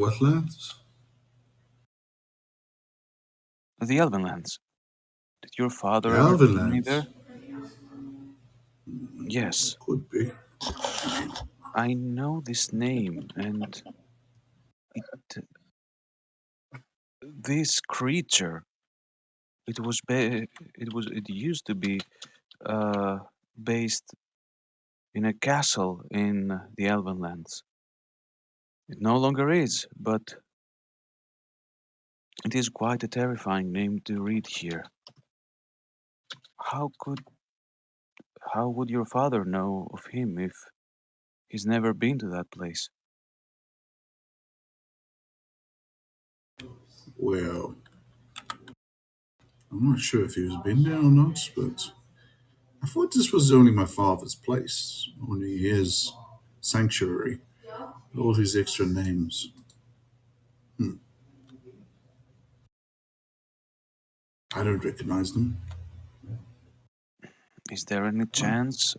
what lands? The Elven lands. Did your father The ever Elven bring me lands. there? Yes, Could be. I know this name, and it, this creature. It used to be uh, based in a castle in the Elven lands. It no longer is, but it is quite a terrifying name to read here. How could how would your father know of him if he's never been to that place? Well, I'm not sure if he's been there or not, but I thought this was only my father's place, only his sanctuary. All these extra names. Hmm, I don't recognize them. Is there any Well, chance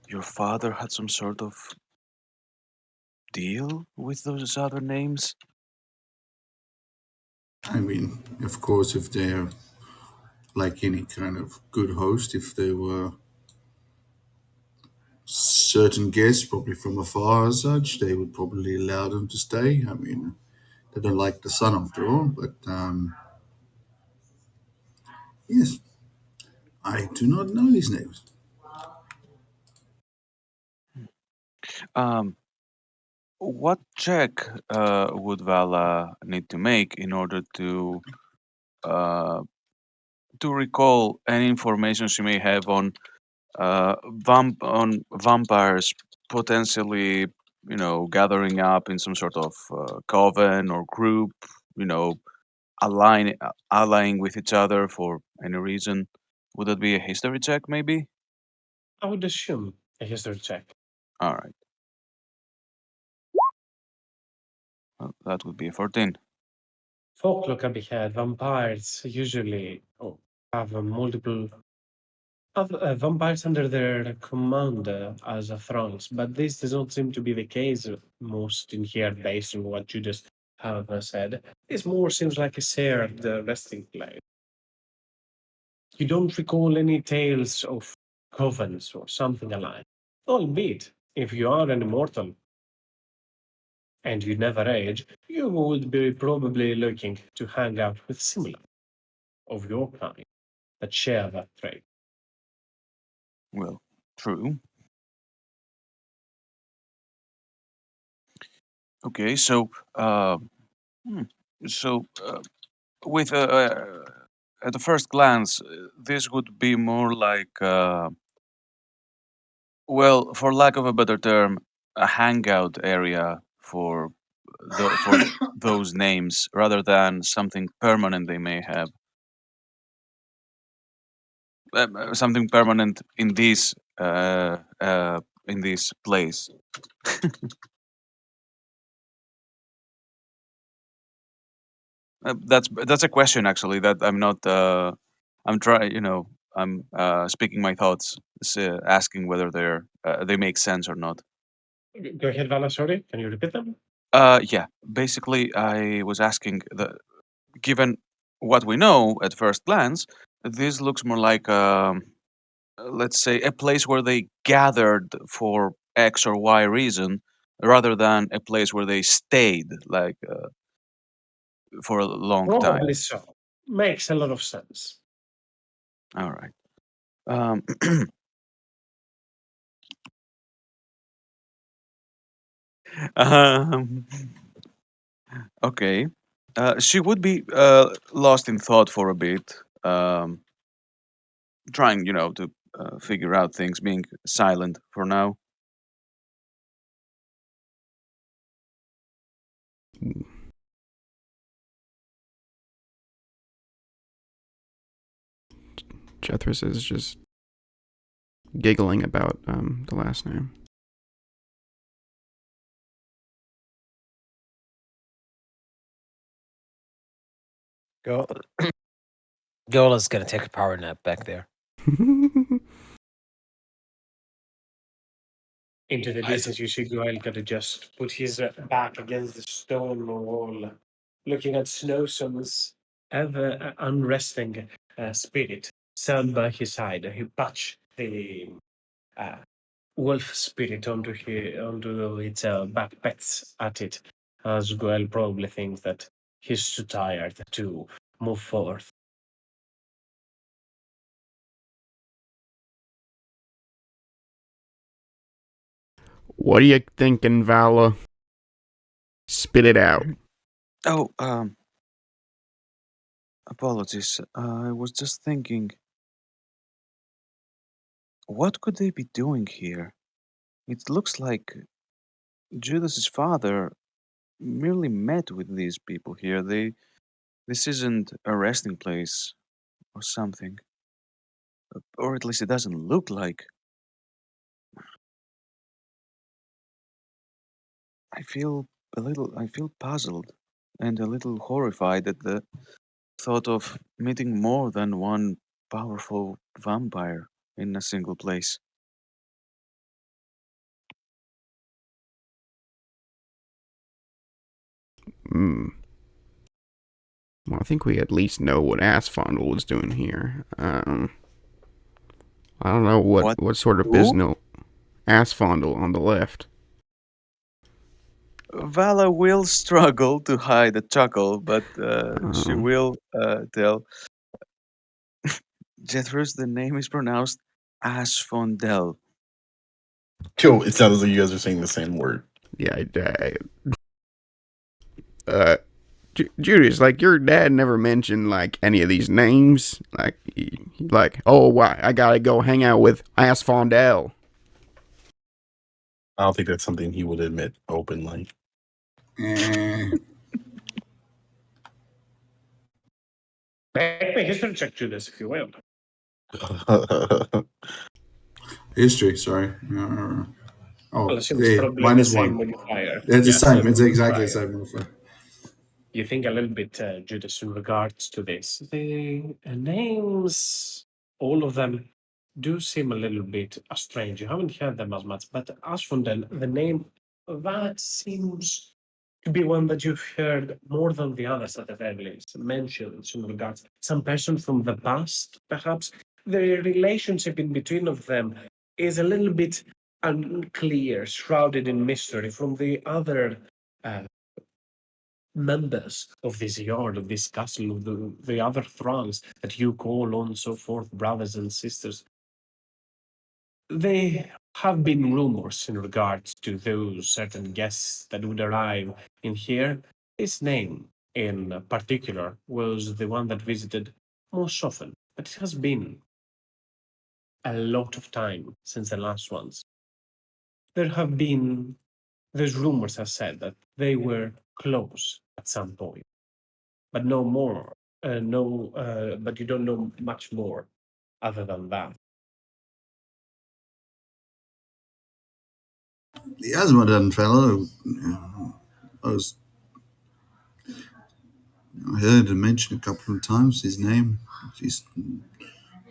your father had some sort of deal with those other names? I mean, of course, if they're like any kind of good host, if they were certain guests, probably from afar as such, they would probably allow them to stay. I mean, they don't like the sun after all, but yes, I do not know these names. Um, what check would Vala need to make in order uh, to recall any information she may have on on vampires potentially, gathering up in some sort of coven or group, you know, allying with each other for any reason? Would that be a history check, maybe? I would assume a history check. All right, well, that would be a 14. Folklore can be had. Vampires usually have multiple vampires under their command as a thrones, but this does not seem to be the case most in here based on what you just have said. This more seems like a shared resting place. You don't recall any tales of covens or something alike. Albeit, if you are an immortal and you never age, you would be probably looking to hang out with similar of your kind that share that trait. Well, true. Okay, so hmm, so with at the first glance, this would be more like, well, for lack of a better term, a hangout area for those names, rather than something permanent they may have. Something permanent in this place. That's a question actually that I'm not. I'm trying. I'm speaking my thoughts, asking whether they make sense or not. Go ahead, Vala, sorry. Can you repeat them? Yeah. Basically, I was asking given what we know at first glance, this looks more like, let's say, a place where they gathered for X or Y reason, rather than a place where they stayed, like, for a long time. Probably so. Makes a lot of sense. All right. Um, um, okay. She would be lost in thought for a bit, trying, to figure out things, being silent for now. Jethris is just giggling about the last name. Girl, Gola's gonna take a power nap back there. Into the distance, you see Goel kind of just put his back against the stone wall, looking at Snowsom's ever unresting spirit stand by his side. He patch the uh, wolf spirit onto its back, pets at it, as Goel probably thinks that he's too tired to move forth. What are you thinking, Vala? Spit it out. Oh, apologies. I was just thinking, what could they be doing here? It looks like Judas's father merely met with these people here. This isn't a resting place or something, or at least it doesn't look like. I feel puzzled and a little horrified at the thought of meeting more than one powerful vampire in a single place. Hmm. Well, I think we at least know what Asphodel was doing here. I don't know What? what sort of Who? business. Asphodel on the left. Vala will struggle to hide a chuckle, but she Um, will tell Jethros the name is pronounced Asphodel. Yo, it sounds like you guys are saying the same word. yeah, Judas, like your dad never mentioned like any of these names. Like, like, oh, why I gotta go hang out with Asphodel. I don't think that's something he would admit openly. Eh, Make me history check to this, if you will. history, sorry. I'll Oh, assume it's yeah, probably the same -1. modifier. It's the Yeah, same. same It's exactly the modifier. same modifier. You think a little bit, Judas, in regards to this. The names, all of them, do seem a little bit strange. You haven't heard them as much, but Asphodel, the name, that seems to be one that you've heard more than the others at the very least mentioned in regards some person from the past, perhaps. The relationship in between of them is a little bit unclear, shrouded in mystery from the other uh, members of this yard, of this castle, of the other thralls that you call on, so forth, brothers and sisters. There have been rumors in regards to those certain guests that would arrive in here. His name, in particular, was the one that visited most often, but it has been a lot of time since the last ones. There have been, those rumors have said that they were close at some point, but no more. No, but you don't know much more other than that. The Asmodean fellow, I heard him mention a couple of times his name. He's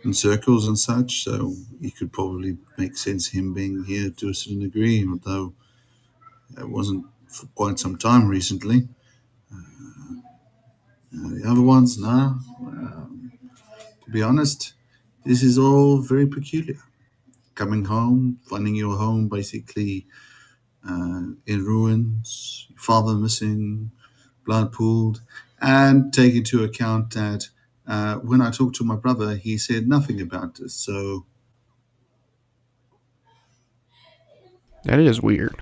in circles and such, so it could probably make sense him being here to a certain degree, although it wasn't for quite some time recently. The other ones, no. To be honest, this is all very peculiar. Coming home, finding your home basically in ruins, your father missing, blood pooled, and take into account that when I talked to my brother, he said nothing about this. So That is weird.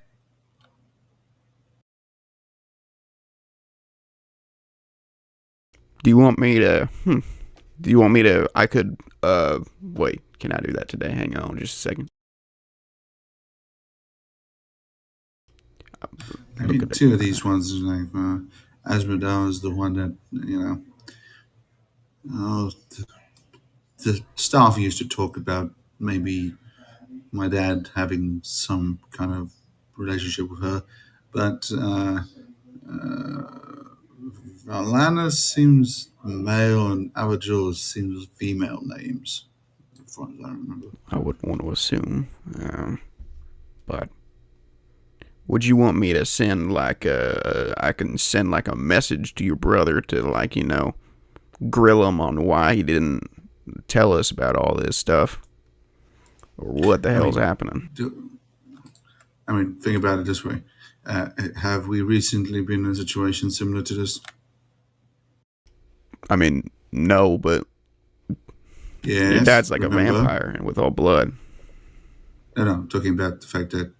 Do you want me to? Do you want me to? I could. Wait. Can I do that today? Hang on, just a second. I Look mean, at it. two of these ones, like Asmodee is the one that oh, the staff used to talk about maybe my dad having some kind of relationship with her, but Alana seems male and Avajor seems female names, as far as I remember. I would want to assume, but Would you want me to send like I can send like a message to your brother to like, grill him on why he didn't tell us about all this stuff? Or what the I hell's mean, happening? think about it this way: have we recently been in a situation similar to this? I mean, no, but your Yes. dad's like a Remember? vampire and with all blood. No, I'm talking about the fact that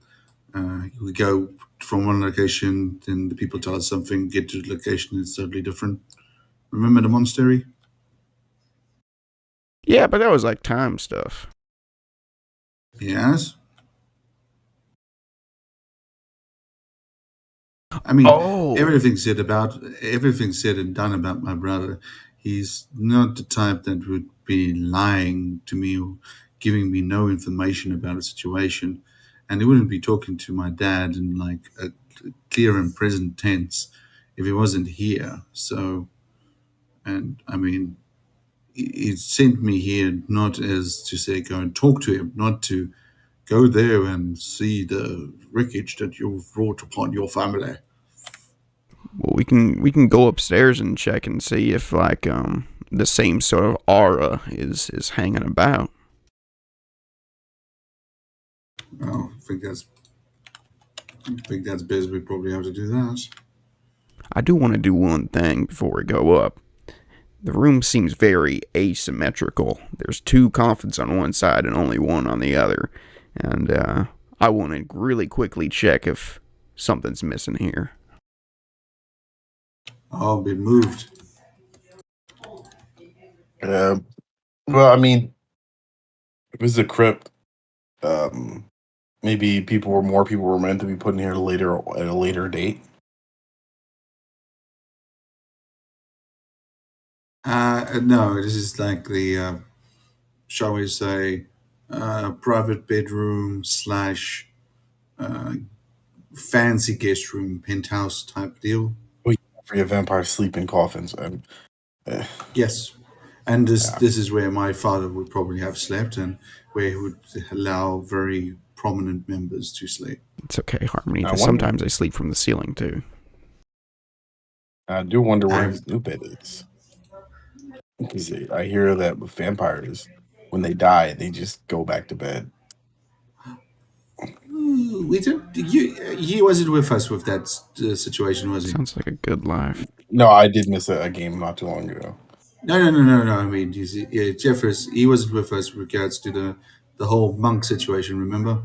we go from one location, then the people tell us something, get to the location, it's totally different. Remember the monastery? Yeah, but that was like time stuff. Yes. I mean, Oh, everything said and done about my brother. He's not the type that would be lying to me or giving me no information about a situation, and he wouldn't be talking to my dad in like a clear and present tense if he wasn't here. So, and I mean, he sent me here not as to say go and talk to him, not to go there and see the wreckage that you've brought upon your family. well, we can go upstairs and check and see if like the same sort of aura is hanging about. Oh, I think that's best. We probably have to do that. I do want to do one thing before we go up. The room seems very asymmetrical. There's two coffins on one side and only one on the other, and I want to really quickly check if something's missing here. I'll be moved. Uh, well, I mean, if it's a crypt, maybe more people were meant to be put in here later at a later date. No, this is like the, shall we say, private bedroom slash uh, fancy guest room, penthouse type deal. For your vampires sleep in coffins. Eh, Yes. And this yeah. this is where my father would probably have slept and where he would allow very prominent members to sleep. It's okay, Harmony, I because wonder. sometimes I sleep from the ceiling too. I do wonder where And his new bed is. Because I hear that with vampires, when they die, they just go back to bed. we did. He wasn't with us with that situation, was he? Sounds like a good life. No, I did miss a game not too long ago. No. I mean, you see, yeah, Jeffers, he wasn't with us with regards to the whole monk situation. Remember?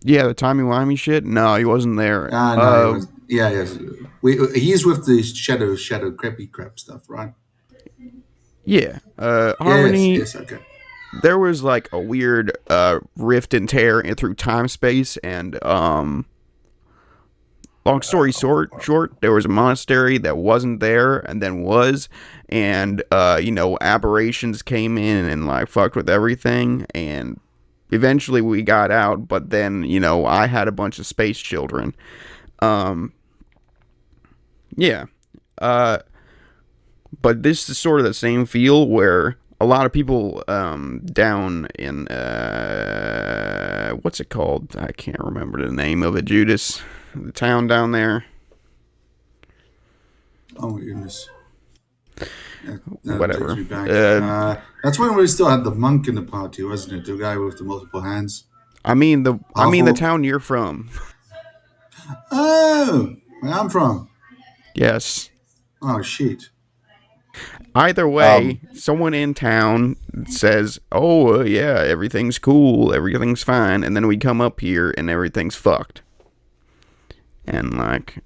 Yeah, the timey-wimey shit? No, he wasn't there. Ah, no, he was. Yeah, yes. He's with the shadow, crappy crap stuff, right? Yeah. Yes, Harmony, yes, okay. there was like a weird rift and tear through time space, and long story short, there was a monastery that wasn't there and then was, and aberrations came in and like fucked with everything, and eventually we got out, but then I had a bunch of space children. um yeah. uh but this is sort of the same feel where a lot of people down in what's it called? I can't remember the name of it. Judas, the town down there. Oh my goodness. That takes Whatever. me back. That's when we still had the monk in the party, wasn't it? The guy with the multiple hands. I mean the Powerful. town you're from. Oh, where I'm from. Yes. Oh, shit. Either Um, way, someone in town says, "Oh yeah, everything's cool, everything's fine," and then we come up here and everything's fucked. And like,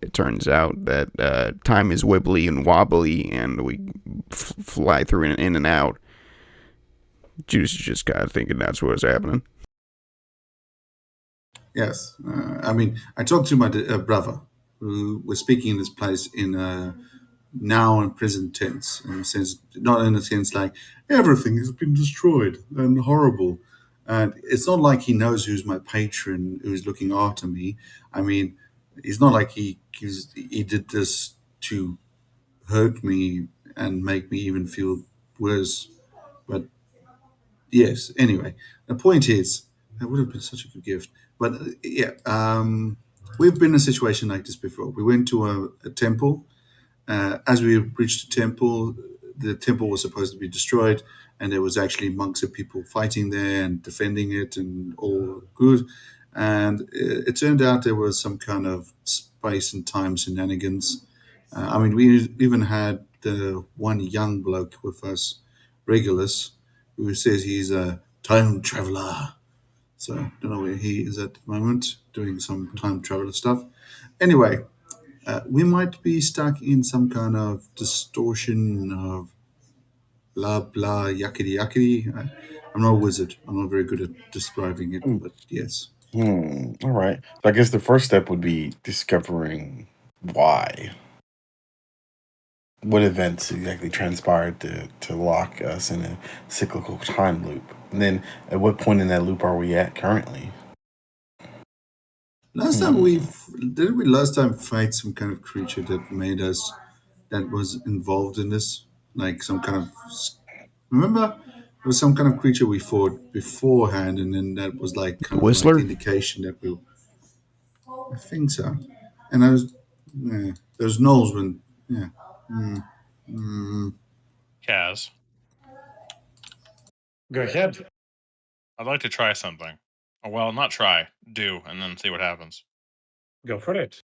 it turns out that time is wibbly and wobbly, and we fly through and in and out. Juice is just kind of thinking that's what's happening. Yes. I mean, I talked to my brother who was speaking in this place in now in present tense, in a sense, not in a sense like everything has been destroyed and horrible. And it's not like he knows who's my patron, who's looking after me. I mean, it's not like he did this to hurt me and make me even feel worse. But yes, anyway, the point is, that would have been such a good gift. But yeah, we've been in a situation like this before. We went to a temple. As we reached the temple was supposed to be destroyed, and there was actually monks and people fighting there and defending it, and all good. And it turned out there was some kind of space and time shenanigans. I mean, we even had the one young bloke with us, Regulus, who says he's a time traveler. So I don't know where he is at the moment, doing some time traveler stuff. Anyway, we might be stuck in some kind of distortion of blah blah yakety yakety. I'm not a wizard. I'm not very good at describing it, but yes. All right. So I guess the first step would be discovering why. What events exactly transpired to lock us in a cyclical time loop? And then at what point in that loop are we at currently? Last time didn't we last time fight some kind of creature that was involved in this, like some kind of remember there was some kind of creature we fought beforehand, and then that was like The kind of like the Whistler? indication that we. I think so, and I was there's Knowles when yeah. Mm, mm, Kaz, Go ahead. I'd like to try something. Well, not try, do, and then see what happens. Go for it.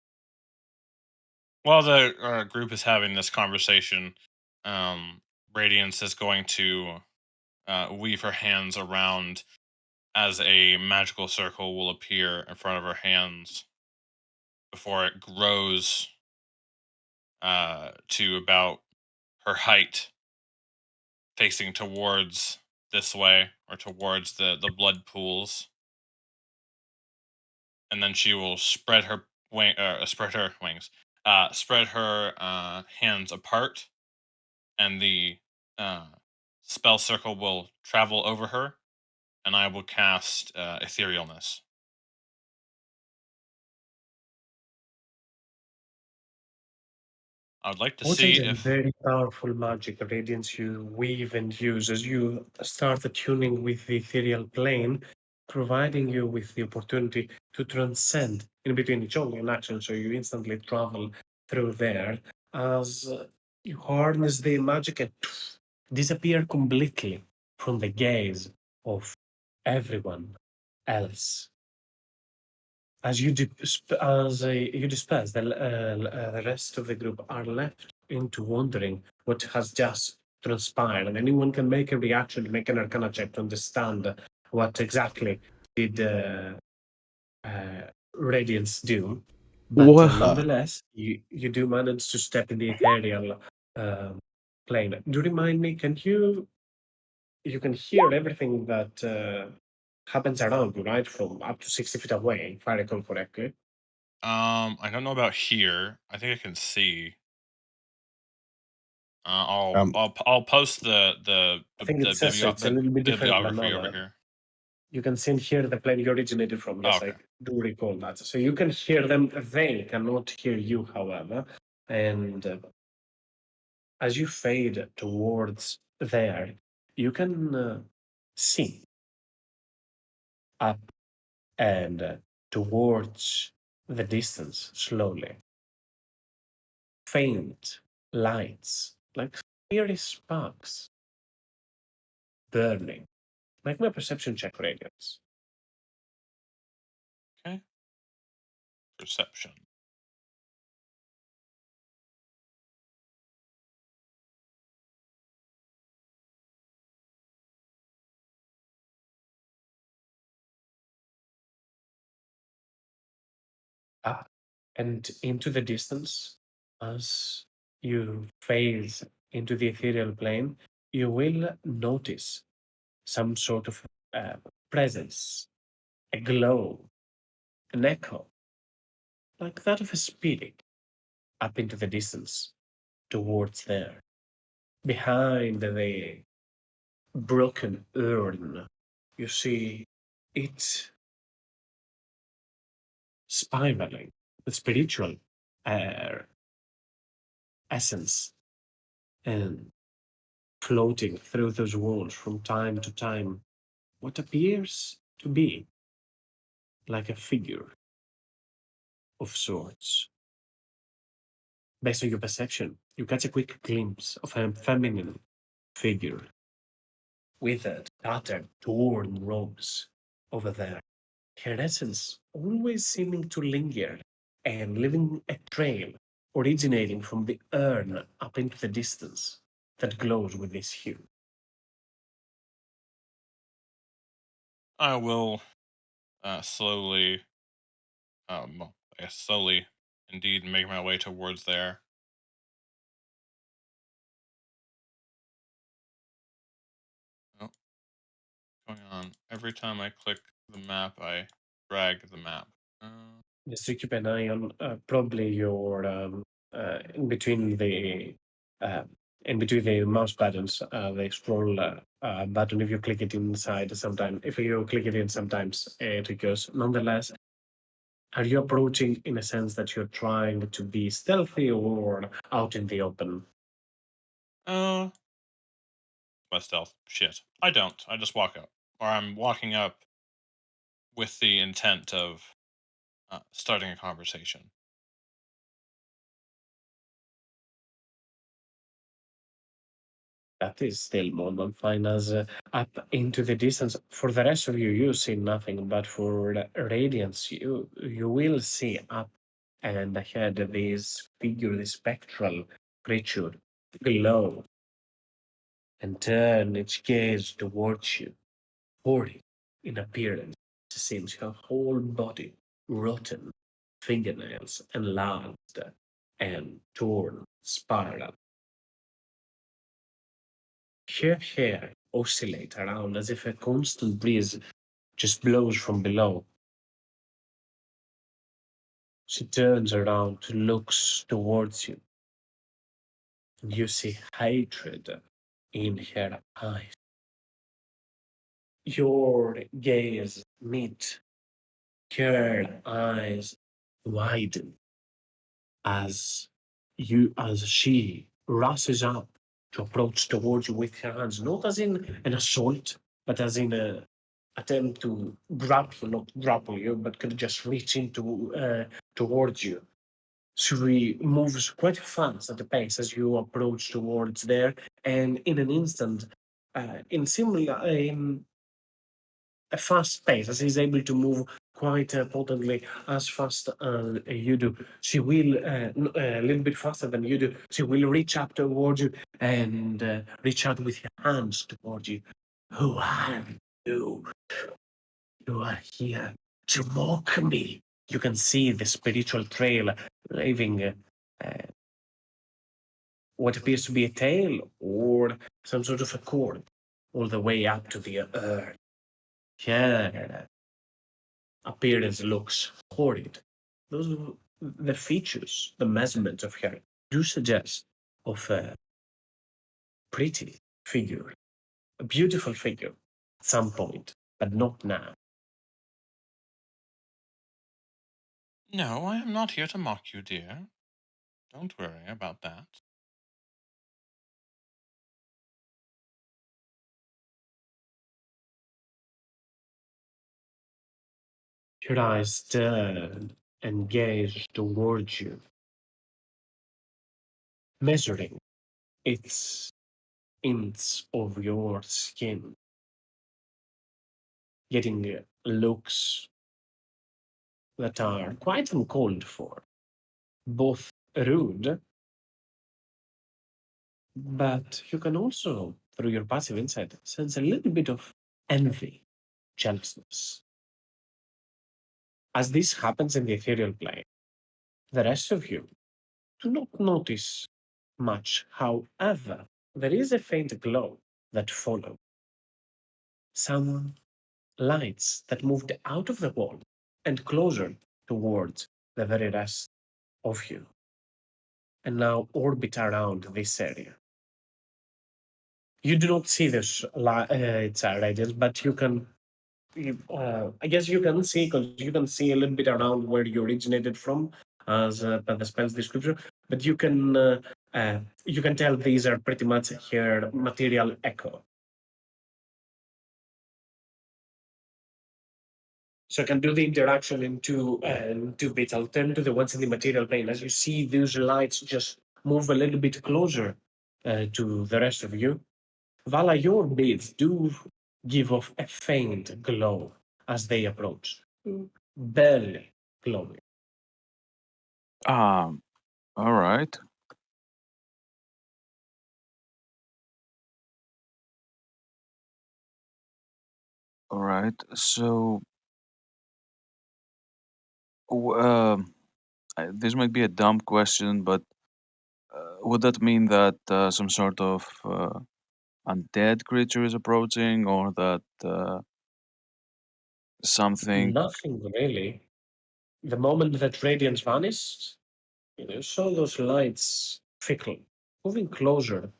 While the group is having this conversation, Radiance is going to weave her hands around as a magical circle will appear in front of her hands before it grows to about her height, facing towards this way or towards the blood pools, and then she will spread her wings, spread her hands apart, and the uh, spell circle will travel over her, and I will cast etherealness. I would like to see Potent and if very powerful magic radiance you weave and use as you start attuning with the ethereal plane, providing you with the opportunity to transcend in between each only an action, so you instantly travel through there as you harness the magic and disappear completely from the gaze of everyone else. As you disperse, the rest of the group are left into wondering what has just transpired, and anyone can make a reaction, make an Arcana check to understand what exactly did Radiance do. But What? nonetheless, you do manage to step in the ethereal plane. Do remind me, you can hear everything that happens around you, right? From up to 60 feet away, if I recall correctly. I don't know about here. I think I can see. Um, I'll post I think it says so. It's a the little bit different than bibliography over other. here. You can see and hear the plane you originated from. Oh, Yes, I okay. do recall that. So you can hear them. They cannot hear you, however. And as you fade towards there, you can see up and towards the distance slowly. Faint lights, like fiery sparks, burning. Make my perception check, Radiance. Okay. Perception. Up and into the distance, as you phase into the ethereal plane, you will notice some sort of presence, a glow, an echo, like that of a spirit, up into the distance, towards there. Behind the broken urn, you see it spiraling with spiritual uh, essence and floating through those walls from time to time what appears to be like a figure of sorts. Based on your perception, you catch a quick glimpse of a feminine figure with tattered, torn robes over there. Her essence always seeming to linger and leaving a trail originating from the urn up into the distance that glows with this hue. I will slowly, well, I guess slowly, indeed, make my way towards there. Oh, what's going on? Every time I click the map, I drag the map. Just to keep an eye on probably your in between the uh, mouse buttons, the scroll button. If you click it inside, sometimes if you click it in, sometimes it goes. Nonetheless, are you approaching in a sense that you're trying to be stealthy or out in the open? Uh, my stealth. Shit. I don't. I just walk up. Or I'm walking up with the intent of starting a conversation. That is still more than fine as up into the distance. For the rest of you, you see nothing, but for the radiance, you will see up and ahead this figure, this spectral creature, glow and turn its gaze towards you, horrid in appearance. It seems her whole body rotten, fingernails enlarged and torn spiral. Her hair oscillate around as if a constant breeze just blows from below. She turns around to looks towards you, and you see hatred in her eyes. Your gaze meet, her eyes widen as she rushes up to approach towards you with her hands, not as in an assault, but as in a attempt to grapple, not grapple you, but could just reach into towards you. She moves quite fast at the pace as you approach towards there, and in an instant, in similar in a fast pace, as he's able to move quite potently as fast as you do. She will, a little bit faster than you do, she will reach up towards you and reach out with her hands towards you. Who are you? You are here to mock me. You can see the spiritual trail leaving what appears to be a tail or some sort of a cord all the way up to the earth. Here, appearance looks horrid. Those the features, the measurements of her do suggest of a pretty figure, a beautiful figure at some point, but not now. No, I am not here to mock you, dear. Don't worry about that. Her eyes turn and gaze towards you, measuring its inch of your skin, getting looks that are quite uncalled for, both rude, but you can also, through your passive insight, sense a little bit of envy, jealousness. As this happens in the ethereal plane, the rest of you do not notice much. However, there is a faint glow that follows. Some lights that moved out of the wall and closer towards the very rest of you, and now orbit around this area. You do not see this its radiance, but you can. I guess you can see because you can see a little bit around where you originated from, as per the spell's description. But you can tell these are pretty much here material echo. So I can do the interaction in two bits. I'll turn to the ones in the material plane. As you see, those lights just move a little bit closer to the rest of you. Vala, your beads do give off a faint glow as they approach. Barely glowing. All right. All right. So, w- um, this might be a dumb question, but would that mean that some sort of undead creature is approaching, or that something? Nothing really. The moment that radiance vanished, you saw those lights fickle, moving closer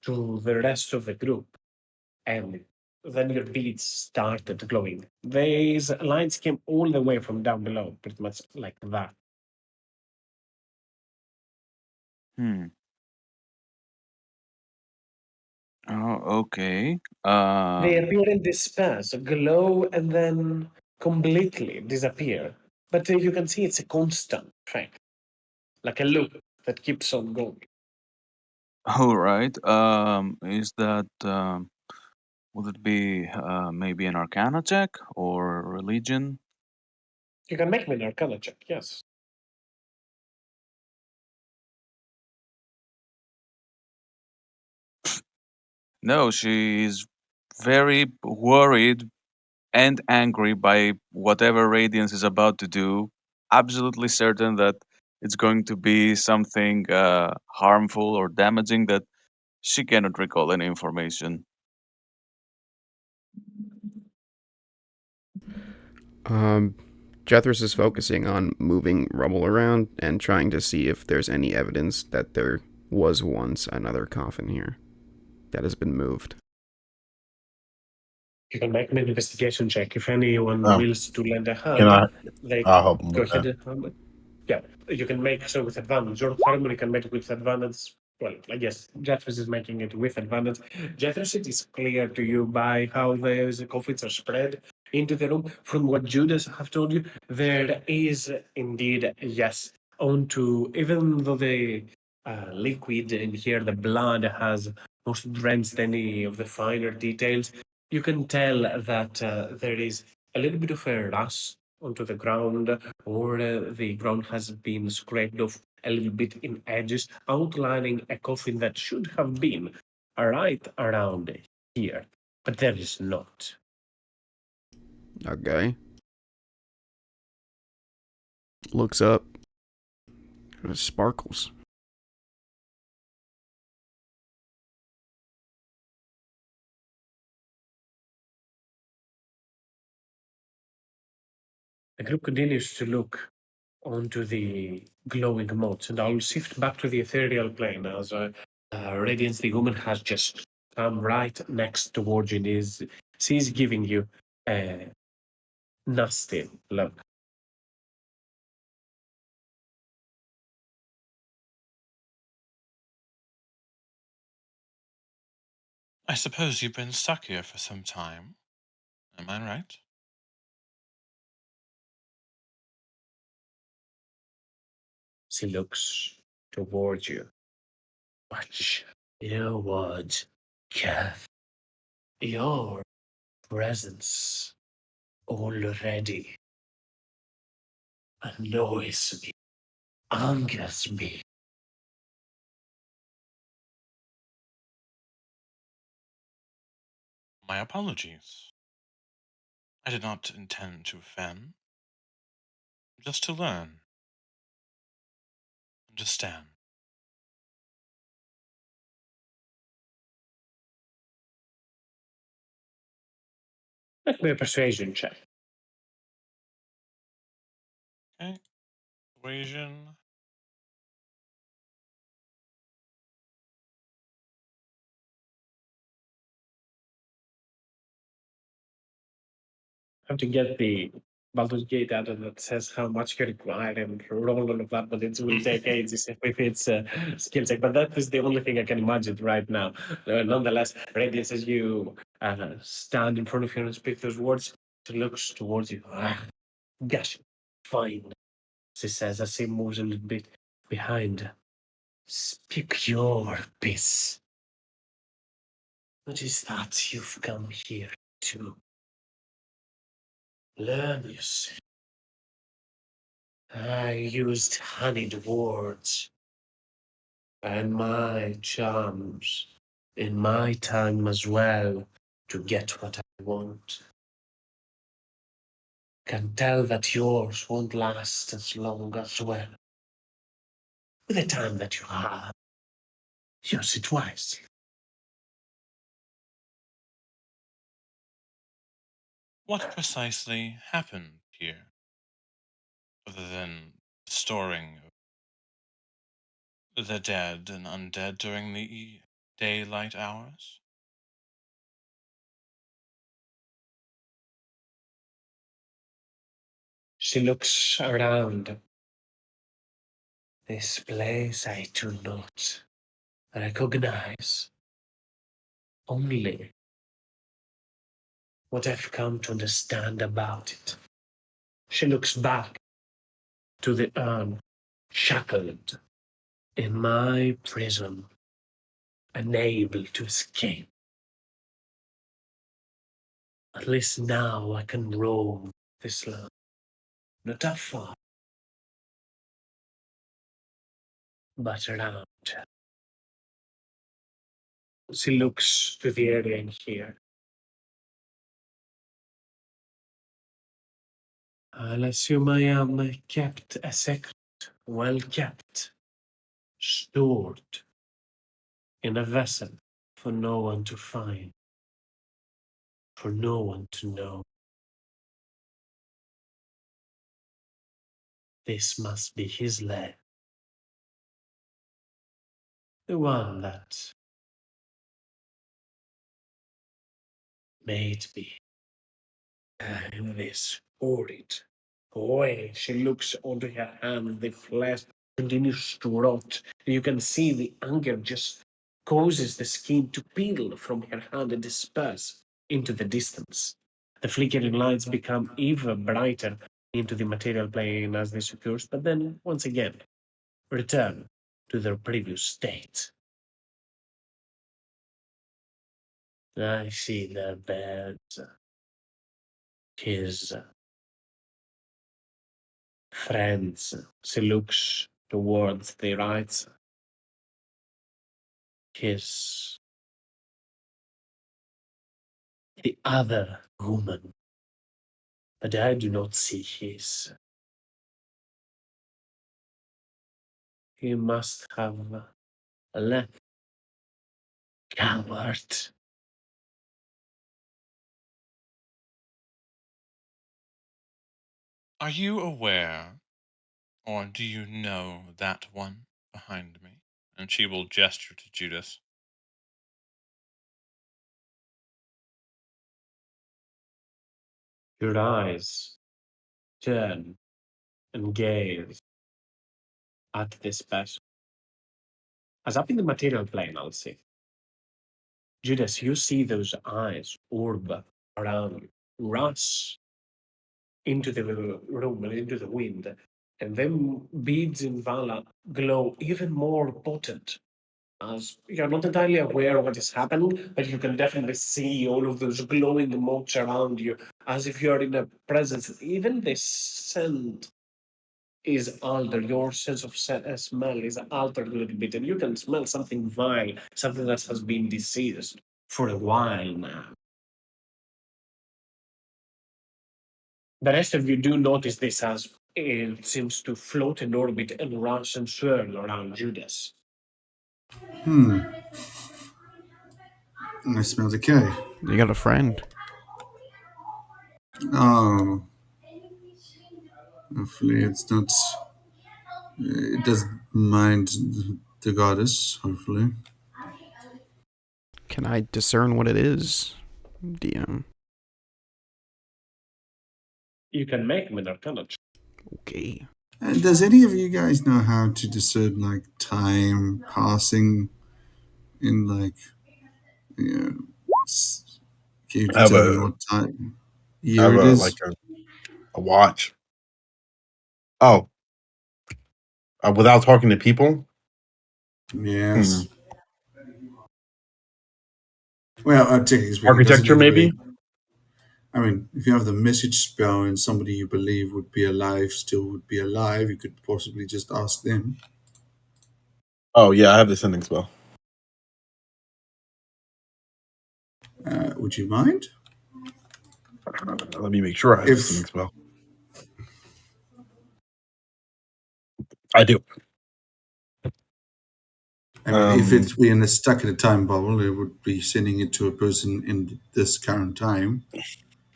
to the rest of the group, and then your beads started glowing. These lines came all the way from down below, pretty much like that. Hmm. Oh, okay. They appear in disperse, glow, and then completely disappear. But you can see it's a constant effect, like a loop that keeps on going. All right. Is that would it be maybe an Arcana check or religion? You can make me an Arcana check, yes. No, she's very worried and angry by whatever Radiance is about to do. Absolutely certain that it's going to be something harmful or damaging that she cannot recall any information. Jethris is focusing on moving rubble around and trying to see if there's any evidence that there was once another coffin here that has been moved. You can make an investigation check. If anyone Oh, wills to lend a can I? hand, they I'll help him go with that. ahead. Yeah, you can make so with advantage. Or Harmony can make it with advantage. Well, I guess Jethris is making it with advantage. Jethris, it is clear to you by how those coffins are spread into the room. From what Judas have told you, there is indeed, yes, onto, even though the liquid in here, the blood has most drenched any of the finer details, you can tell that there is a little bit of a rust onto the ground, or the ground has been scraped off a little bit in edges, outlining a coffin that should have been right around here, but there is not. Okay. Looks up. It sparkles. The group continues to look onto the glowing motes, and I'll shift back to the ethereal plane as Radiance, the woman, has just come right next towards you. She's giving you a nasty look. I suppose you've been stuck here for some time. Am I right? She looks towards you. Watch your words, Kath. Your presence already annoys me, angers me. My apologies. I did not intend to offend. Just to learn. Understand. Make me a persuasion check. Okay. Persuasion. I have to get the Baldur's Gate out of that says how much you require and roll all of that, but it will take ages if it's a skill check. But that is the only thing I can imagine right now. Nonetheless, Radiance, as you stand in front of her and speak those words, She looks towards you. Gosh, fine, she says as she moves a little bit behind. Speak your piece. What is that you've come here to learn, you see? I used honeyed words and my charms in my time as well to get what I want. Can tell that yours won't last as long as well. With the time that you have, use it wisely. What precisely happened here, other than storing the dead and undead during the daylight hours? She looks around. This place I do not recognize. Only what I've come to understand about it. She looks back to the urn, shackled in my prison, unable to escape. At least now I can roam this land, not that far, but around. She looks to the area in here. I'll assume I am kept a secret, well kept, stored in a vessel for no one to find, for no one to know. This must be his lair. The one that made me this horrid way. She looks onto her hand, the flesh continues to rot. You can see the anger just causes the skin to peel from her hand and disperse into the distance. The flickering lights become even brighter into the material plane as this occurs, but then once again return to their previous state. I see their beds, his friends. She looks towards the right. His the other woman, but I do not see his. He must have left. Coward. Are you aware, or do you know that one behind me? And she will gesture to Judas. Your eyes turn and gaze at this person. As up in the material plane, I'll say. Judas, you see those eyes orb around you, rush into the room and into the wind, and then beads in Vala glow even more potent. As you're not entirely aware of what is happening, but you can definitely see all of those glowing motes around you, as if you're in a presence. Even the scent is altered. Your sense of smell is altered a little bit, and you can smell something vile, something that has been deceased for a while now. The rest of you do notice this as it seems to float in orbit and rush and swirl around Judas. I smell decay. You got a friend. Oh, hopefully it's not. It doesn't mind the goddess, hopefully. Can I discern what it is, DM? You can make him an arcana check. Okay. Does any of you guys know how to discern, like, time passing in, like, you know, can you How determine about what time? year it is? A watch. Oh, without talking to people. Yes. Well, technically speaking, it doesn't Architecture, need to be. maybe. I mean, if you have the message spell and somebody you believe would be alive still would be alive, you could possibly just ask them. Oh yeah, I have the sending spell. Would you mind? Let me make sure I have the sending If spell. I do. I mean, if it's being stuck in a time bubble, it would be sending it to a person in this current time.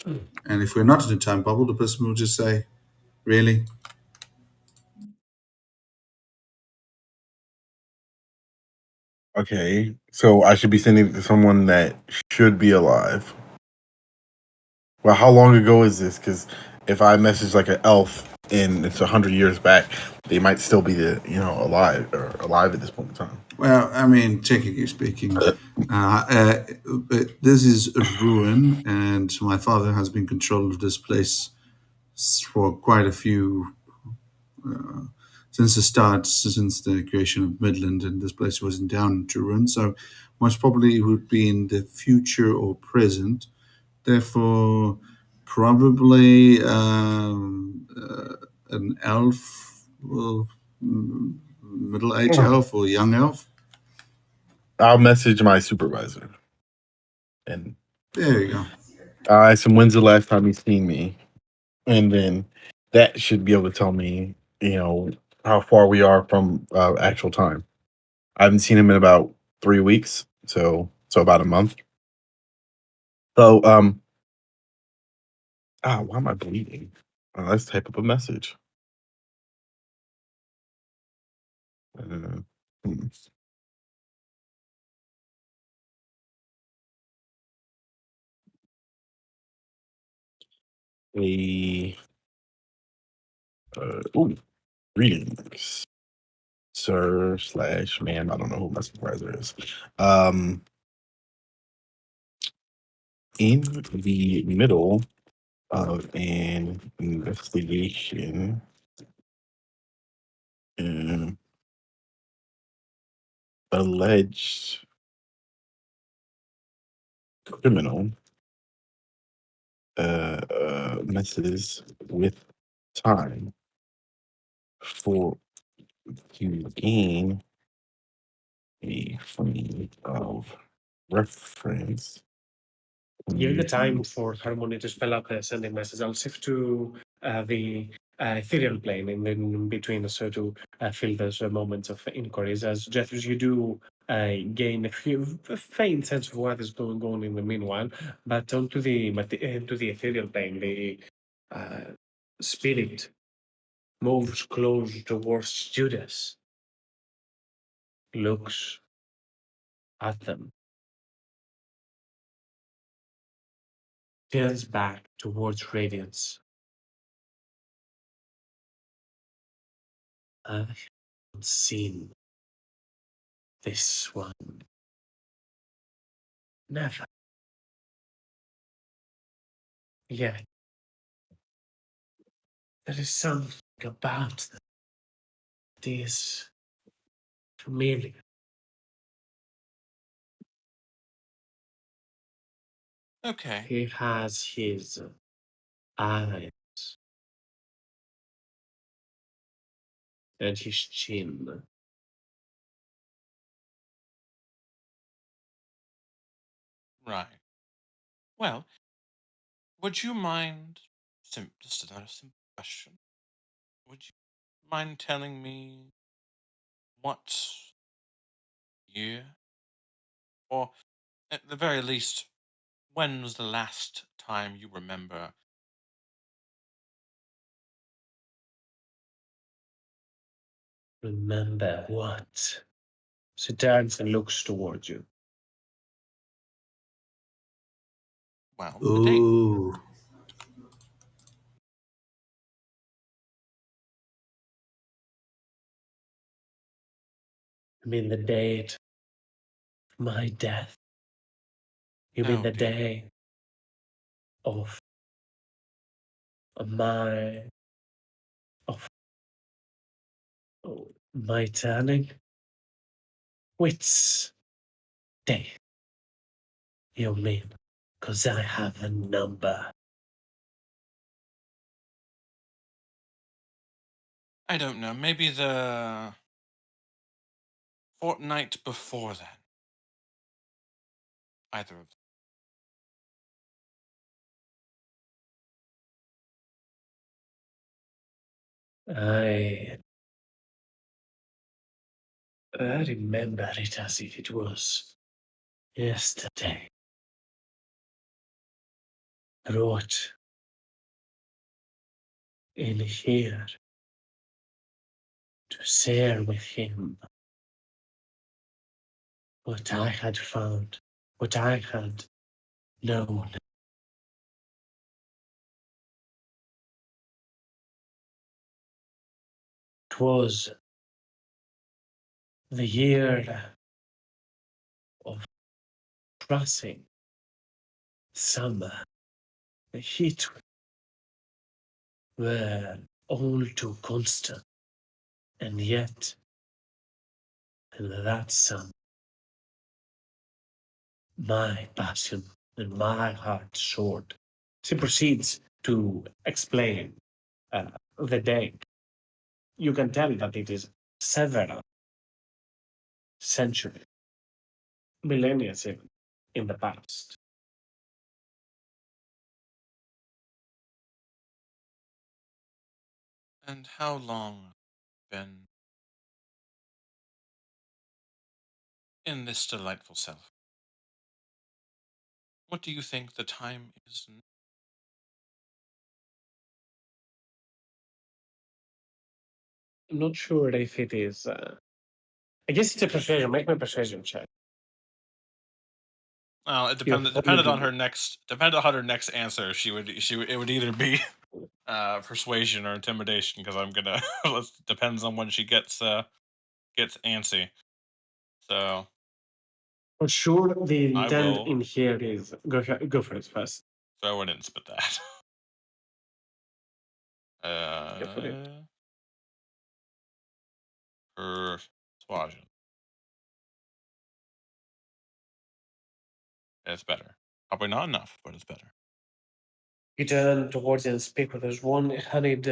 And if we're not in a time bubble, the person will just say, "Really?" Okay, so I should be sending it to someone that should be alive. Well, how long ago is this? Because if I message like an elf and it's 100 years back, they might still be alive at this point in time. Well, I mean, technically speaking, this is a ruin, and my father has been control of this place for quite a few since the start, since the creation of Midland, and this place wasn't down to ruin. So, most probably it would be in the future or present. Therefore, probably an elf, well, middle-aged elf or young elf. I'll message my supervisor and There you go. ask him when's the last time he's seen me, and then that should be able to tell me, how far we are from actual time. I haven't seen him in about 3 weeks, so about a month. So why am I bleeding? Let's type up a message. Uh, hmm. A greetings, sir slash ma'am. I don't know who my supervisor is. In the middle of an investigation, uh, alleged criminal messes with time for to gain a frame of reference. Give the time for Harmony to spell out the sending message. I'll shift to the ethereal plane and then in between so to fill those moments of inquiries. As Jeffers, you do gain a faint sense of what is going on in the meanwhile, but onto to the ethereal plane, the spirit moves close towards Judas, looks at them, turns back towards Radiance. I haven't seen this one. Never. Yet there is something about them that is familiar. Okay. He has his eyes and his chin. Right. Well, would you mind, just another simple question, would you mind telling me what year, or at the very least, when was the last time you remember? Remember what? She turns and looks towards you. Well, the date. Ooh. I mean the date of my death. You mean Oh the dear. day of my of my turning. Which day, you mean? 'Cause I have a number. I don't know. Maybe the fortnight before then. Either of them. I remember it as if it was yesterday. Brought in here to share with him what I had found, what I had known. 'Twas the year of crossing summer. The heat were all too constant, and yet in that summer, my passion and my heart soared. She proceeds to explain the date. You can tell that it is several centuries, millennia even, in the past. And how long been in this delightful self? What do you think the time is? I'm not sure if it is. I guess it's a persuasion. Make my persuasion check. Well, it You're depended probably depended on good. her next answer. It would either be persuasion or intimidation because I'm gonna depends on when she gets antsy. So For sure, the I intent will in here is go for it first. throw it in and spit that. Go for it. Persuasion. It's better. Probably not enough, but it's better. You turn towards it and speak with those one honeyed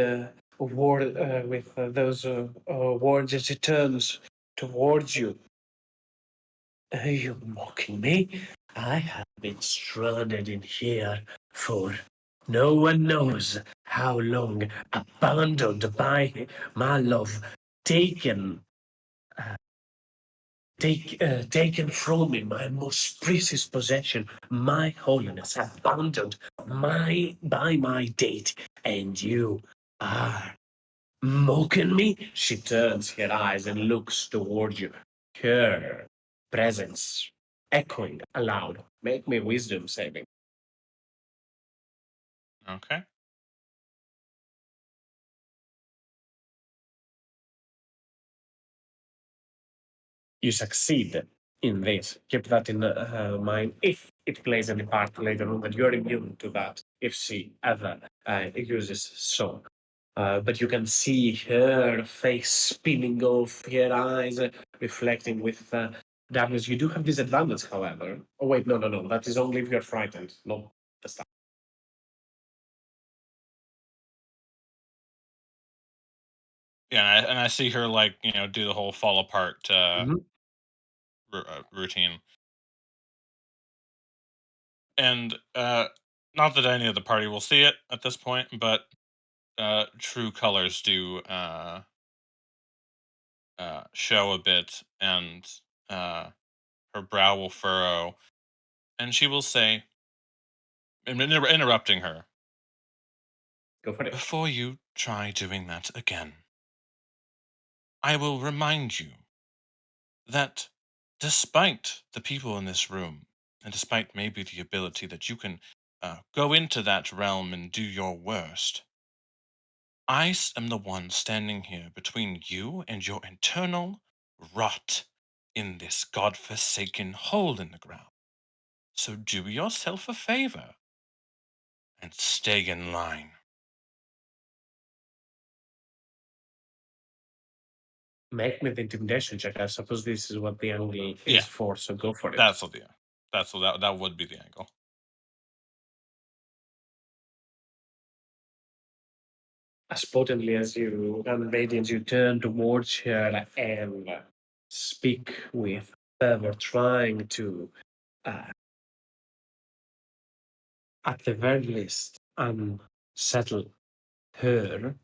word with those words as it turns towards you. Are you mocking me? I have been stranded in here for no one knows how long, abandoned by my love, taken taken from me my most precious possession, my holiness, abandoned by my date, and you are mocking me? She turns her eyes and looks toward you. Her presence echoing aloud. Make me wisdom saving. Okay. You succeed in this. Keep that in mind if it plays any part later on that you're immune to that if she ever uses so. But you can see her face spinning off, her eyes reflecting with darkness. You do have disadvantage, however. Oh, wait, no. That is only if you're frightened, not the stuff. Yeah, and I see her do the whole fall apart Mhm. routine, and not that any of the party will see it at this point, but true colors do show a bit, and her brow will furrow, and she will say, interrupting her, Go for it. "Before you try doing that again, I will remind you that despite the people in this room, and despite maybe the ability that you can go into that realm and do your worst, am the one standing here between you and your eternal rot in this godforsaken hole in the ground. So do yourself a favor and stay in line." Make me the intimidation check. I suppose this is what the angle is Yeah. for, so go for it. That's what that would be the angle. As potently as you and Radiant, you turn towards her and speak with fervor, trying to, at the very least, unsettle her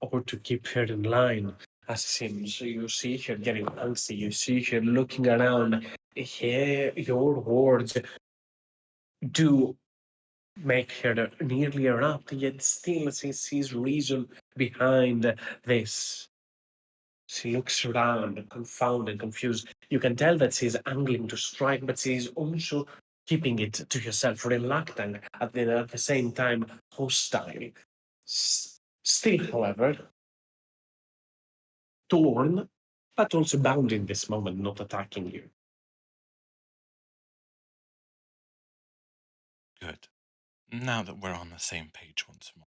or to keep her in line. As it seems, you see her getting angsty, you see her looking around. Here, your words do make her nearly erupt, yet still she sees reason behind this. She looks around, confounded, confused. You can tell that she's angling to strike, but she's also keeping it to herself, reluctant, at the same time hostile. Still, however, torn, but also bound in this moment, not attacking you. Good. Now that we're on the same page once more,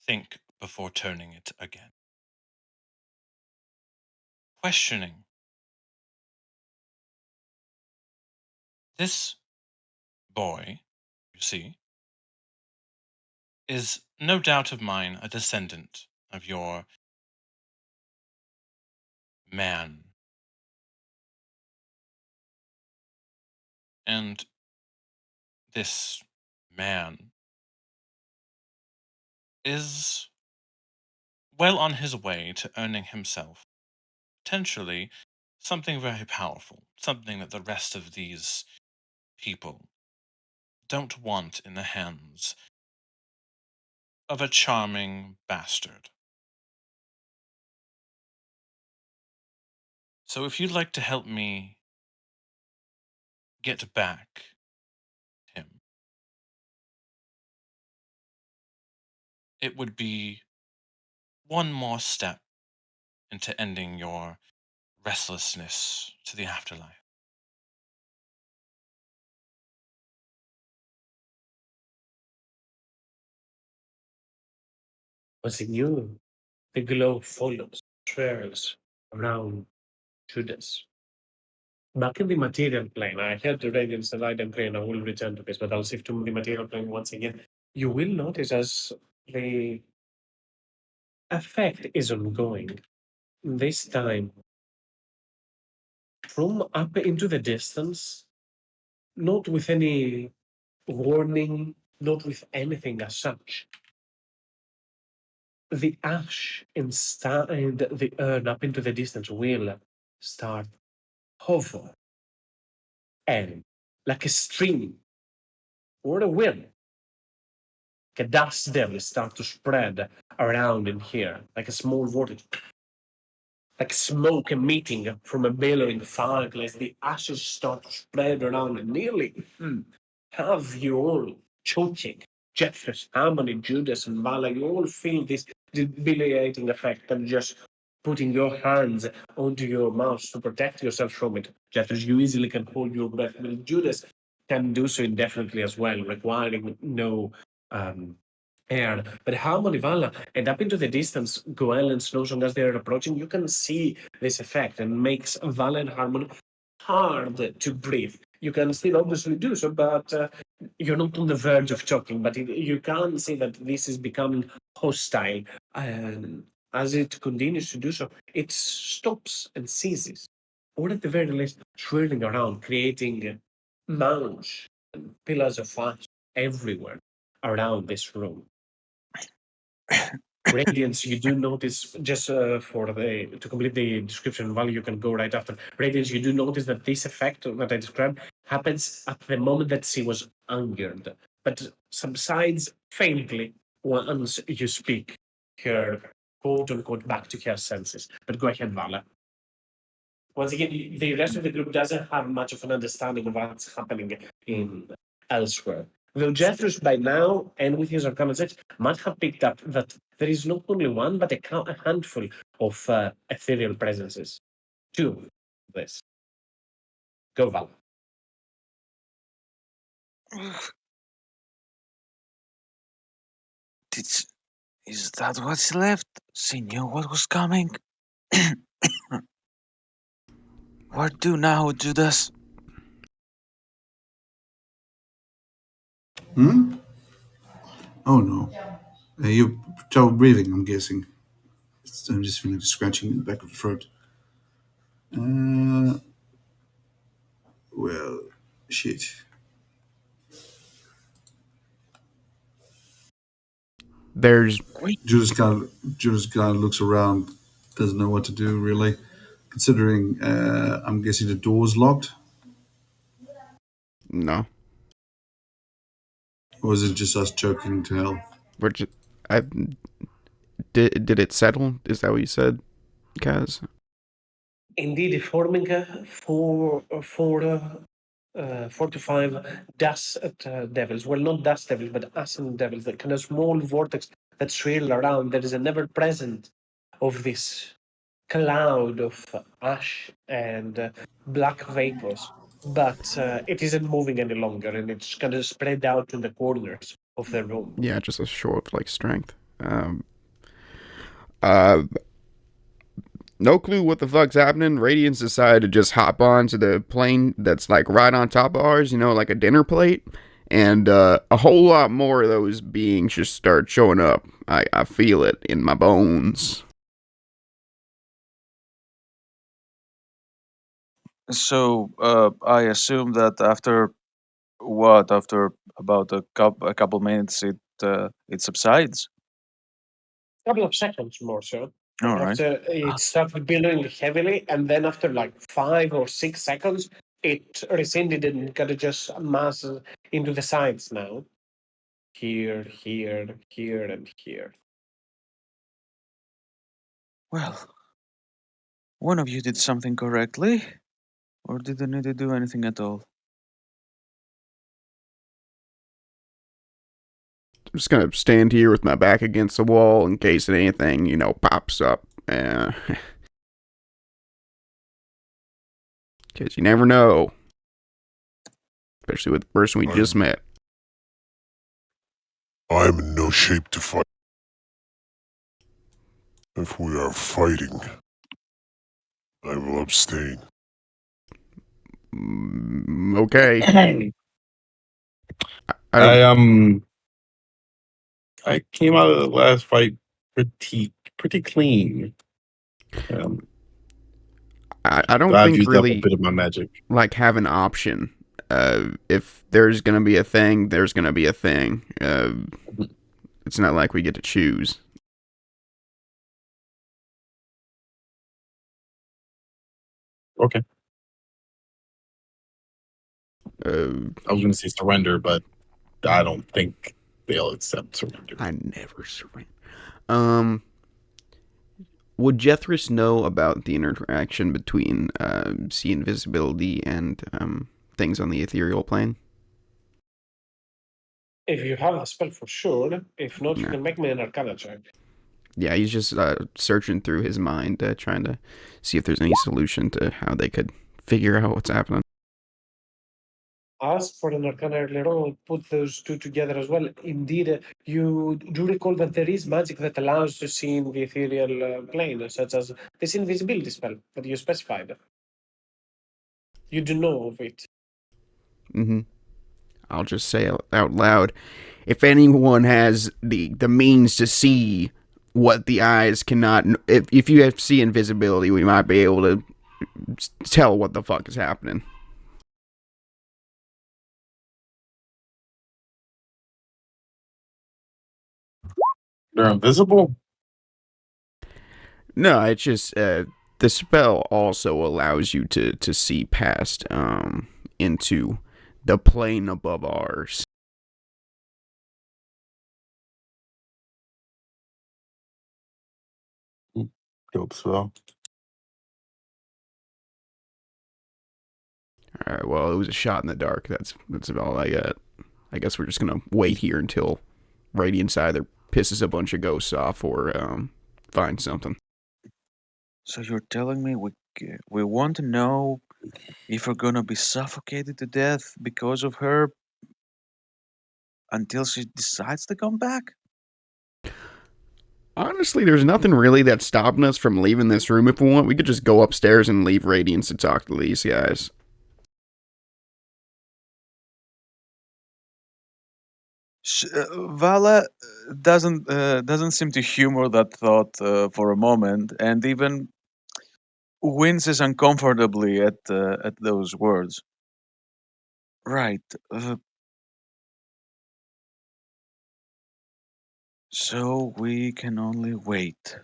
think before turning it again. Questioning. This boy, you see, is no doubt of mine a descendant of your man. And this man is well on his way to earning himself potentially something very powerful, something that the rest of these people don't want in the hands of a charming bastard. So if you'd like to help me get back him, it would be one more step into ending your restlessness to the afterlife. Was it you? The glow follows, trails around Judas. Back in the material plane, I had the radiance and item plane. I will return to this, but I'll shift to the material plane once again. You will notice as the effect is ongoing, this time from up into the distance, not with any warning, not with anything as such. The ash inside the urn up into the distance will start hover and like a stream or a wind, like a dust devil start to spread around in here, like a small vortex, like smoke emitting from a billowing fireplace. The ashes start to spread around and nearly have you all choking. Jeffers, Harmony, Judas, and Vala, you all feel this debilitating effect and just putting your hands onto your mouth to protect yourself from it. Jeffers, you easily can hold your breath, but Judas can do so indefinitely as well, requiring no air. But Harmony, Vala, and up into the distance, Goel and Snowsong, as they're approaching, you can see this effect and makes Vala and Harmony hard to breathe. You can still obviously do so, but you're not on the verge of choking. But you can see that this is becoming hostile. And as it continues to do so, it stops and ceases, or at the very least, swirling around, creating mounds and pillars of fire everywhere around this room. Radiance, you do notice, just for the to complete the description, while you can go right after. Radiance, you do notice that this effect that I described happens at the moment that she was angered, but subsides faintly once you speak her quote unquote back to her senses. But go ahead, Vala. Once again, the rest of the group doesn't have much of an understanding of what's happening in elsewhere. Though Jeffers by now, and with his arcana checks, might have picked up that there is not only one, but a handful of ethereal presences. Two of this. Go, Val. Did Is that what's left? She knew what was coming. What do now, Judas? Hmm? Oh no. You trouble breathing, I'm guessing. I'm just feeling scratching in the back of the throat. Well, shit. There's Judas kind of looks around, doesn't know what to do really. Considering, I'm guessing the door's locked, no. or is it just us choking to hell? We're just, I did it settle? Is that what you said, Kaz? Indeed, forming four to five dust devils. Well, not dust devils, but acid devils. That kind of small vortex that swirl around. There is a never present of this cloud of ash and black vapors, but it isn't moving any longer, and it's kind of spread out to the corners of the room. Yeah, just a show of like strength. Uh, no clue what the fuck's happening. Radiance decided to just hop onto the plane that's like right on top of ours, like a dinner plate. And a whole lot more of those beings just start showing up. I feel it in my bones. So I assume that after what? After about a couple minutes, it subsides. Couple of seconds more so. All And right. after it started billowing heavily, and then after like 5 or 6 seconds, it rescinded and kind of just mass into the sides now. Here, here, here, and here. Well, one of you did something correctly, or didn't need to do anything at all. I'm just gonna stand here with my back against the wall in case anything, pops up. Because you never know. Especially with the person we just met. I am in no shape to fight. If we are fighting, I will abstain. Okay. I came out of the last fight pretty clean. I don't I've think used up a really bit of my magic. like have an option. If there's gonna be a thing, there's gonna be a thing. It's not like we get to choose. Okay. I was going to say surrender, but I don't think they'll accept surrender. I never surrender. Would Jethris know about the interaction between sea invisibility and things on the ethereal plane? If you have the spell for sure, if not, you Nah. can make me an Arcana check. Yeah, he's just searching through his mind, trying to see if there's any solution to how they could figure out what's happening. Ask for an Arcana earlier on, put those two together as well. Indeed, you do recall that there is magic that allows to see in the ethereal plane, such as this invisibility spell that you specified. You do know of it. Mm-hmm. I'll just say out loud, if anyone has the means to see what the eyes cannot, if you have see invisibility, we might be able to tell what the fuck is happening. They're invisible? No, it's just the spell also allows you to see past into the plane above ours. Hope so. All right. Well, it was a shot in the dark. That's all I got. I guess we're just gonna wait here until Radiance either pisses a bunch of ghosts off or finds something. So you're telling me we want to know if we're gonna be suffocated to death because of her until she decides to come back? Honestly, there's nothing really that's stopping us from leaving this room if we want. We could just go upstairs and leave Radiance to talk to these guys. Vala doesn't seem to humor that thought for a moment, and even winces uncomfortably at those words. Right. So we can only wait.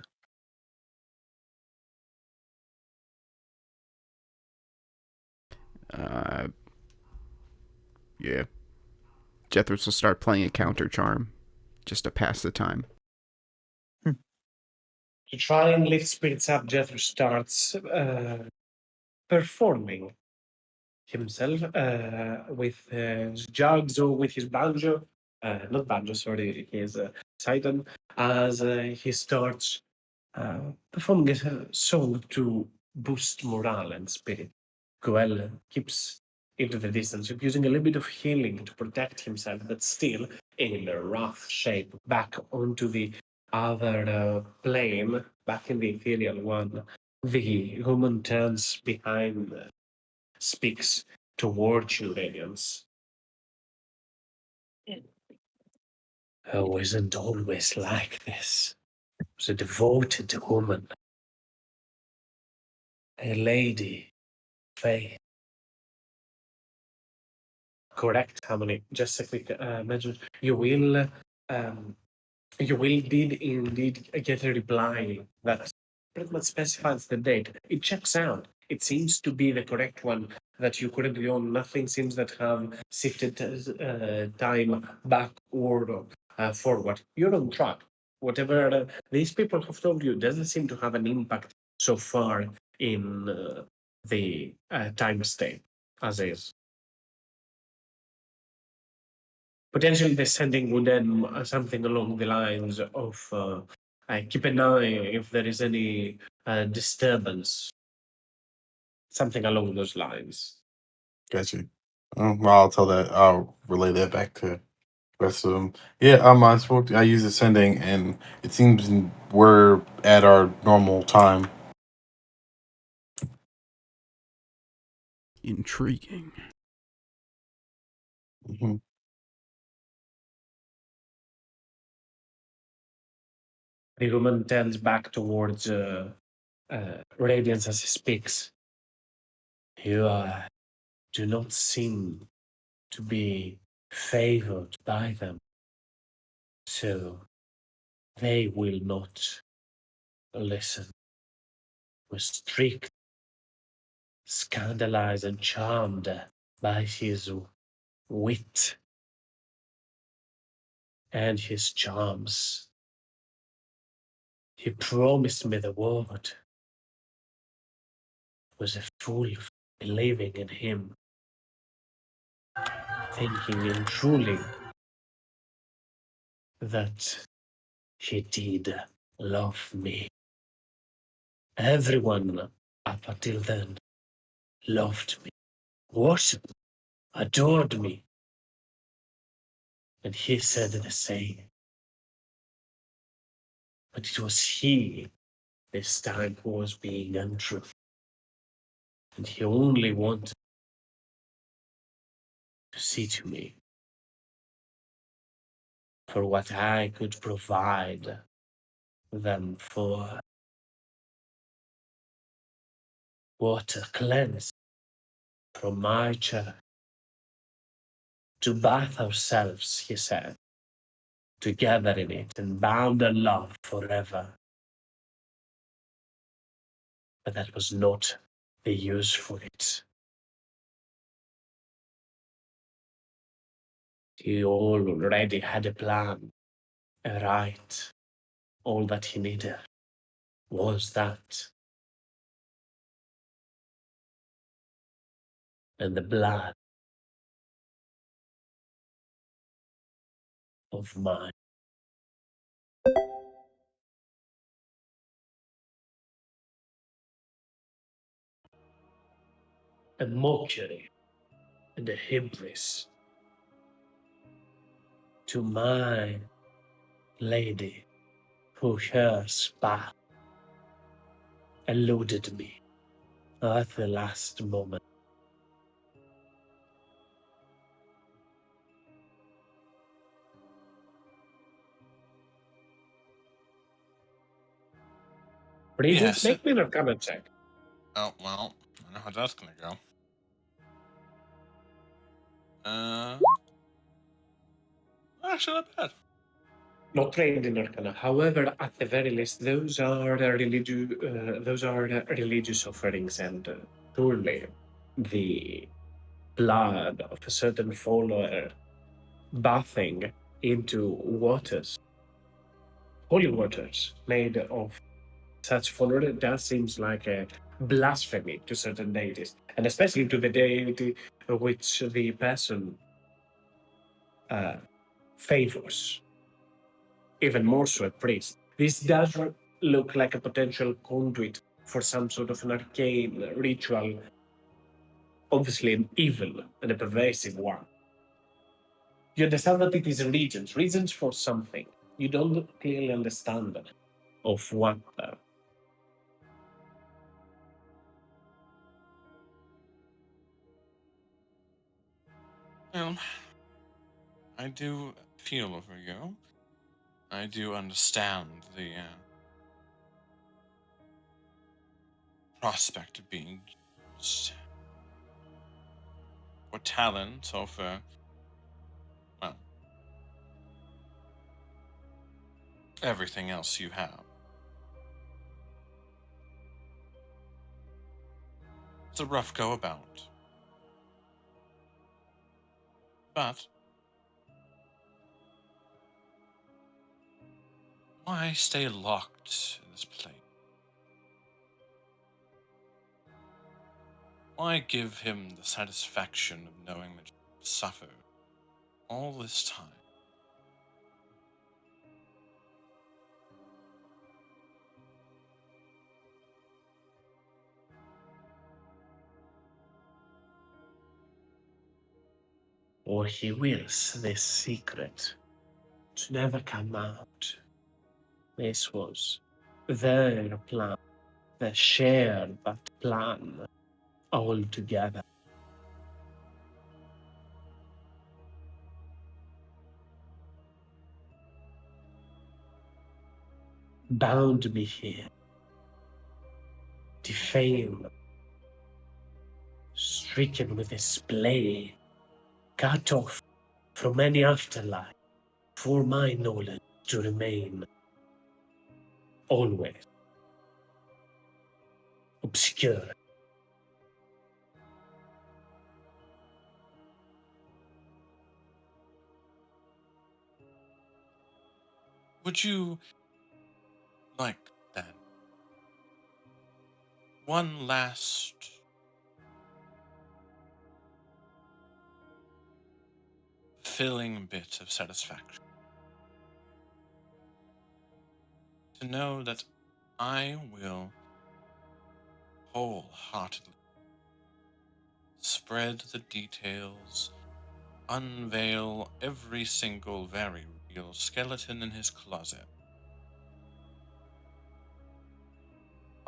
Yeah. Jethros will start playing a counter charm just to pass the time. To try and lift spirits up, Jethro starts performing himself with his jugs or with his banjo, not banjo, sorry, his Titan, as he starts performing a song to boost morale and spirit. Goel keeps into the distance, using a little bit of healing to protect himself, but still in a rough shape back onto the other plane, back in the ethereal one. The woman turns behind, speaks towards you, Radiance. I wasn't always like this. I was a devoted woman, a lady, faith. Correct, Harmony. Just a quick mention. Um, you will indeed get a reply that pretty much specifies the date. It checks out. It seems to be the correct one that you currently own. Nothing seems that have shifted time back or forward. You're on track. Whatever these people have told you doesn't seem to have an impact so far in the time state as is. Potentially the sending would end something along the lines of keep an eye if there is any disturbance, something along those lines. Gotcha. Well, I'll tell that. I'll relay that back to the rest of them. Yeah, I spoke. I used the sending, and it seems we're at our normal time. Intriguing. Hmm. The woman turns back towards Radiance as he speaks. You do not seem to be favored by them, so they will not listen. We're strict, scandalized, and charmed by his wit and his charms. He promised me the world. Was a fool believing in him, thinking and truly that he did love me. Everyone up until then loved me, worshipped me, adored me, and he said the same. But it was he this time who was being untrue, and he only wanted to see to me for what I could provide them for. Water cleansed from my church. To bath ourselves, he said, together in it and bound in love forever. But that was not the use for it. He already had a plan, a right. All that he needed was that. And the blood of mine. A mockery and a hubris to my lady who her spat eluded me at the last moment. Regents, Yes. make me an Arcana check. Oh, well, I know how that's gonna go. Actually, not bad. Not trained in Arcana. However, at the very least, those are religious offerings, and surely the blood of a certain follower bathing into waters, holy waters made of such follower, that seems like a blasphemy to certain deities, and especially to the deity which the person favors. Even more so a priest. This does look like a potential conduit for some sort of an arcane ritual, obviously an evil and a pervasive one. You understand that it is reasons for something. You don't clearly understand of what though. Well, I do feel for you. I do understand the prospect of being used for talent or for, well, everything else you have. It's a rough go about. But why stay locked in this place? Why give him the satisfaction of knowing that you suffered all this time? Or he wills this secret to never come out. This was their plan. They shared that plan all together. Bound me here, defamed, stricken with this plague, cut off from any afterlife, for my knowledge to remain always obscure. Would you like then one last filling bit of satisfaction? To know that I will wholeheartedly spread the details, unveil every single very real skeleton in his closet,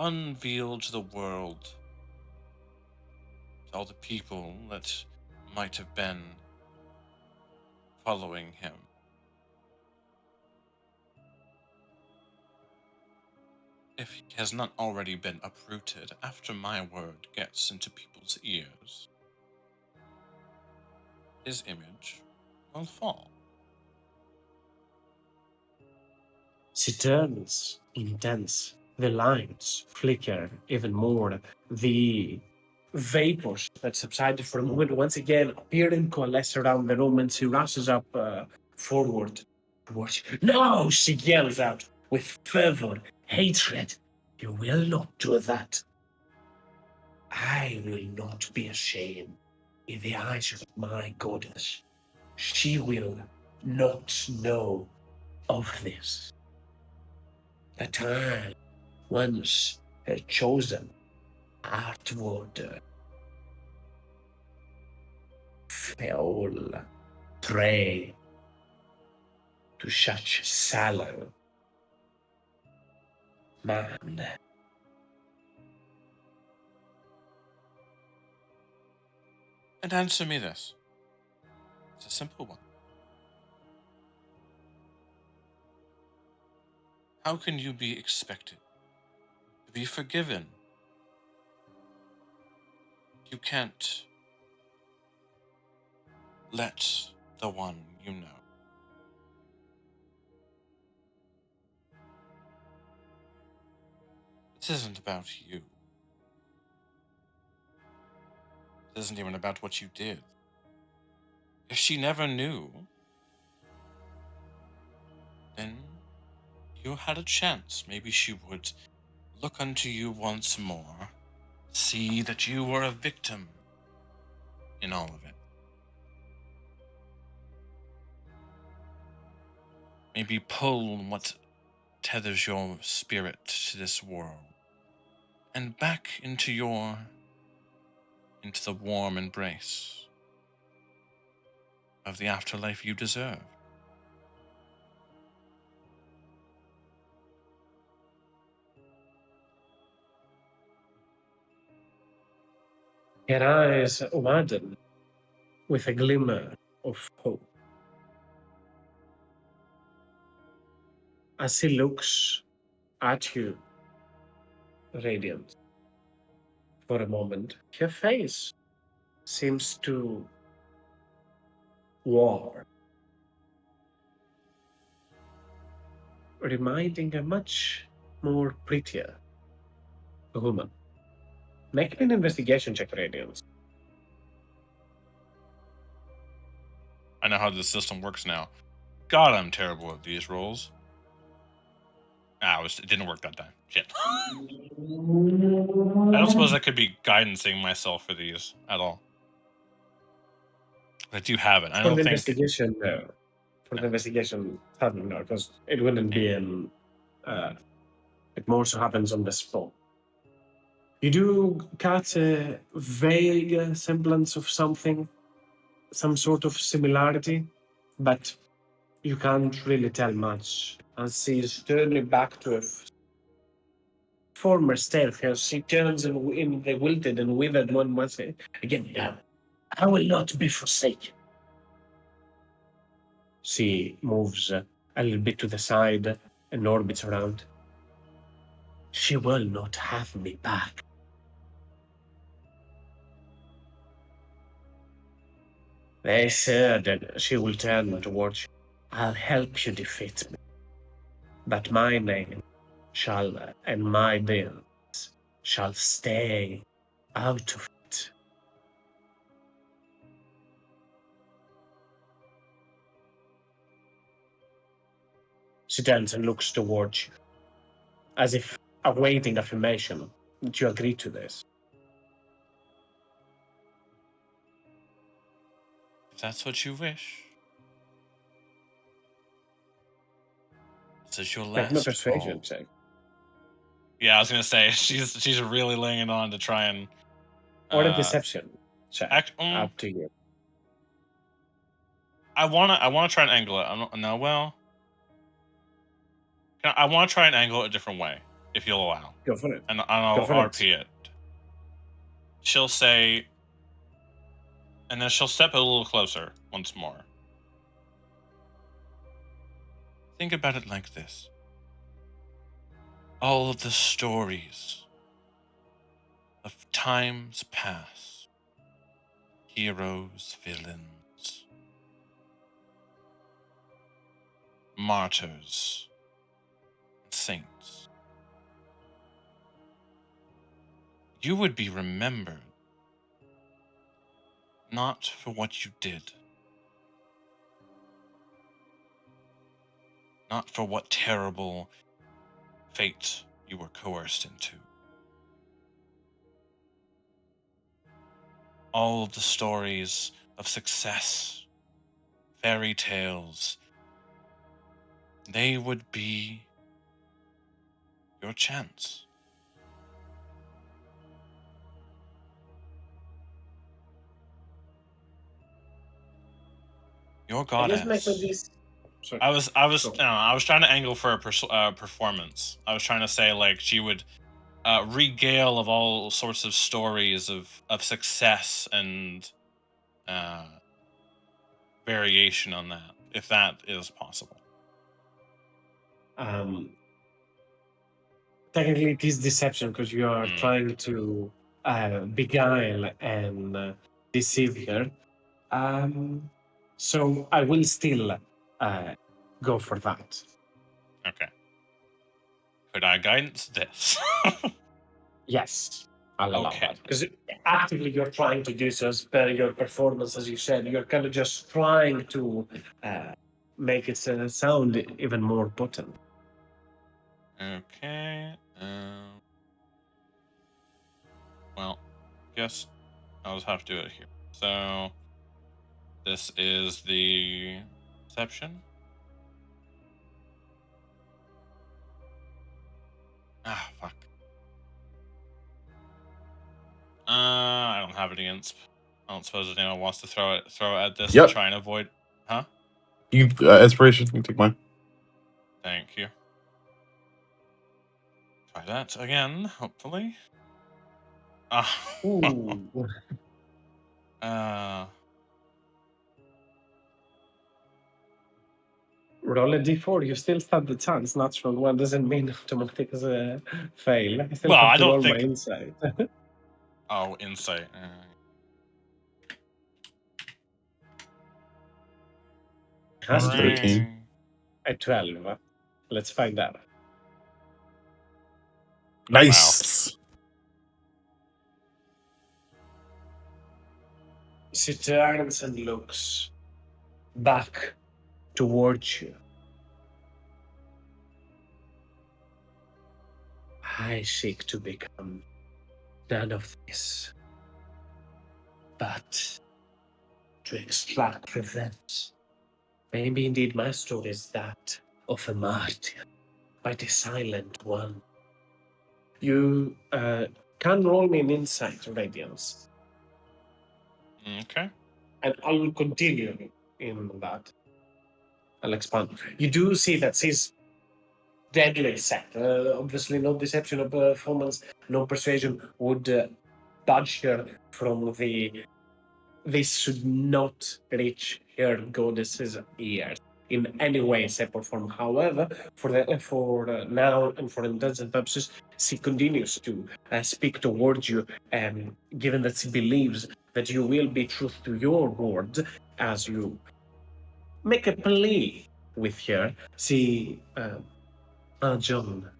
unveil to the world, to all the people that might have been following him, if he has not already been uprooted after my word gets into people's ears, his image will fall. She turns intense. The lines flicker even more. The vapors that subsided for a moment once again appear and coalesce around the room, and she rushes up forward towards you. No! She yells out with fervor, hatred. You will not do that. I will not be ashamed in the eyes of my goddess. She will not know of this. The time once chosen outward foul prey to such sallow Man. And answer me this. It's a simple one. How can you be expected to be forgiven? You can't let the one you know. This isn't about you. This isn't even about what you did. If she never knew, then you had a chance. Maybe she would look unto you once more, see that you were a victim in all of it. Maybe pull what tethers your spirit to this world and back into the warm embrace of the afterlife you deserve. Her eyes widen with a glimmer of hope as she looks at you, radiant. For a moment, her face seems to warm, reminding a much more prettier woman. Make me an investigation check, Radiance. I know how the system works now. God, I'm terrible at these rolls. It didn't work that time. Shit. I don't suppose I could be guidancing myself for these at all. I do have it. I For don't the think. investigation, no. For the No. investigation, sadly no, because it wouldn't be an. It more so happens on the spot. You do catch a vague semblance of something, some sort of similarity, but you can't really tell much. As she's turning back to a former state, as she turns in the wilted and withered one once again. No, I will not be forsaken. She moves a little bit to the side and orbits around. She will not have me back. They said that she will turn towards you. I'll help you defeat me. But my name shall, and my deeds shall stay out of it. She turns and looks towards you, as if awaiting affirmation that you agree to this. If that's what you wish. This is your Make me a last persuasion call. check. Yeah, I was gonna say she's really laying it on to try and. Or a deception check. Mm. Up to you. I wanna try and angle it. I want to try and angle it a different way, if you'll allow. Go for it. And I'll Go for it. RP it. She'll say, and then she'll step a little closer once more. Think about it like this. All of the stories of times past, heroes, villains, martyrs, saints. You would be remembered not for what you did, not for what terrible fate you were coerced into. All of the stories of success, fairy tales, they would be your chance. Your I guess make me goddess. this Sorry. I was Go. I was trying to angle for a performance. I was trying to say like she would regale of all sorts of stories of success and uh, variation on that, if that is possible. Technically, it is deception because you are Mm. trying to beguile and deceive her. So I will still go for that. Okay. Could I guidance this? Yes, I'll allow Okay. that. Because actively you're trying to do so as per your performance, as you said. You're kind of just trying to make it sound even more potent. Okay. Well, guess I'll just have to do it here. So this is the deception. Ah, fuck. I don't have any insp. I don't suppose anyone wants to throw it at this to Yep. try and avoid. Huh? You inspiration. You can take mine. Thank you. Try that again, hopefully. Ah. Ooh. Roll a d4. You still have the chance. Natural one doesn't mean automatic as a fail. I still Well, have I to don't roll my think. insight. Oh, insight. Has to be 13. a 12. Let's find out. Nice. She turns and looks back towards you. I seek to become none of this, but to extract revenge. Maybe indeed my story is that of a martyr, by the silent one. You can roll me an insight, Radiance, Okay. and I will continue in that. I'll expand. You do see that she's deadly set. Obviously, no deception of performance, no persuasion would budge her from the. This should not reach her goddess's ears in any way, shape, or form. However, for now and for intents and purposes, she continues to speak towards you, given that she believes that you will be true to your word as you make a plea with her. She, John,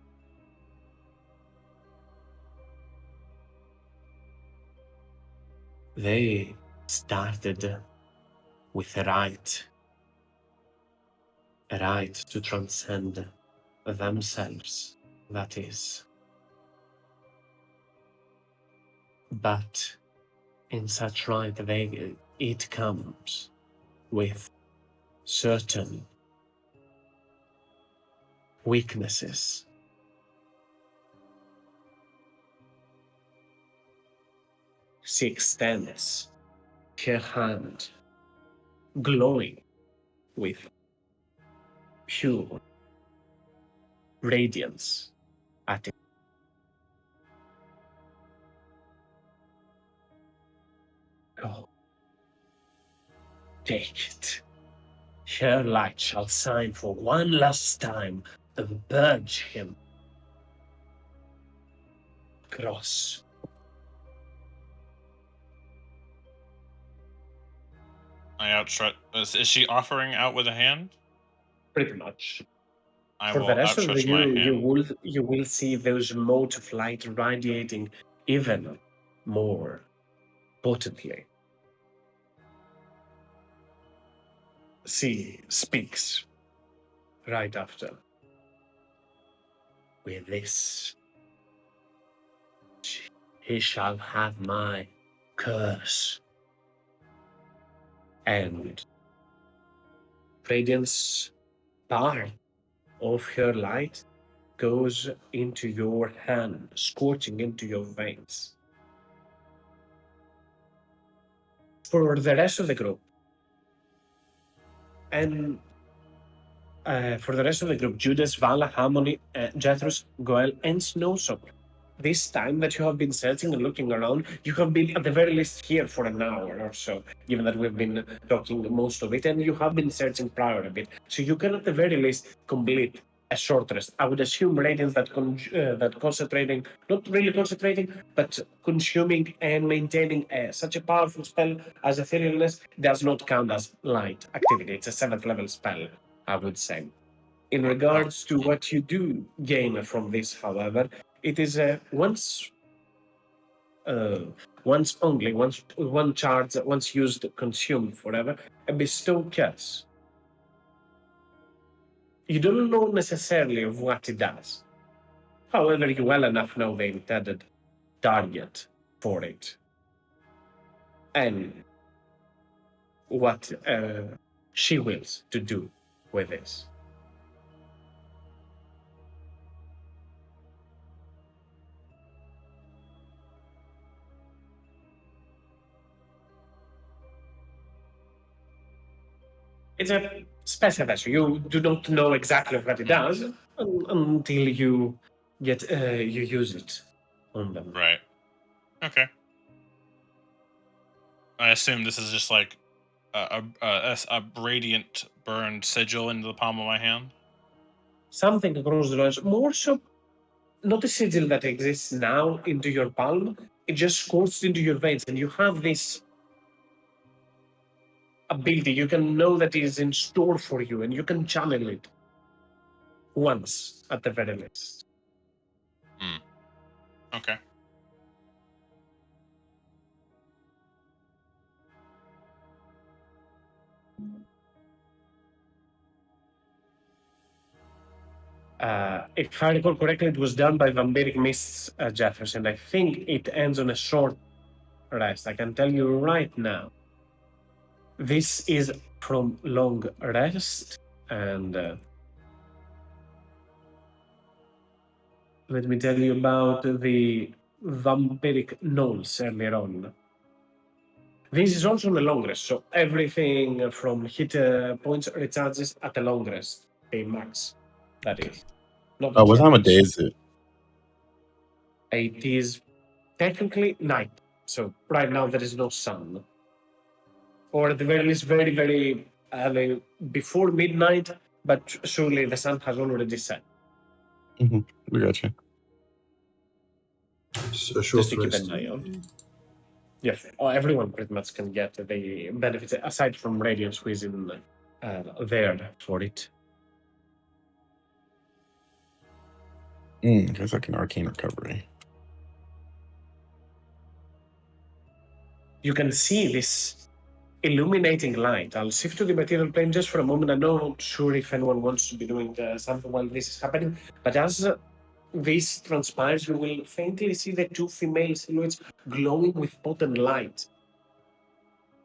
they started with a right to transcend themselves, that is. But in such right, it comes with certain weaknesses. She extends her hand, glowing with pure radiance at it. Go, take it. Her light shall shine for one last time and purge him. Cross. I outstretch. Is she offering out with a hand? Pretty much. I For the will rest of the outstretch my you will see those motes of light radiating even more potently. She speaks right after. With this, he shall have my curse. And radiance part of her light goes into your hand, scorching into your veins. For the rest of the group, and for the rest of the group, Judas, Vala, Harmony, Jethros, Goel, and Snowsop. This time that you have been searching and looking around, you have been at the very least here for an hour or so, given that we've been talking most of it, and you have been searching prior a bit. So you can at the very least complete a short rest. I would assume Radiance that concentrating, not really concentrating, but consuming and maintaining such a powerful spell as Etherealness does not count as light activity. It's a 7th level spell, I would say. In regards to what you do gain from this, however, it is once only, one charge, once used, consumed forever, a bestow curse. You don't know necessarily of what it does. However, you well enough know the intended target for it. And what she wills to do with this. It's a special version. You do not know exactly what it does until you get you use it on them. Right. Okay. I assume this is just like a radiant burned sigil into the palm of my hand. Something across the lines, more so, not a sigil that exists now into your palm. It just coursed into your veins, and you have this ability. You can know that it is in store for you, and you can channel it once at the very least. Okay. If I recall correctly, it was done by Vampiric Mists Jefferson. I think it ends on a short rest. I can tell you right now. This is from long rest, and let me tell you about the vampiric knolls earlier on. This is also on a long rest, so everything from hit points recharges at a long rest, a max. That is not a What short time of day rest. is it? It is technically night, so right now there is no sun, or at the very least, very, very early before midnight. But surely the sun has already set. We got you. It's a short Just to keep rest. an eye out. Yes, everyone pretty much can get the benefits aside from Radiance, who is in there for it. It's like an arcane recovery. You can see this illuminating light. I'll shift to the material plane just for a moment. I'm not sure if anyone wants to be doing something while this is happening, but as this transpires, you will faintly see the two female silhouettes glowing with potent light,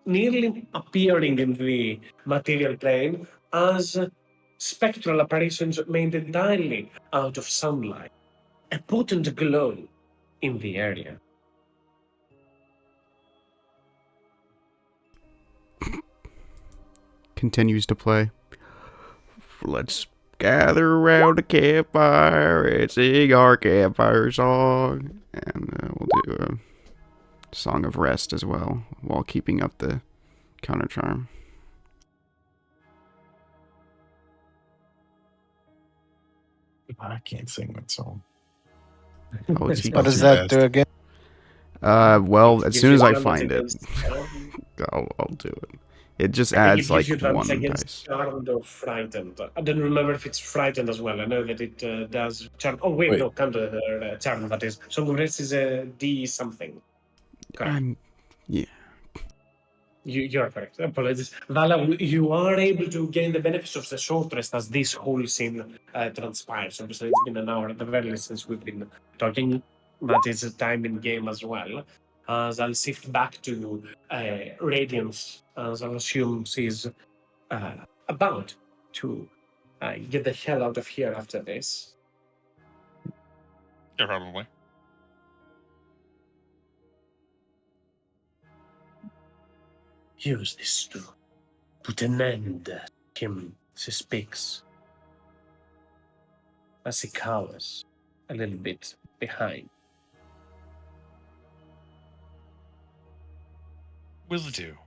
nearly appearing in the material plane as spectral apparitions made entirely out of sunlight. A potent glow in the area. Continues to play. Let's gather around the campfire and sing our campfire song. And we'll do a song of rest as well, while keeping up the counter charm. I can't sing that song. Oh, it's It's What not does too that fast. do again? Well, as Gives soon you as I advantage find it, against I'll do it. It just I think adds it gives you like advantage one against dice. charmed or frightened. I don't remember if it's frightened as well. I know that it does charm. Oh wait, Wait. no, counter charm. That is. Song of Rest is a D something. Correct. Yeah. You're correct. Apologies. Vala, you are able to gain the benefits of the short rest as this whole scene transpires. Obviously, it's been an hour at the very least since we've been talking. That is a time in game as well. As I'll shift back to Radiance, as I'll assume she's about to get the hell out of here after this. Yeah, probably. Use this to put an end to him, she speaks. as he cowers a little bit behind. Will do.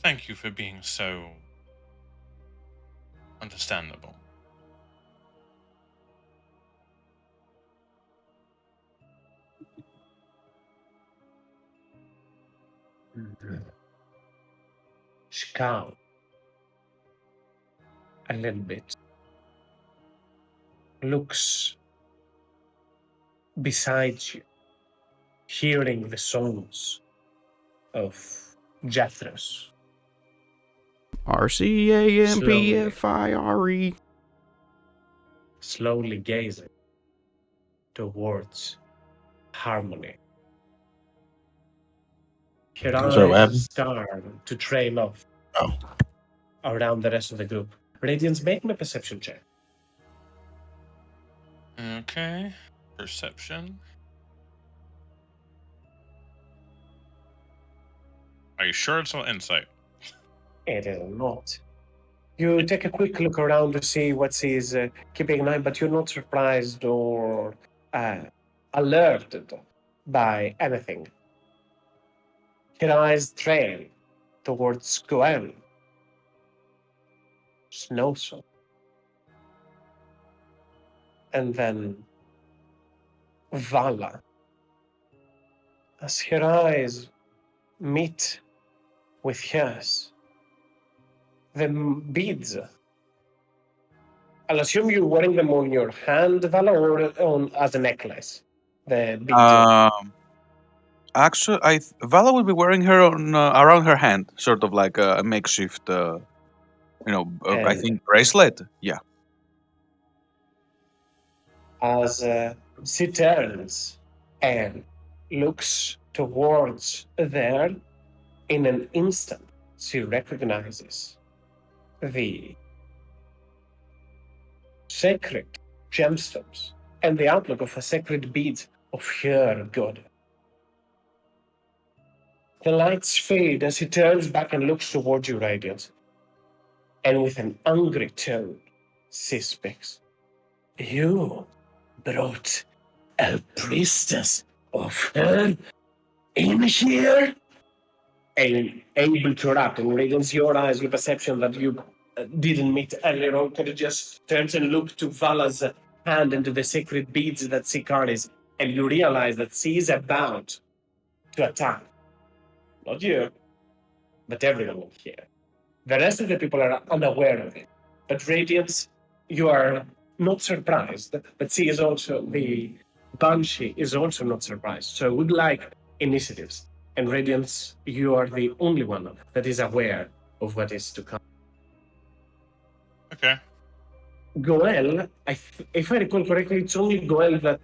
Thank you for being so understandable. She cowers a little bit, looks beside you, hearing the songs of Jethros, RCAMPFIRE. slowly gazing towards Harmony. Her I'm sorry, what eyes happened? start to trail off Oh. around the rest of the group. Radiance, make me a perception check. Okay. Perception. Are you sure it's not insight? It is not. You take a quick look around to see what she's keeping an eye, but you're not surprised or alerted by anything. Her eyes trail towards Gwen, Snowstorm, and then Vala. As her eyes meet with hers, the beads. I'll assume you're wearing them on your hand, Vala, or on as a necklace. The beads. Actually, Vala will be wearing her on around her hand, sort of like a makeshift, I And think bracelet. Yeah. as she turns and looks towards there, in an instant, she recognizes the sacred gemstones and the outlook of a sacred bead of her god. The lights fade as he turns back and looks towards you, Radiant. And with an angry tone, she speaks. You brought a priestess of her in here? And able to wrap and Radiance, your eyes, your perception that you didn't meet earlier on, kind of just turns and looks to Vala's hand into the sacred beads that she carries, and you realize that she is about to attack. Not you, but everyone here. The rest of the people are unaware of it. But Radiance, you are not surprised, but she is also, the Banshee is also not surprised. So would like initiatives. And Radiance, you are the only one that is aware of what is to come. Okay. Goel, if I recall correctly, it's only Goel that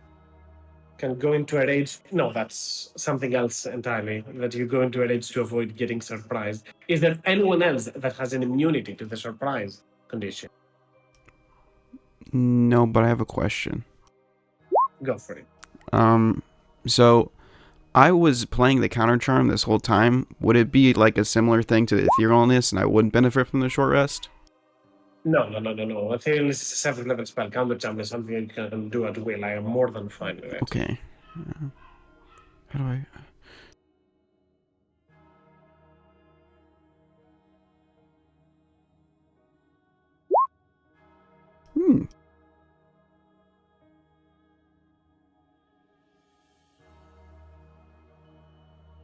can go into a rage. No, that's something else entirely, that you go into a rage to avoid getting surprised. Is there anyone else that has an immunity to the surprise condition? No, but I have a question. Go for it. So I was playing the counter charm this whole time. Would it be like a similar thing to the etherealness and I wouldn't benefit from the short rest? No. Ethereal is a 7th level spell. Counter jump is something you can do at will. I am more than fine with it. Okay. How do I...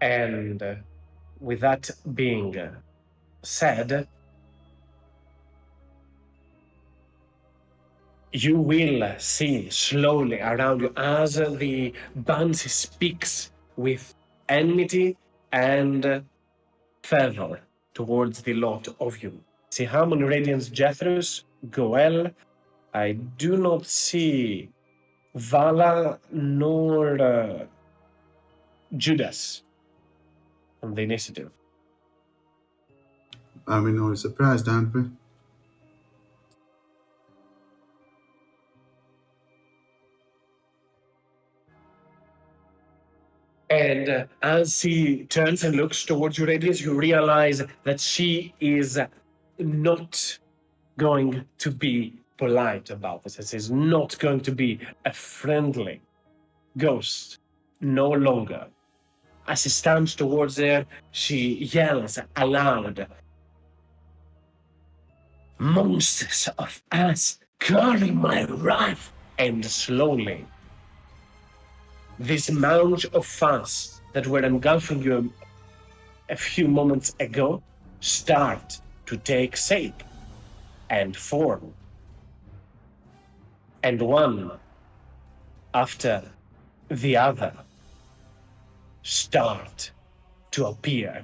And with that being said, you will see slowly around you as the Banshee speaks with enmity and fervor towards the lot of you. See Harmony, Radiance, Jethros, Goel. I do not see Vala nor Judas on the initiative. I mean, no surprised, aren't we? And as he turns and looks towards you, Radius, you realize that she is not going to be polite about this. This is not going to be a friendly ghost, no longer. As he stands towards her, she yells aloud, "Monsters of ass, carry my wrath!" And slowly, this mound of fuss that were engulfing you a few moments ago start to take shape and form. And one after the other start to appear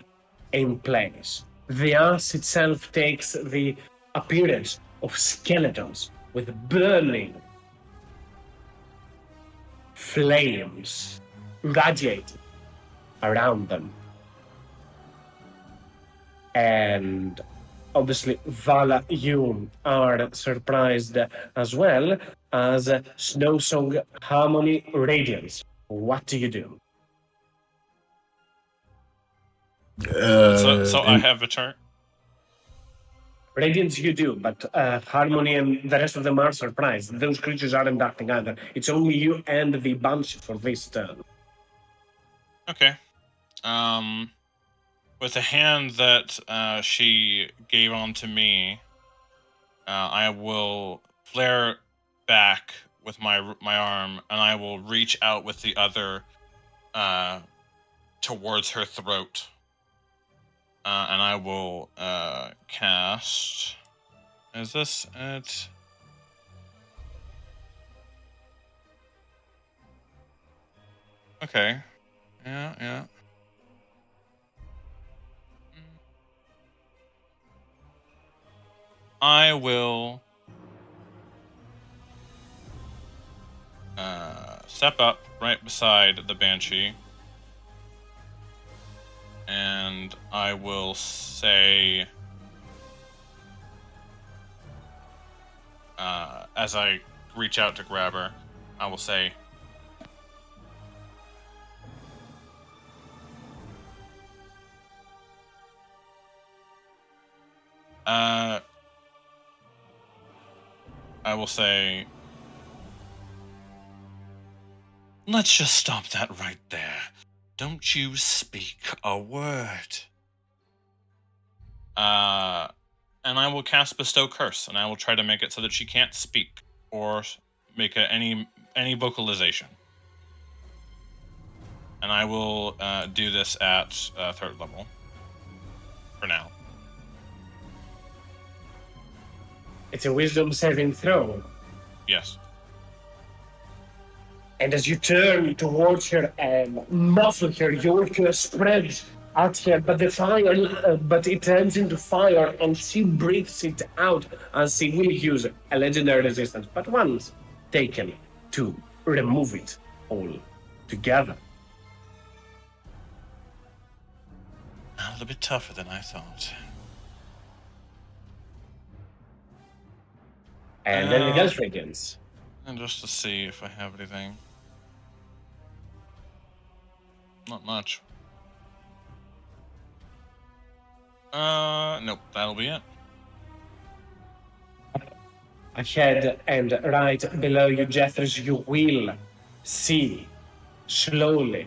in place. The ass itself takes the appearance of skeletons with burning flames radiating around them. And obviously, Vala, you are surprised as well as Snow Song Harmony Radiance. What do you do? So I And have a turn. Radiance you do, but Harmony and the rest of them are surprised. Those creatures aren't acting either. It's only you and the bunch for this turn. Okay. With the hand that she gave onto me, I will flare back with my arm, and I will reach out with the other towards her throat, and I will cast. Is this it? Okay. Yeah. I will step up right beside the Banshee, and I will say, as I reach out to grab her, I will say, let's just stop that right there. Don't you speak a word. And I will cast Bestow Curse, and I will try to make it so that she can't speak or make any vocalization. And I will do this at 3rd level for now. It's a wisdom saving throw. Yes. And as you turn towards her and muffle her, your curse spreads at her, but but it turns into fire, and she breathes it out as she will use a legendary resistance, but once taken to remove it all together. A little bit tougher than I thought. And anything else, Radiance? And just to see if I have anything. Not much. Nope, that'll be it. Ahead and right below you, Jethers, you will see slowly,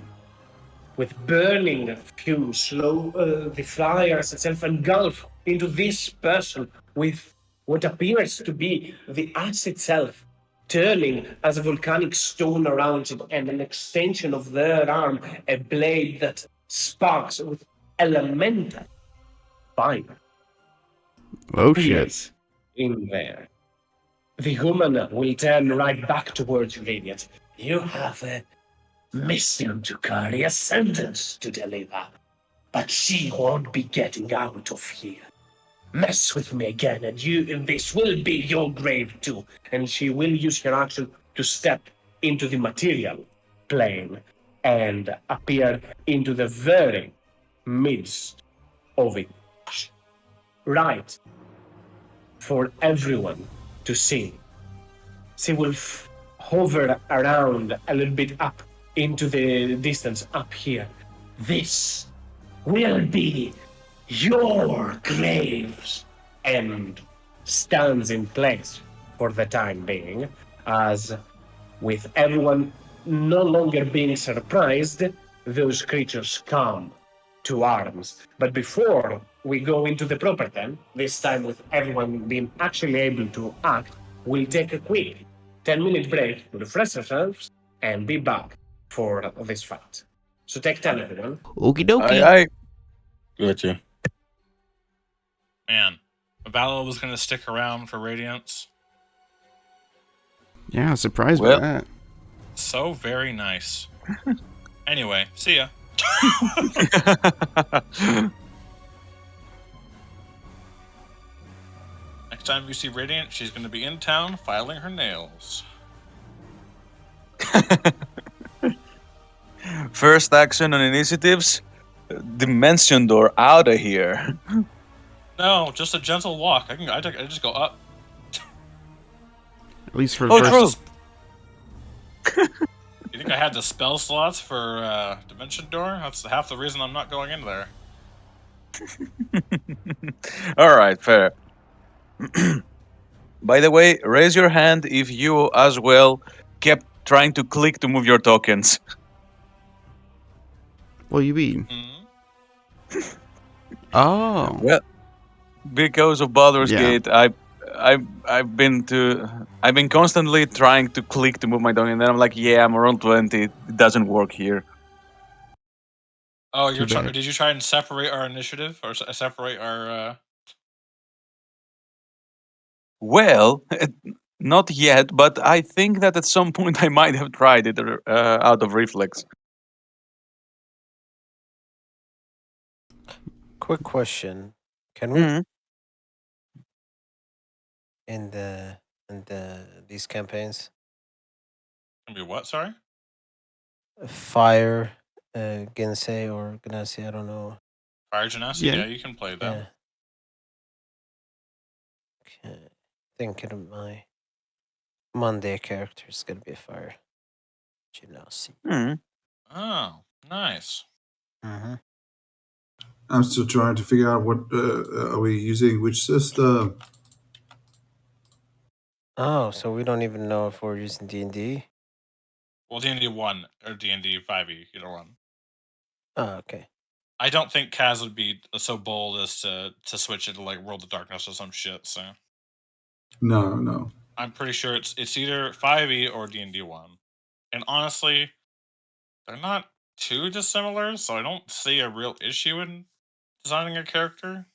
with burning fumes, the flyers itself engulf into this person with what appears to be the ash itself, turning as a volcanic stone around it, and an extension of their arm, a blade that sparks with elemental fire. Oh shit. Appears in there. The human will turn right back towards you, Radiant. You have a mission to carry, a sentence to deliver, but she won't be getting out of here. Mess with me again, and this will be your grave too. And she will use her action to step into the material plane and appear into the very midst of it. Right for everyone to see. She will hover around a little bit up into the distance up here. This will be your graves. And stands in place for the time being, as with everyone no longer being surprised, those creatures come to arms. But before we go into the proper then, this time with everyone being actually able to act, we'll take a quick 10-minute break to refresh ourselves and be back for this fight. So take 10, everyone. Okie dokie. I Gotcha. Man, Valor was going to stick around for Radiance. Yeah, surprised Well- by that. So very nice. Anyway, see ya. Next time you see Radiant, she's going to be in town filing her nails. First action on initiatives, dimension door out of here. No, just a gentle walk. I just go up. At least for Oh, first. true. You think I had the spell slots for Dimension Door? That's half the reason I'm not going in there. All right, fair. By the way, raise your hand if you as well kept trying to click to move your tokens. What do you mean? Hmm? Oh. Well, because of Baldur's Yeah. Gate, I've been constantly trying to click to move my token, and then I'm like, yeah, I'm around 20. It doesn't work here. Oh, Too bad. did you try and separate our initiative or separate our? Well, not yet, but I think that at some point I might have tried it out of reflex. Quick question: Can we Mhm. in these campaigns Can be what? Sorry. fire Gensei or Gnasi? I don't know. Fire Genasi? Yeah. Yeah, you can play them. Yeah. Okay. Thinking of my Monday character is gonna be a fire Genasi. Mhm. Oh, nice. Mm-hmm. I'm still trying to figure out what are we using which system. Oh, so we don't even know if we're using D&D? Well, D&D 1 or D&D 5e, either one. Oh, okay. I don't think Kaz would be so bold as to switch it to like World of Darkness or some shit. So No. I'm pretty sure it's either 5e or D&D 1. And honestly, they're not too dissimilar, so I don't see a real issue in designing a character.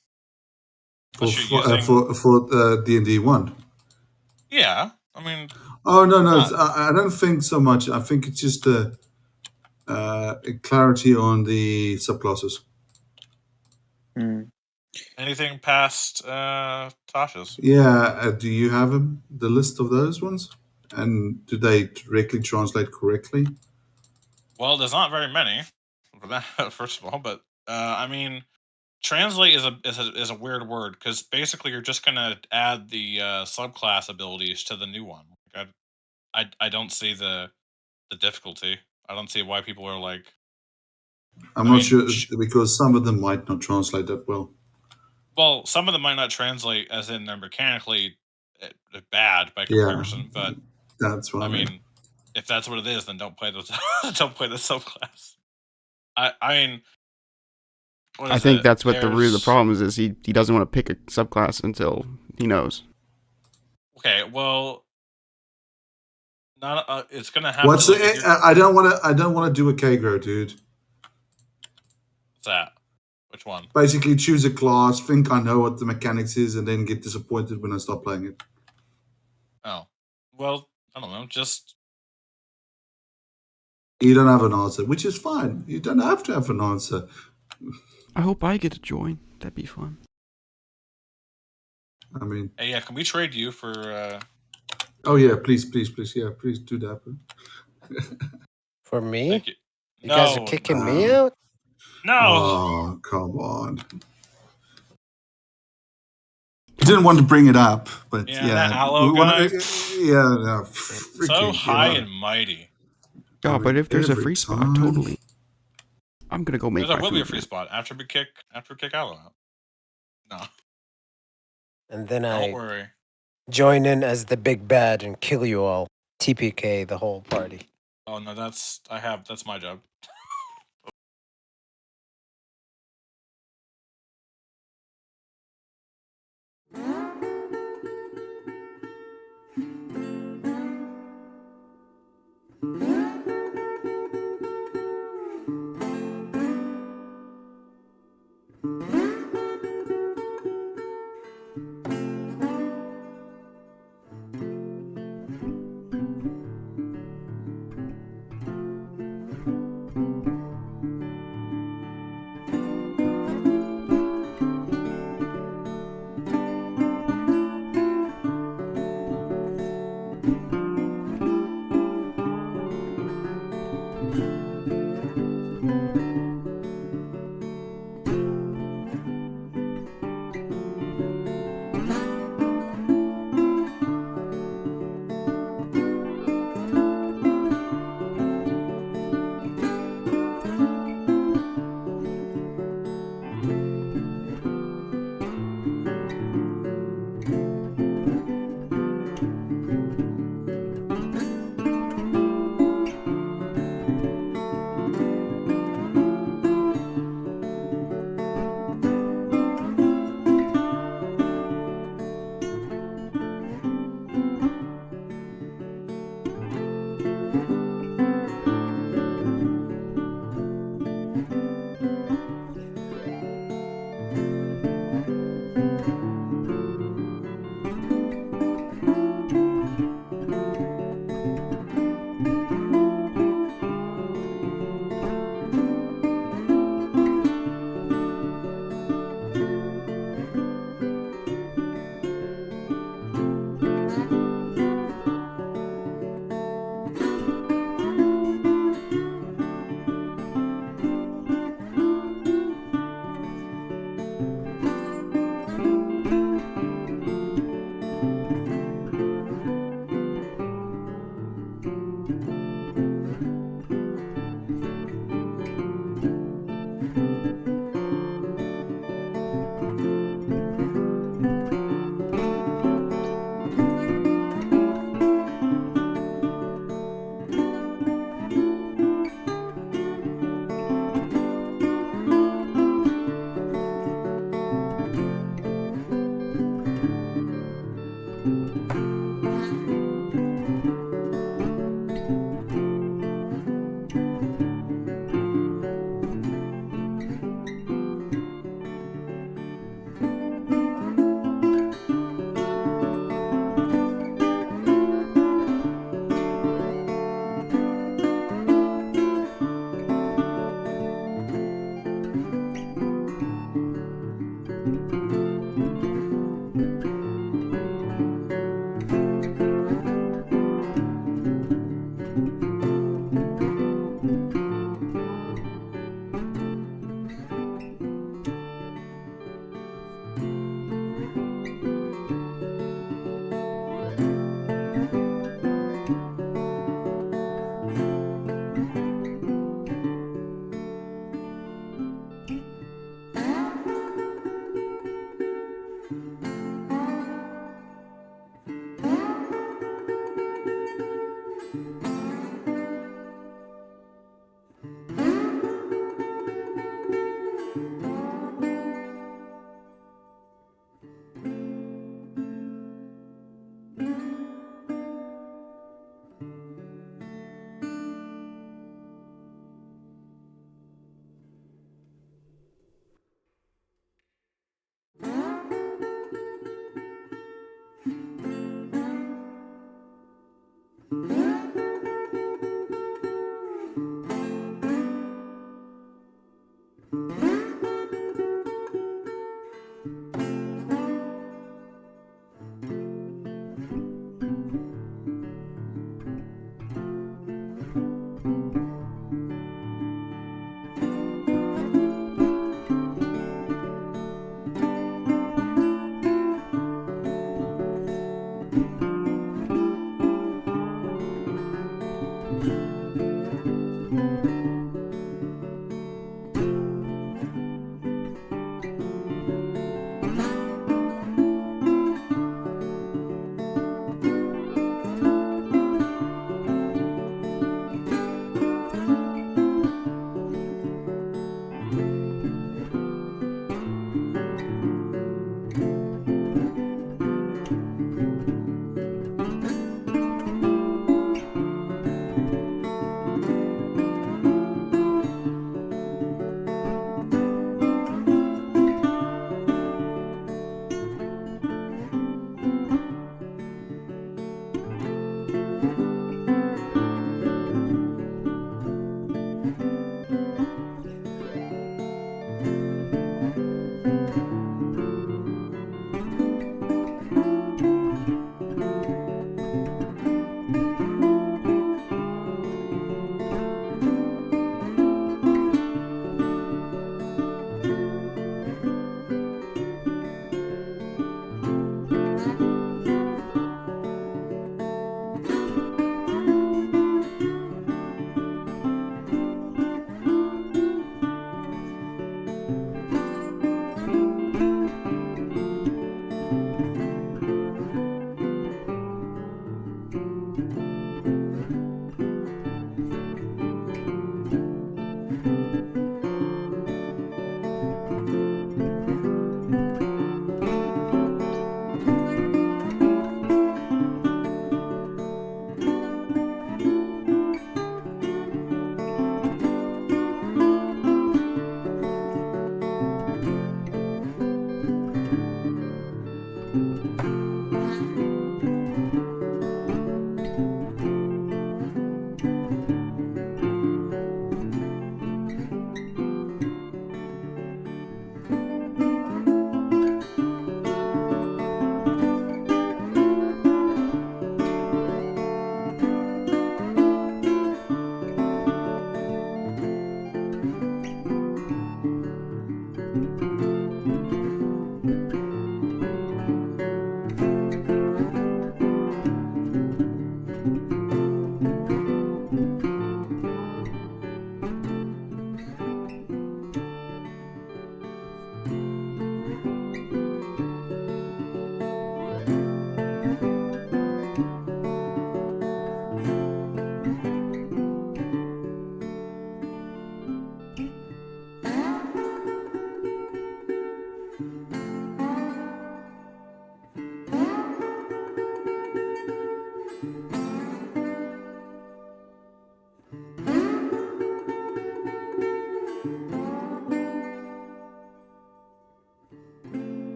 For Unless you're using, for D&D 1. yeah. I mean, Oh no, Not- I don't think so much. I think it's just a clarity on the subclasses. Mm. anything past Tasha's. Yeah, do you have the list of those ones? And do they directly translate correctly? Well, there's not very many for that, first of all, but I mean, translate is a weird word because basically you're just gonna add the subclass abilities to the new one. Like, I don't see the difficulty. I don't see why people are like. I'm I not mean, sure because some of them might not translate that well. Well, some of them might not translate as in they're mechanically bad by Yeah, comparison, but that's what I I mean. mean, if that's what it is, then don't play the don't play the subclass. I mean, what I is think it? that's what the root of the There's- problem is he doesn't want to pick a subclass until he knows. Okay, well, not it's gonna have What's to. the, If you're, I don't want to do a K-Grow, dude. what's that? Which one? Basically, choose a class, think I know what the mechanics is, and then get disappointed when I stop playing it. Oh, well, I don't know. Just You don't have an answer, which is fine. You don't have to have an answer. I hope I get to join. That'd be fun. I mean, hey, yeah. Can we trade you for? oh yeah, please, yeah, please do that. For me? Thank you. You guys are kicking me out? No. Oh, come on. I didn't want to bring it up, but Yeah, yeah, that aloe we wanna- guy. yeah, So freaking, high and mighty. Oh, but if there's a every free spot, time. totally. I'm gonna go make There my will be a food free now. spot after we kick Aloe out. No, And then don't I worry. join in as the big bad and kill you all. TPK the whole party. Oh no, that's my job.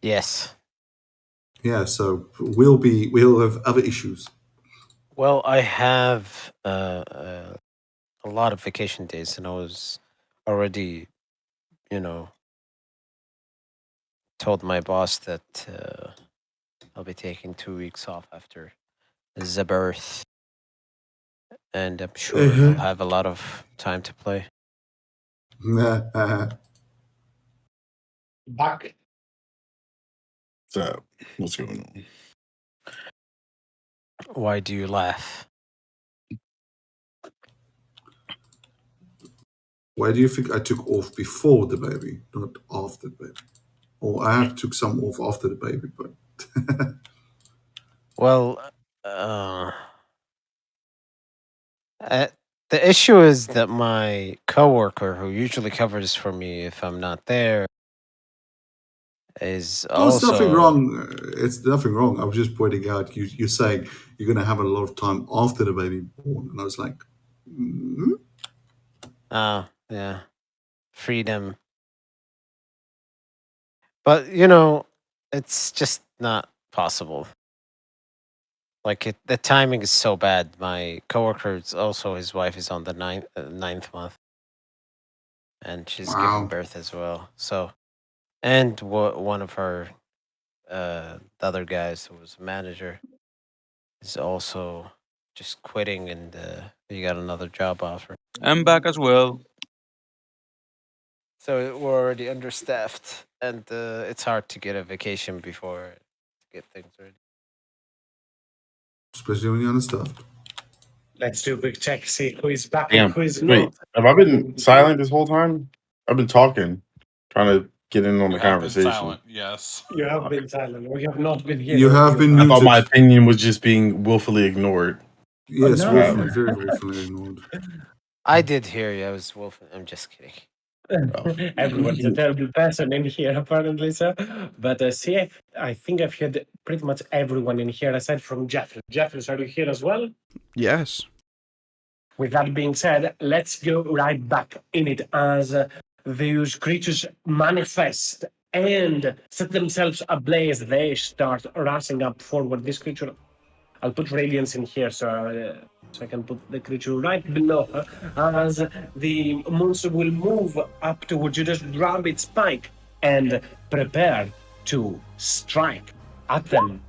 Yes. Yeah, so we'll have other issues. Well, I have a lot of vacation days, and I was already, told my boss that I'll be taking 2 weeks off after the birth, and I'm sure I'll Uh-huh. have a lot of time to play. Back. So, what's going on? Why do you laugh? Why do you think I took off before the baby, not after the baby? Or I have took some off after the baby, but Well, uh, uh, the issue is that my coworker, who usually covers for me if I'm not there, is well, it's nothing also. wrong. It's nothing wrong. I was just pointing out you're saying you're going to have a lot of time after the baby born, and I was like, Yeah, freedom. But it's just not possible. Like the timing is so bad. My coworker, is also his wife, is on the ninth month, and she's giving wow. birth as well. So, and one of her, the other guys who was a manager, is also just quitting, and he got another job offer. I'm back as well. So we're already understaffed, and it's hard to get a vacation before to get things ready. Especially when you're understaffed. Let's do a quick check, see who is back and Damn. who is Wait, not. have I been silent this whole time? I've been talking, trying to get in on You the have been conversation. silent, yes. You have been silent. We have not been here. You have been I thought my muted. opinion was just being willfully ignored. Yes, no. willfully, very willfully ignored. I did hear you. I was wolf. I'm just kidding. Everyone's a terrible person in here, apparently, sir. But see, I think I've had pretty much everyone in here aside from Jeffrey. Jeffrey, are you here as well? Yes. With that being said, let's go right back in it as those creatures manifest and set themselves ablaze. They start rushing up forward. This creature, I'll put radiance in here so I can put the creature right below her. As the monster will move up towards you, just grab its spike and prepare to strike at them.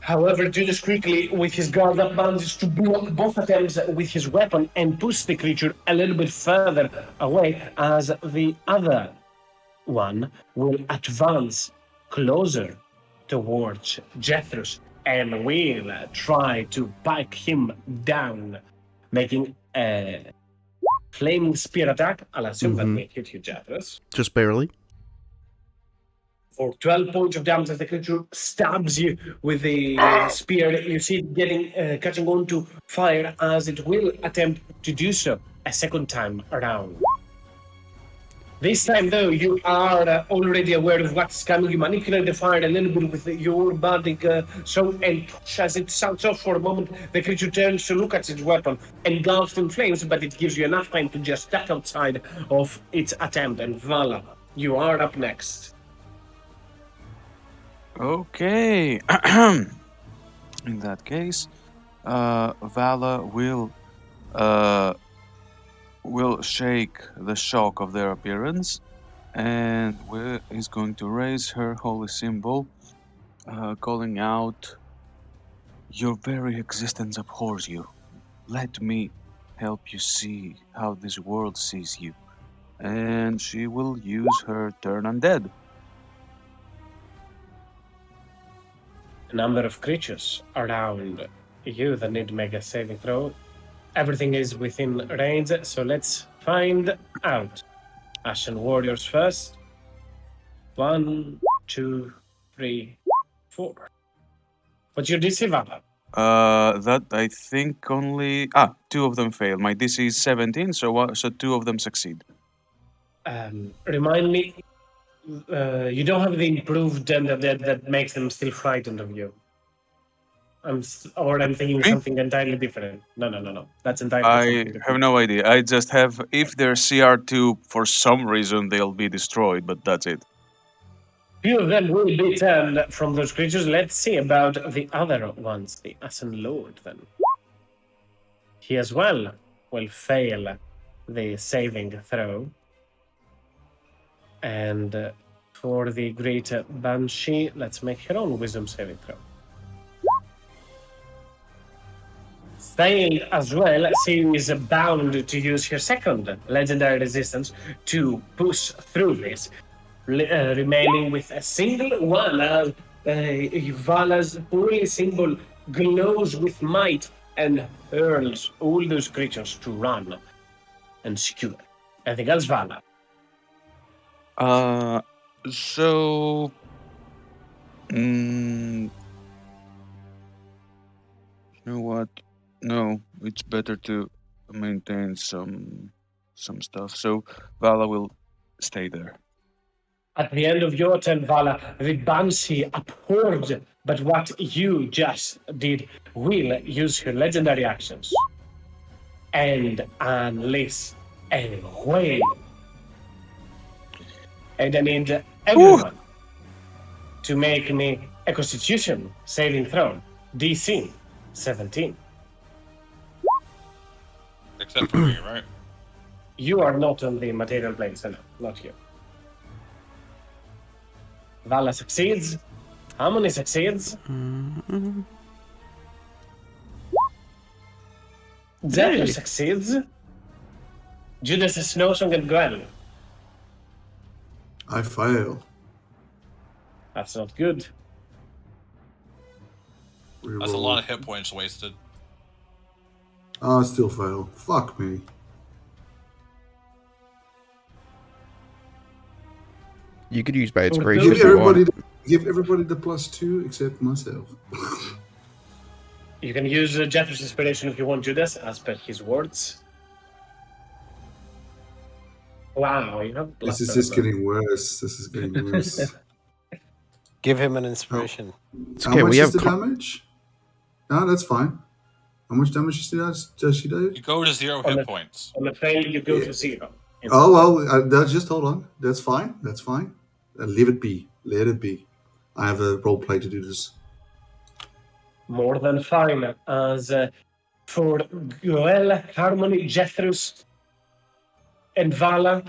However, Judas quickly, with his guard up, manages to block both attempts with his weapon and push the creature a little bit further away as the other one will advance closer towards Jethros and will try to pike him down, making a flaming spear attack. I'll assume that may hit you, Jethros. Just barely. For 12 points of damage as the creature stabs you with the spear. You see it getting catching on to fire as it will attempt to do so a second time around. This time, though, you are already aware of what's coming. You manipulate the fire a little bit with your bardic so and as it sounds off for a moment, the creature turns to look at its weapon, engulfed in flames, but it gives you enough time to just duck outside of its attempt. And Vala, you are up next. Okay. In that case, Vala will shake the shock of their appearance, and is going to raise her holy symbol, calling out, "Your very existence abhors you. Let me help you see how this world sees you." And she will use her turn undead. A number of creatures around you that need to make a saving throw. Everything is within range, so let's find out. Ashen Warriors first. 1, 2, 3, 4. What's your DC, Vala? That I think only two of them fail. My DC is 17, so two of them succeed. Remind me, you don't have the improved that makes them still frightened of you. I'm thinking Me? something entirely different. No. That's entirely I something have different. no idea. I just have if they're CR2 for some reason they'll be destroyed, but that's it. Few of them will be turned from those creatures. Let's see about the other ones. The Ashen Lord, then. He as well will fail the saving throw. And for the Great Banshee, let's make her own Wisdom saving throw. Failed as well, she is bound to use her second legendary resistance to push through this, remaining with a single one. Vala's holy symbol glows with might and hurls all those creatures to run and secure. Anything else, Vala? So you know what? No, it's better to maintain some stuff. So Vala will stay there. At the end of your turn, Vala, the Banshee, abhorred but what you just did, will use her legendary actions and unleash a whale. And I need everyone to make me a Constitution saving throw, DC 17. Except for me, right? You are not on the material plane, so no, not you. Vala succeeds. Harmony succeeds. Zephyr Yay. succeeds. Judas is Snowsong and Gwen. I fail. That's not good. That's a lot of hit points wasted. I still fail. Fuck me. You could use by Or inspiration Give if you everybody, want. give everybody the +2 except myself. You can use Jethro's inspiration if you want, Judas, as per his words. Wow, you have This is plus just 7. getting worse. This is getting worse. Give him an inspiration. It's How okay. much We is have the damage? No, that's fine. How much damage does she do? You go to 0 On hit the- points. On the fail, you go Yeah. to 0. Oh well, just hold on. That's fine. That's fine. Leave it be. Let it be. I have a role play to do this. More than fine. As for Goel, Harmony, Jethros, and Vala,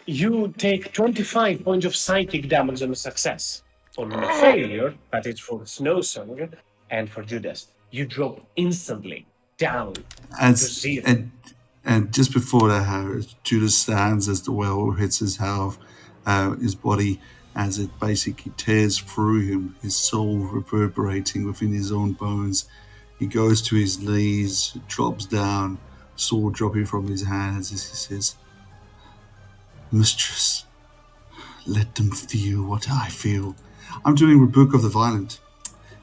you take 25 points of psychic damage on a success. On a failure, that is for Snowsong, and for Judas, you drop instantly down And to 0. and just before that, Judas stands as the well hits his health, his body, as it basically tears through him, his soul reverberating within his own bones. He goes to his knees, drops down, sword dropping from his hands as he says, "Mistress, let them feel what I feel. I'm doing Rebuke of the Violent.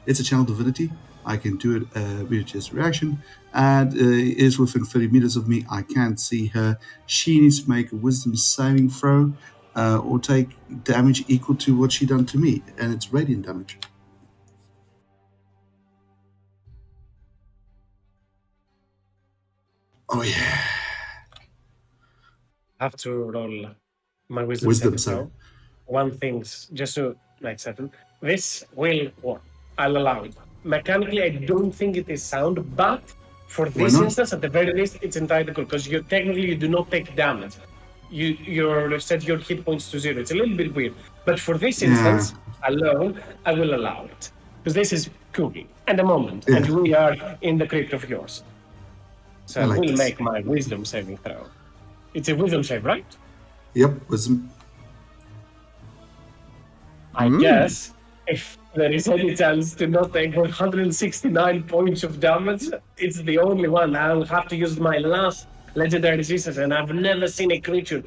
It's a channel divinity. I can do it with just reaction, and it is within 30 meters of me. I can't see her. She needs to make a wisdom saving throw or take damage equal to what she done to me, and it's radiant damage. Oh yeah, I have to roll my wisdom wisdom saving save. throw. One thing's just to make certain. This will work. I'll allow it. Mechanically, I don't think it is sound, but for Why this not? instance, at the very least, it's entirely cool because you technically you do not take damage. You set your hit points to 0. It's a little bit weird, but for this Yeah. instance alone, I will allow it because this is cool and a moment, Yeah. and we are in the crypt of yours. So I I like will this. make my wisdom saving throw. It's a wisdom save, right? Yep, wisdom. I guess if there is any chance to not take 169 points of damage, it's the only one. I'll have to use my last legendary resistance, and I've never seen a creature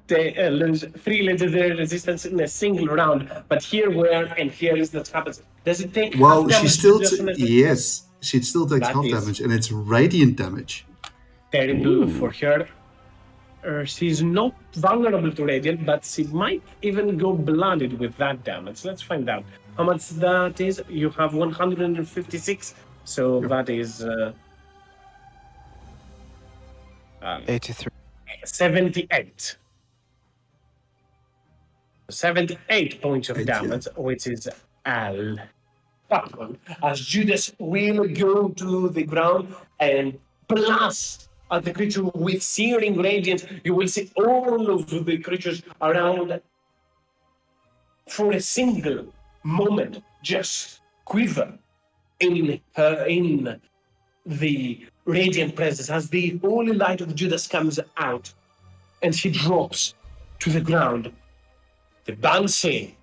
lose 3 legendary resistance in a single round. But here we are, and here is what happens. Does it take Well, half she damage still to just an attack? yes, she still takes That half is- damage, and it's radiant damage. Terrible for her. She's not vulnerable to radiant, but she might even go blinded with that damage. Let's find out how much that is. You have 156 So Yep. that is 83. 78. 78 points of 88. damage, which is Al. As Judas will go to the ground and blast at the creature with searing radiance, you will see all of the creatures around for a single moment just quiver in the radiant presence as the holy light of Judas comes out and he drops to the ground. The Banshee,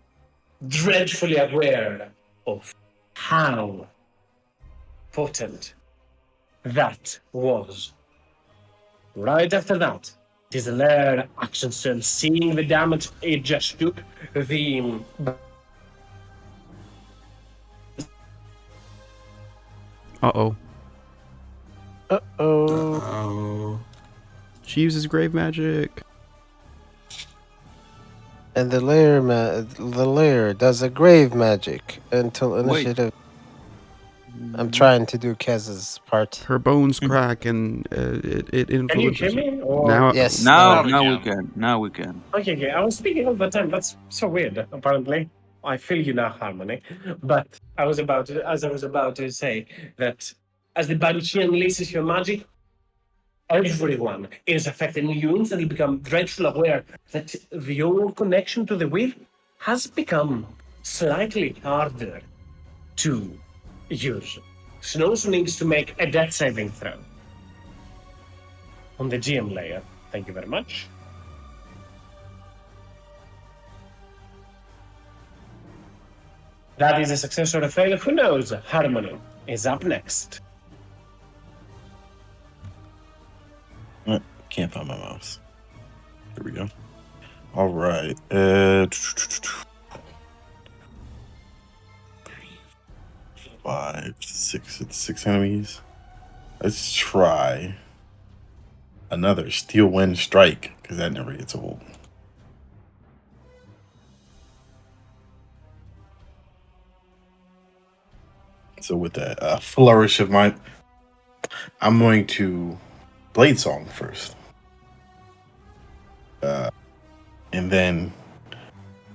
dreadfully aware of how potent that was. Right after that, it is their action turn, seeing the damage it just took. The Uh-oh. Uh-oh. Oh. She uses grave magic. And the layer does a grave magic until Wait. initiative. I'm trying to do Kaz's part. Her bones crack and it can you hear influences her. me? Or Now, Yes. Now, we now we can. can. Now we can. okay, I was speaking all the time. That's so weird. Apparently, I feel you now, Harmony. But I was about to say that as the Banshee unleashes your magic, everyone is affected, and you instantly become dreadful aware that your connection to the weave has become slightly harder to use. Snows needs to make a death saving throw on the GM layer. Thank you very much. That is a success or a failure. Who knows? Harmony is up next. Can't find my mouse. There we go. All right. 5, 6 enemies. Let's try another Steel Wind Strike, because that never gets old. So with that flourish of my, I'm going to Blade Song first. And then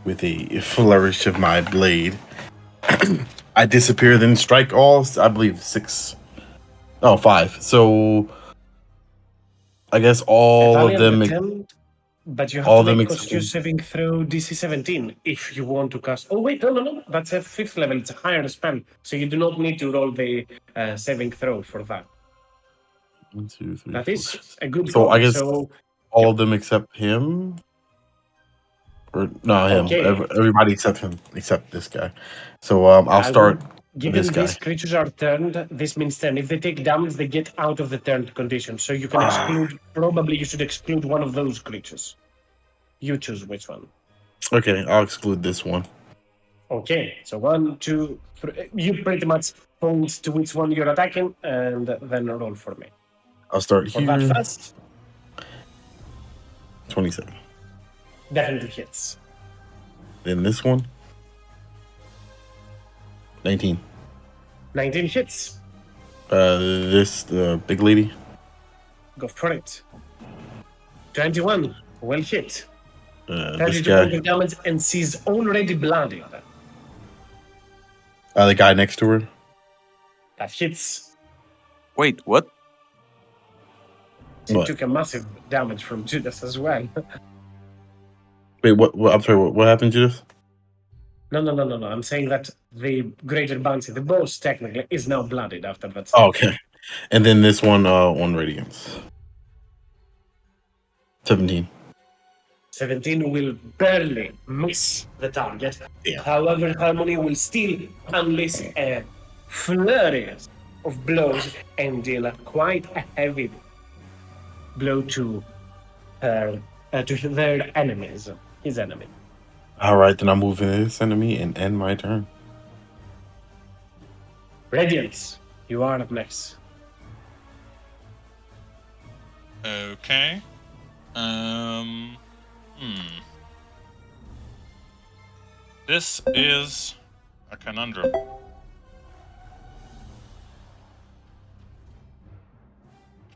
with a flourish of my blade, I disappear, then strike all, I believe 6. Oh, 5. So I guess all of Valiant them, attempt, but you have all to of them make except Constitution saving throw DC 17 if you want to cast. Oh wait, no. That's a 5th level. It's a higher spell, so you do not need to roll the saving throw for that. 1, 2, 3, That 4. is a good So roll. I guess So all of them except him, or no, him. Okay. Everybody except him, except this guy. So I'll start Given this guy. these creatures are turned, this means turn. If they take damage, they get out of the turned condition. So you can exclude. Probably you should exclude one of those creatures. You choose which one. Okay, I'll exclude this one. Okay, so 1, 2, 3. You pretty much point to which one you're attacking, and then roll for me. I'll start For that here. first, 27. definitely hits. Then this one, 19. 19 hits. This big lady, Go for it. 21, well hit. this 32 guy, points of damage, and she's already bloodied. the guy next to her. That hits. Wait, what? She What? took a massive damage from Judas as well. Wait, what? I'm sorry. What happened, Judas? No. I'm saying that the greater bounty, the boss technically, is now bloodied after that. Oh, okay. And then this one on radiance. 17. 17 will barely miss the target. Yeah. However, Harmony will still unleash a flurry of blows and deal quite a heavy blow to her, to their enemies, his enemy. All right, then I'm moving this enemy and end my turn. Radiance, you are up next. Okay. This is a conundrum.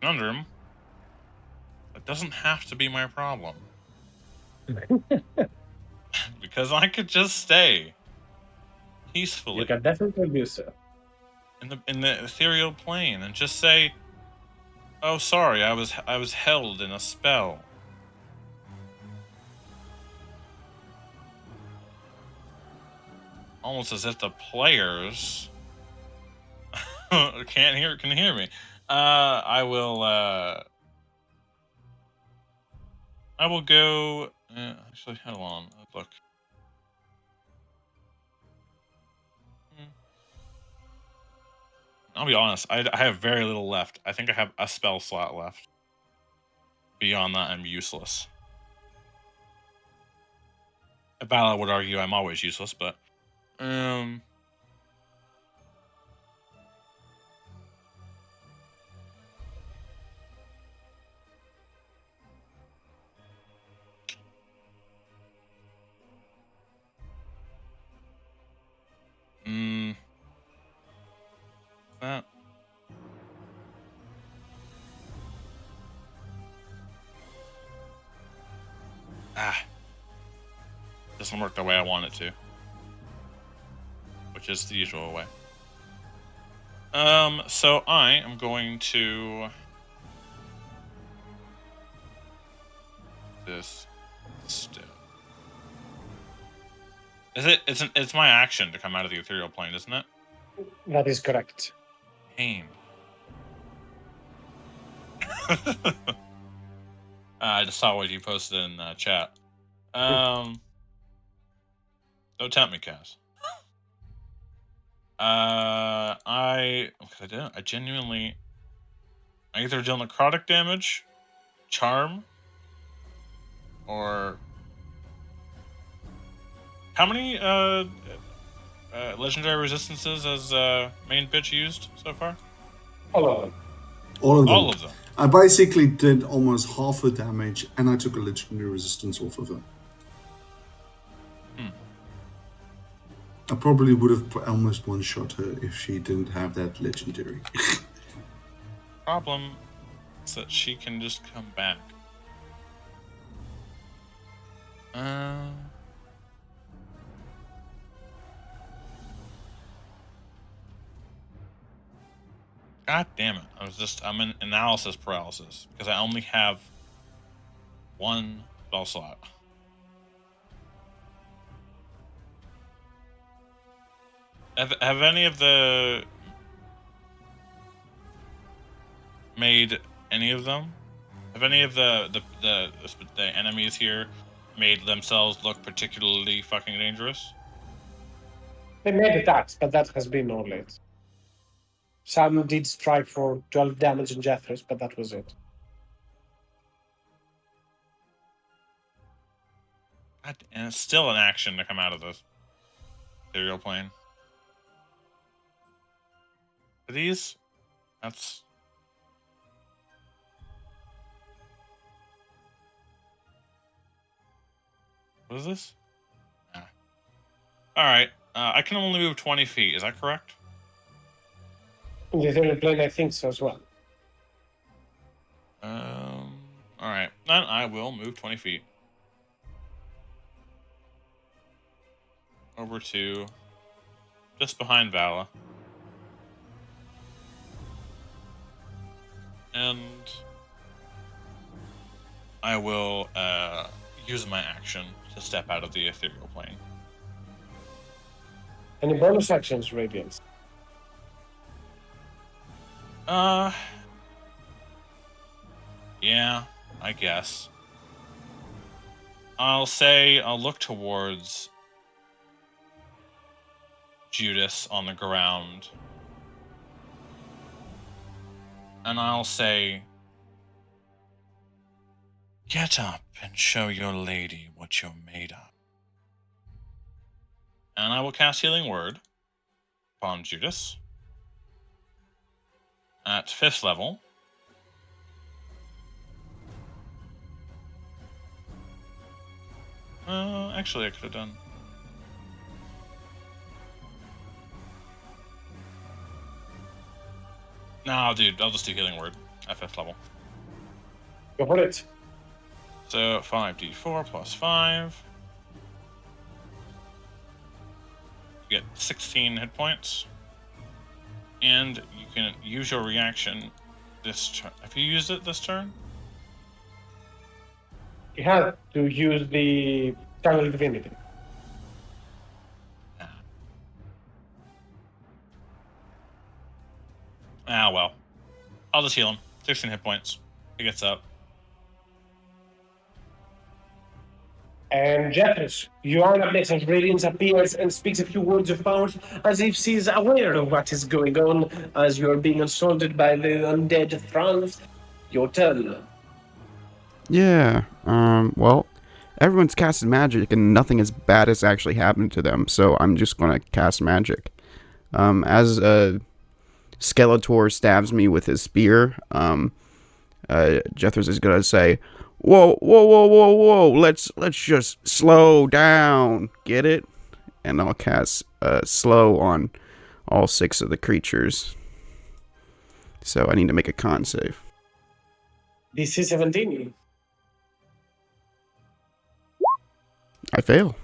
conundrum. It doesn't have to be my problem. Because I could just stay peacefully You can definitely do so. in the ethereal plane and just say, "Oh, sorry, I was held in a spell." Almost as if the players can hear me. I will go. Actually, hold on. Look. I'll be honest. I have very little left. I think I have a spell slot left. Beyond that, I'm useless. Vala would argue I'm always useless, but that doesn't work the way I want it to, which is the usual way. So I am going to this step. Is it? It's my action to come out of the ethereal plane, isn't it? That is correct. Pain. I just saw what you posted in chat. Don't tempt me, Cass. I genuinely either deal necrotic damage, charm, or how many legendary resistances has main bitch used so far? All of them. All of them. All of them. I basically did almost half the damage, and I took a legendary resistance off of her. I probably would have almost one-shot her if she didn't have that legendary. Problem is that she can just come back. God damn it. I'm in analysis paralysis because I only have one spell slot. Have any of the made any of them? Have any of the enemies here made themselves look particularly fucking dangerous? They made attacks, but that has been all it. Some did strike for 12 damage in Jethros, but that was it. God, and it's still an action to come out of the ethereal plane. For these, that's... What is this? Alright, I can only move 20 feet, is that correct? In the ethereal plane, I think so as well. Alright, then I will move 20 feet. Over to just behind Vala. And I will use my action to step out of the ethereal plane. Any bonus actions, Radiance? Yeah, I guess. I'll say I'll look towards Judas on the ground. And I'll say, "Get up and show your lady what you're made of." And I will cast Healing Word upon Judas at 5th level. Actually, I could have done. No, dude, I'll just do Healing Word. at 5th level. Go for it. So 5d4 plus 5. You get 16 hit points. And you can use your reaction this turn. Have you used it this turn? You have to use the Channel Divinity. Well. I'll just heal him. 16 hit points. He gets up. And Jeffers, your Message Radiance appears and speaks a few words of power as if she is aware of what is going on as you are being assaulted by the undead thralls. Your turn. Yeah, well, everyone's casted magic and nothing as bad has actually happened to them, so I'm just gonna cast magic. As Skeletor stabs me with his spear, Jethros is gonna say, "Whoa, whoa, whoa, whoa, whoa! Let's just slow down. Get it?" And I'll cast slow on all 6 of the creatures. So I need to make a con save. DC 17. I fail.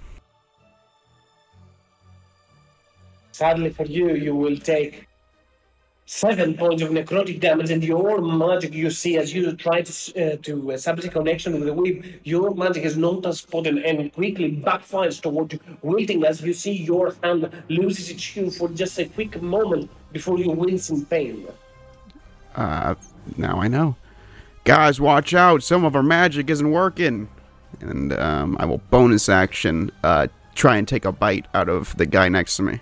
Sadly for you, you will take 7 points of necrotic damage, and your magic you see as you try to establish a connection with the weave, your magic is not as potent and quickly backfires toward you, wilting as you see your hand loses its hue for just a quick moment before you wince in pain. Now I know. Guys, watch out! Some of our magic isn't working. And I will bonus action try and take a bite out of the guy next to me.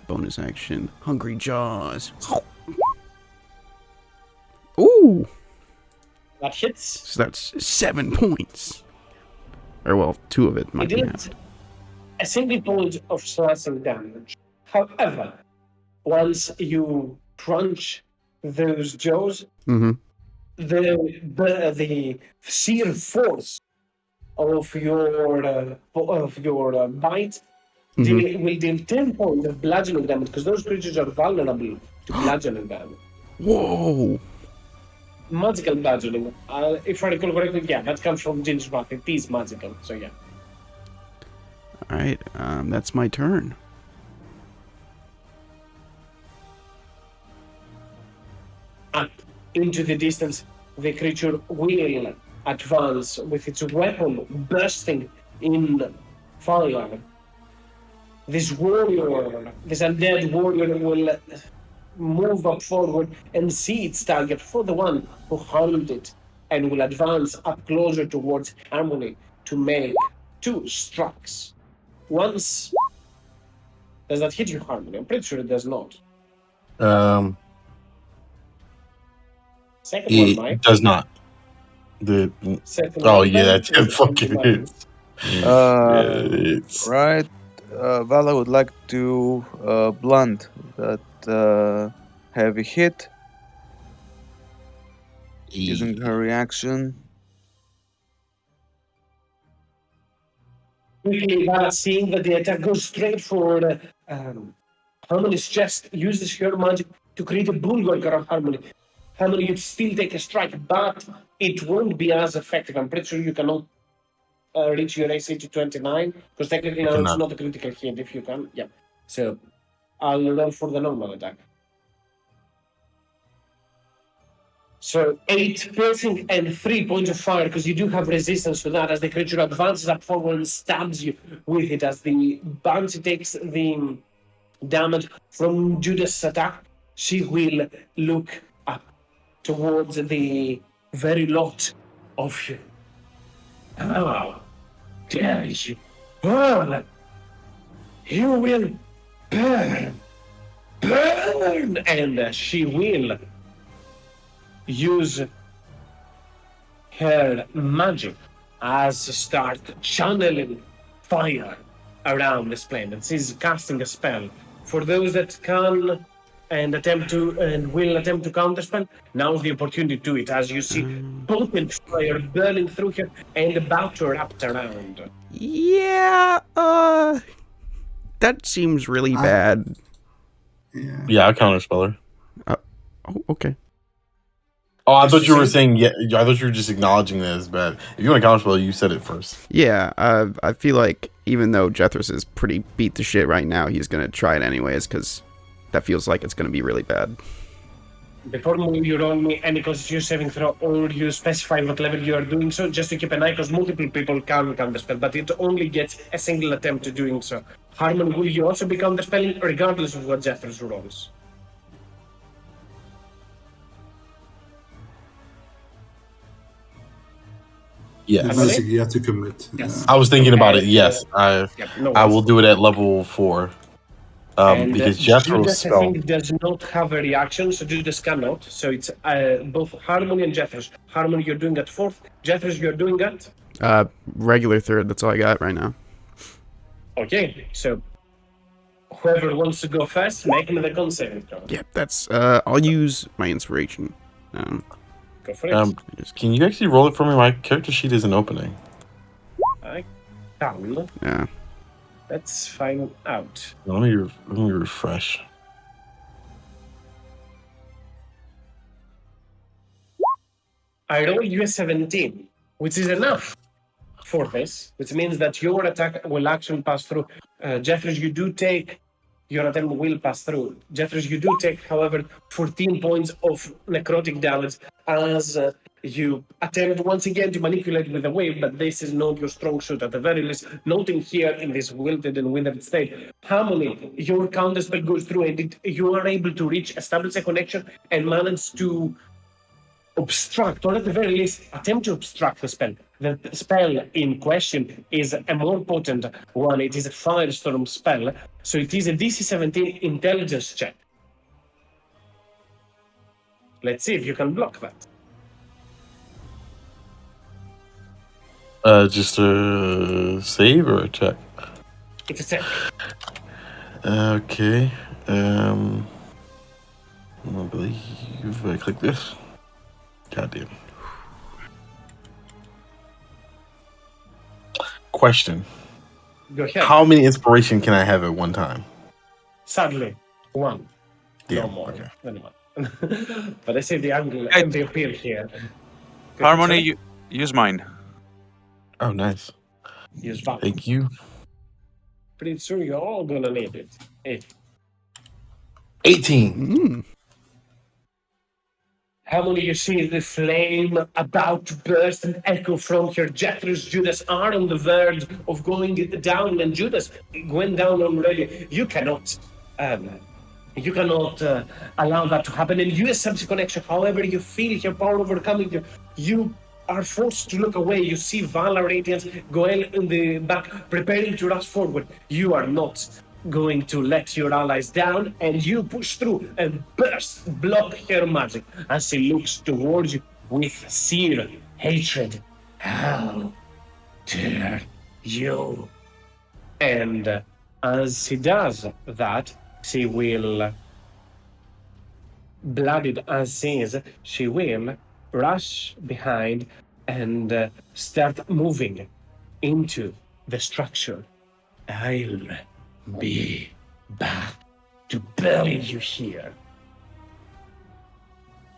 Bonus action, Hungry Jaws. Ooh! That hits. So that's 7 points. Or, well, 2 of it might It be did half. a single point of slashing damage. However, once you crunch those jaws, Mm-hmm. the sheer force of your bite will deal 10 points of bludgeoning damage because those creatures are vulnerable to bludgeoning damage. Whoa! Magical bludgeoning. If I recall correctly, yeah, that comes from Jin's wrath. It is magical, so yeah. Alright, that's my turn. Up into the distance, the creature will advance with its weapon bursting in fire. This warrior, this undead warrior, will move up forward and see its target for the one who harmed it, and will advance up closer towards Harmony to make 2 strikes. Once, does that hit you, Harmony? I'm pretty sure it does not. Second one, Mike. It does not. Second Oh one, yeah, Mike, that is fucking anti-magic. hits. Yeah, it's Right. Vala would like to blunt that heavy hit using her reaction. Quickly, Vala, seeing that the attack goes straight for Harmony's chest, uses her magic to create a bulwark around Harmony. Harmony, you still take a strike, but it won't be as effective. I'm pretty sure you cannot reach your AC to 29, because technically now it's cannot. not a critical hit if you can. Yeah. So I'll roll for the normal attack. So 8 piercing and 3 points of fire, because you do have resistance to that as the creature advances up forward and stabs you with it. As the bounty takes the damage from Judas' attack, she will look up towards the very lot of you. How dare you burn? You will burn! Burn! And she will use her magic as start channeling fire around this plane. And she's casting a spell. For those that can and will attempt to counterspell, now's the opportunity to do it as you see potent fire burning through her and about to wrap around. Yeah, that seems really bad. Yeah. Yeah, I'll counterspell her. Oh, okay. Oh, I What's thought she you were saying? saying I thought you were just acknowledging this, but if you want to counterspell, you said it first. Yeah, I feel like even though Jethros is pretty beat to shit right now, he's gonna try it anyways because that feels like it's gonna be really bad. Before you roll me any constitution saving throw, or you specify what level you are doing so, just to keep an eye, because multiple people can counterspell, but it only gets a single attempt to doing so. Harmon, will you also be counterspelling, regardless of what Jeffers rolls? Yes. Basically, you have to commit. Yes. I was thinking about it. And, Yes, no I worries. will do it at level 4. And Because Jethro's Judas, I spell. think, does not have a reaction, so Judas cannot. So it's both Harmony and Jeffers. Harmony, you're doing at 4th. Jeffers, you're doing at? Regular 3rd. That's all I got right now. Okay, so whoever wants to go first, make me the con saving throw. Yep, that's. I'll use my inspiration. Go for it. Can you actually roll it for me? My character sheet isn't opening. I can. Yeah. Let's find out. Let me refresh. I roll you a 17, which is enough for this, which means that your attack will actually pass through. Jeffries, you do take, your attempt will pass through. Jeffries, you do take, however, 14 points of necrotic damage as you attempt once again to manipulate with the wave, but this is not your strong suit at the very least. Noting here in this wilted and withered state, Harmony, your counterspell goes through and you are able to establish a connection and manage to obstruct, or at the very least, attempt to obstruct the spell. The spell in question is a more potent one. It is a firestorm spell, so it is a DC 17 intelligence check. Let's see if you can block that. Just a save or a check? It's a check. Okay. I believe I click this. Goddamn. Question. Go ahead. How many inspiration can I have at one time? Sadly, one. Damn, No more okay. than one. But I see the angle Hey. and the appeal here. Go Harmony, ahead, use mine. Oh, nice. sir. Use valor. Thank you. Pretty sure you're all gonna need it. Hey. 18. Harmony, you see the flame about to burst and echo from her. Jethros, Judas are on the verge of going down, and Judas went down already. You cannot allow that to happen, and you establish a connection. However, you feel your power overcoming you. You are forced to look away. You see Vala Radiance, Goel in the back, preparing to rush forward. You are not going to let your allies down, and you push through and block her magic as she looks towards you with seared hatred. How dare you? And as she does that, she will, blooded as she is, she will rush behind and start moving into the structure. I'll be back to bury you here.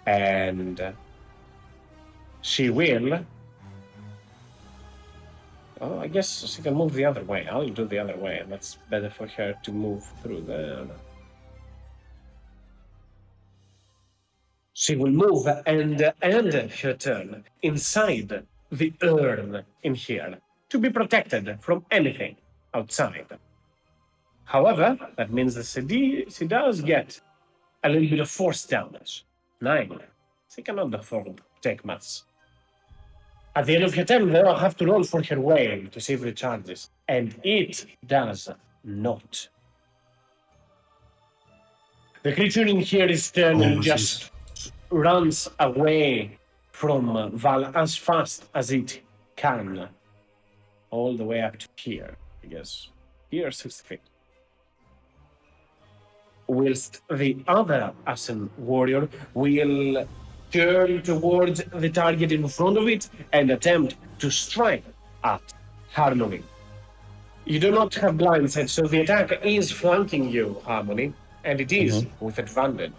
And she will. Oh, I guess she can move the other way. I'll do the other way, and that's better for her to move through there. She will move and end her turn inside the urn in here to be protected from anything outside. However, that means that she does get a little bit of force damage. 9. She cannot afford to take much. At the end of her turn, they'll have to roll for her whale to see if it recharges. And it does not. The creature in here is turning, just runs away from Val as fast as it can. All the way up to here, I guess. Here, 60 feet. Whilst the other Asen warrior will turn towards the target in front of it and attempt to strike at Harmony. You do not have blindsight, so the attack is flanking you, Harmony. And it is with advantage.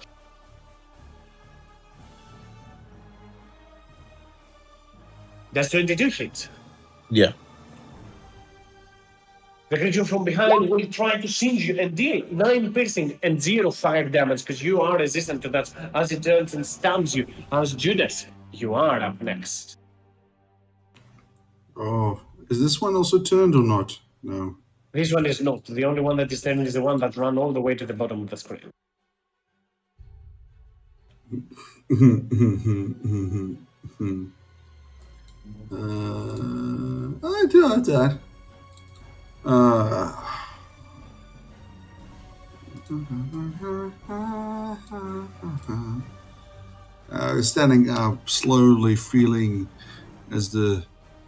That's 22 hits. Yeah. The creature from behind will try to singe you and deal 9 piercing and 0 fire damage because you are resistant to that as it turns and stabs you. As Judas, you are up next. Oh, is this one also turned or not? No. This one is not. The only one that is turning is the one that ran all the way to the bottom of the screen. I do that. Standing up, slowly feeling as the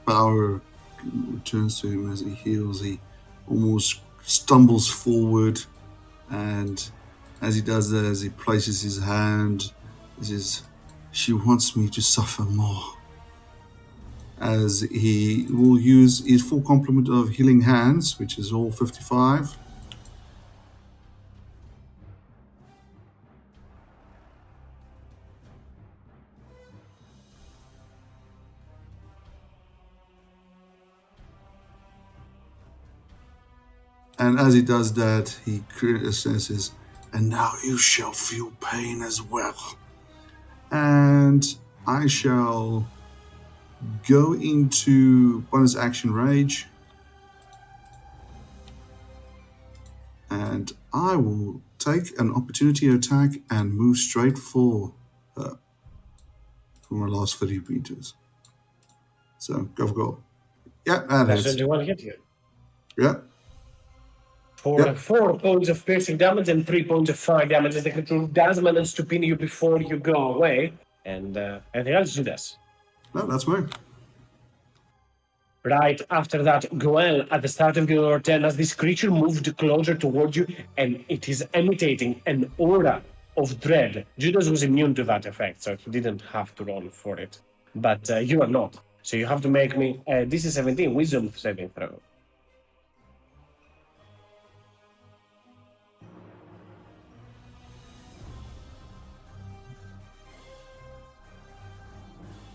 power returns to him as he heals. He almost stumbles forward, and as he does that, as he places his hand, he says, "She wants me to suffer more." As he will use his full complement of healing hands, which is all 55. And as he does that, he says, "And now you shall feel pain as well." And I shall go into bonus action rage. And I will take an opportunity attack and move straight for her for my last 30 meters. So go for goal. Yeah, that That's hits. 21 hit you. Yeah. For Yep. 4 points of piercing damage and 3 points of fire damage as the creature does manage to pin you before you go away. And anything else Judas? No, that's me. Right after that, Goel, at the start of your turn, as this creature moved closer towards you, and it is emanating an aura of dread. Judas was immune to that effect, so he didn't have to roll for it. But you are not. So you have to make me a DC 17 wisdom saving throw.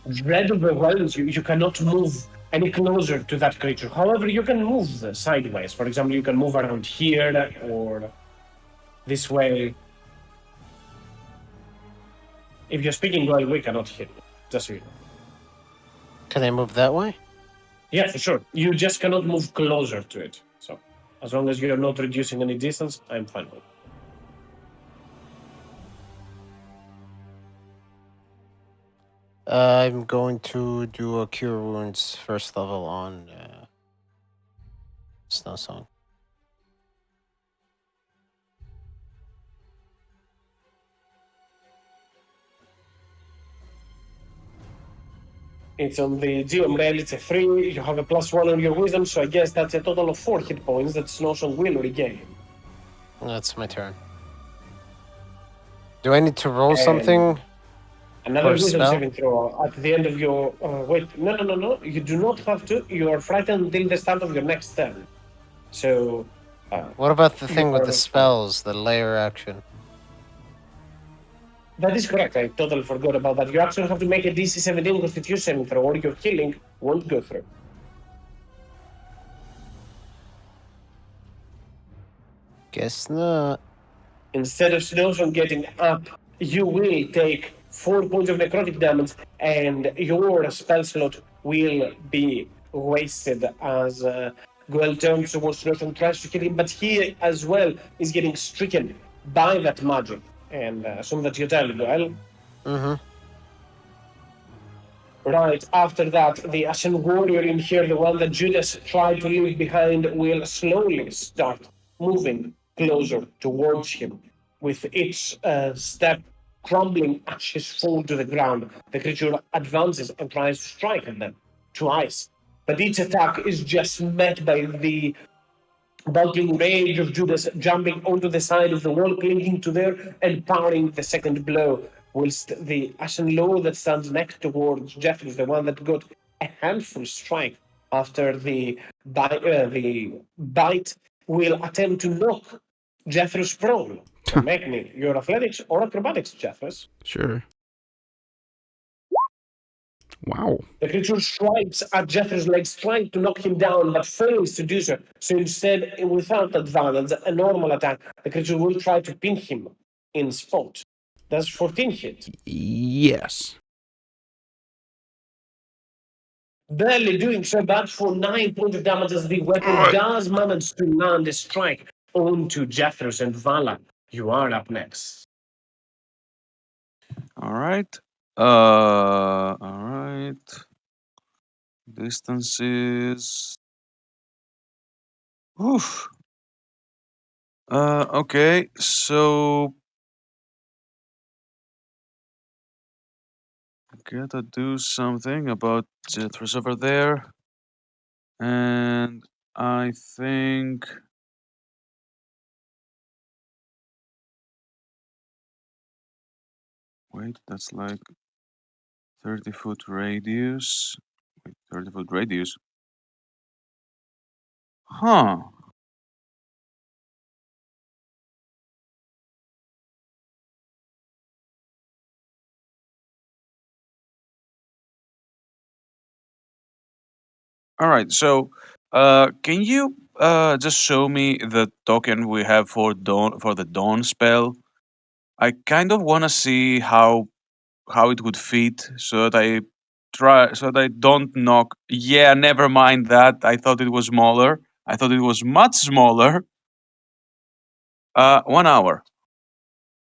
Dread overwhelms you. You cannot move any closer to that creature. However, you can move sideways. For example, you can move around here or this way. If you're speaking well, we cannot hit you. Just so you know. Can I move that way? Yeah, for sure. You just cannot move closer to it. So, as long as you're not reducing any distance, I'm fine with it. I'm going to do a Cure Wounds first level on Snow Song. It's on the GM rail, it's a 3. You have a +1 on your wisdom, so I guess that's a total of 4 hit points that Snowsong will regain. That's my turn. Do I need to roll And something? Another For wisdom spell? saving throw at the end of your. Wait, no. You do not have to. You are frightened until the start of your next turn. So. What about the thing with you're the fine. spells, the layer action? That is correct. I totally forgot about that. You actually have to make a DC 17 Constitution throw, or your healing won't go through. Guess not. Instead of Snowstorm getting up, you will take 4 points of necrotic damage, and your spell slot will be wasted as Goel turns towards Snowstorm, tries to kill him, but he as well is getting stricken by that magic. And assume that you tell Goel. Mm-hmm. Right after that, the Ashen Warrior in here, the one that Judas tried to leave behind, will slowly start moving closer towards him. With each step, crumbling ashes fall to the ground. The creature advances and tries to strike at them twice. But each attack is just met by the bulking rage of Judas jumping onto the side of the wall, clinging to there and powering the second blow, whilst the Ashen Lord that stands next towards Jeffrey is the one that got a handful strike after the bite will attempt to knock Jeffrey's prone. So make me your athletics or acrobatics, Jeffers. Sure. Wow. The creature strikes at Jeffers' legs, trying to knock him down, but fails to do so. So instead, without advantage, a normal attack, the creature will try to pin him in spot. Does 14 hit? Yes. Barely doing so, but for 9 points of damage as the weapon does manage to land a strike onto Jeffers and Vala. You are up next. All right. All right. Distances. Oof. Okay. So gotta do something about Jethro's over there, and I think. Wait, that's like 30-foot radius. Wait, 30-foot radius. Huh. All right. So, can you just show me the token we have for dawn for the dawn spell? I kind of want to see how it would fit, so that I don't knock. Yeah, never mind that. I thought it was smaller. I thought it was much smaller. 1 hour.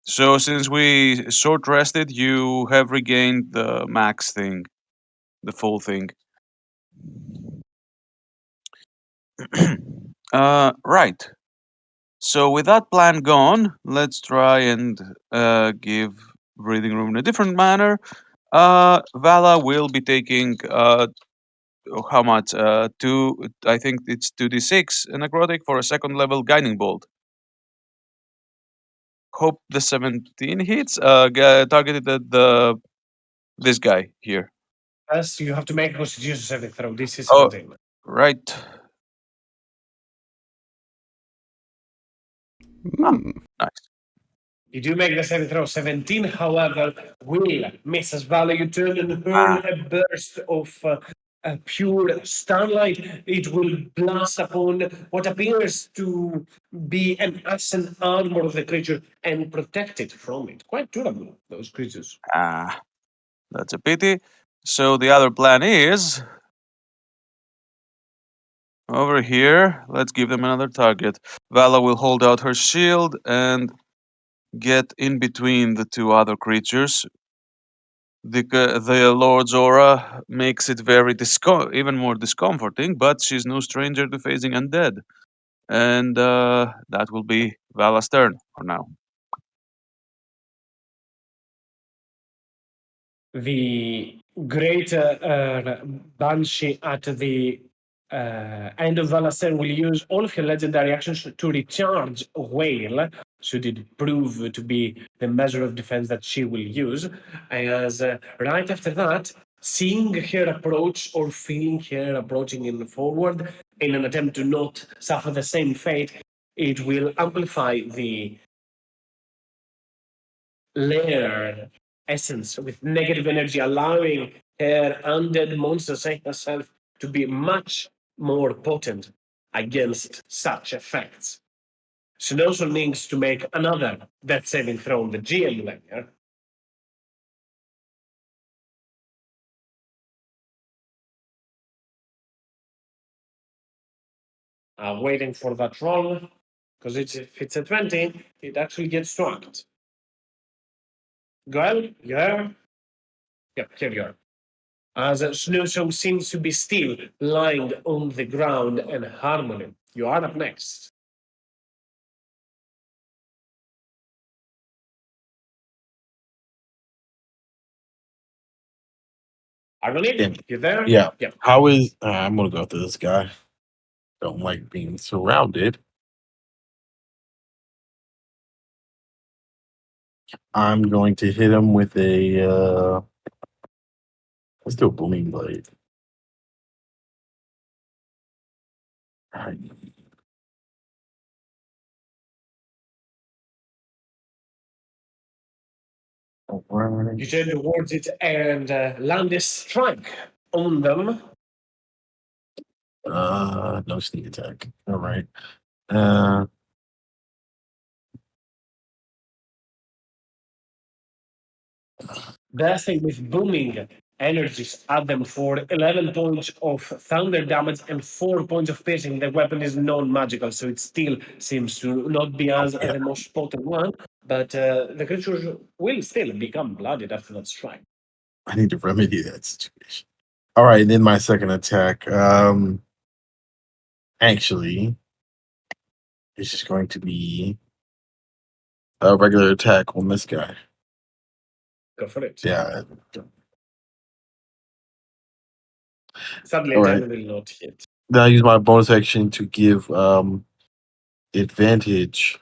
So since we short rested, you have regained the max thing, the full thing. Right. So with that plan gone, let's try and give breathing room in a different manner. Vala will be taking how much? Two. I think it's 2d6 necrotic for a second level guiding bolt. Hope the 17 hits. Targeted at this guy here. Yes, you have to make a constitution saving throw. This is Oh, 17. right. Ah, nice. You do make the saving throw. 17, however, will miss as Vala. You turn and hurl a burst of pure starlight. It will blast upon what appears to be an ashen armor of the creature and protect it from it. Quite durable, those creatures. That's a pity. So the other plan is over here. Let's give them another target. Vala will hold out her shield and get in between the two other creatures. The Lord's aura makes it very even more discomforting, but she's no stranger to facing undead. And that will be Vala's turn for now. The great Banshee at the end of Valaster will use all of her legendary actions to recharge Whale, should it prove to be the measure of defense that she will use. As right after that, seeing her approach or feeling her approaching in forward in an attempt to not suffer the same fate, it will amplify the layer essence with negative energy, allowing her undead monster, say herself, to be much more potent against such effects. She also needs to make another death saving throw on the GM layer. Waiting for that roll, because if it's a 20, it actually gets struck. Well, yeah. Yep, here you are. As Snowstorm seems to be still lying on the ground and harmony. You are up next. Harmony, Yeah. you there? Yeah. Yeah. How is I'm gonna go after this guy. Don't like being surrounded. I'm going to hit him with a let's do a booming blade. Alright. You turn towards it and land a strike on them. No sneak attack. All right. Blasting with booming energies at them for 11 points of thunder damage and 4 points of piercing. The weapon is non-magical, so it still seems to not be as the most potent one, but the creature will still become bloodied after that strike. I need to remedy that situation. All right, then my second attack. Actually, it's just going to be a regular attack on this guy. Go for it. Yeah. Sadly, All it right. will not hit. Then I use my bonus action to give advantage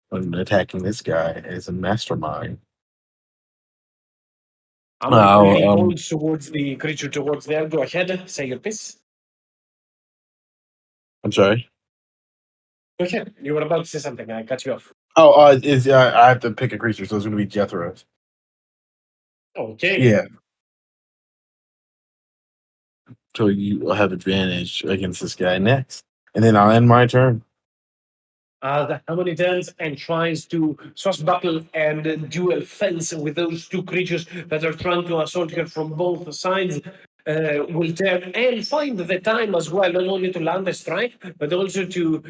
when attacking this guy as a mastermind. I'm really points towards the creature towards there. Go ahead, say your piece. I'm sorry. Go ahead. You were about to say something. I cut you off. Oh, I have to pick a creature, so it's going to be Jethro's. Okay. Yeah. So you have advantage against this guy next, and then I'll end my turn. The Harmony turns and tries to swashbuckle and duel fence with those two creatures that are trying to assault her from both sides. Will turn and find the time as well, not only to land a strike, but also to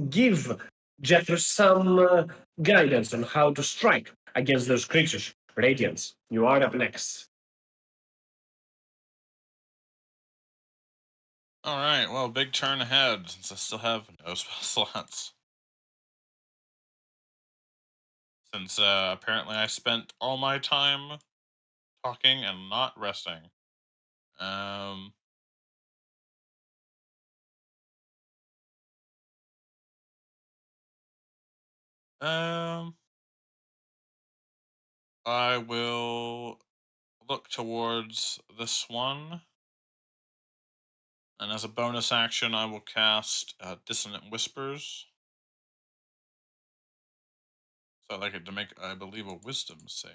give Jethro some guidance on how to strike against those creatures. Radiance, you are up next. All right. Well, big turn ahead since I still have no spell slots. Since apparently I spent all my time talking and not resting. I will look towards this one, and as a bonus action, I will cast Dissonant Whispers. So I'd like it to make, I believe, a Wisdom save.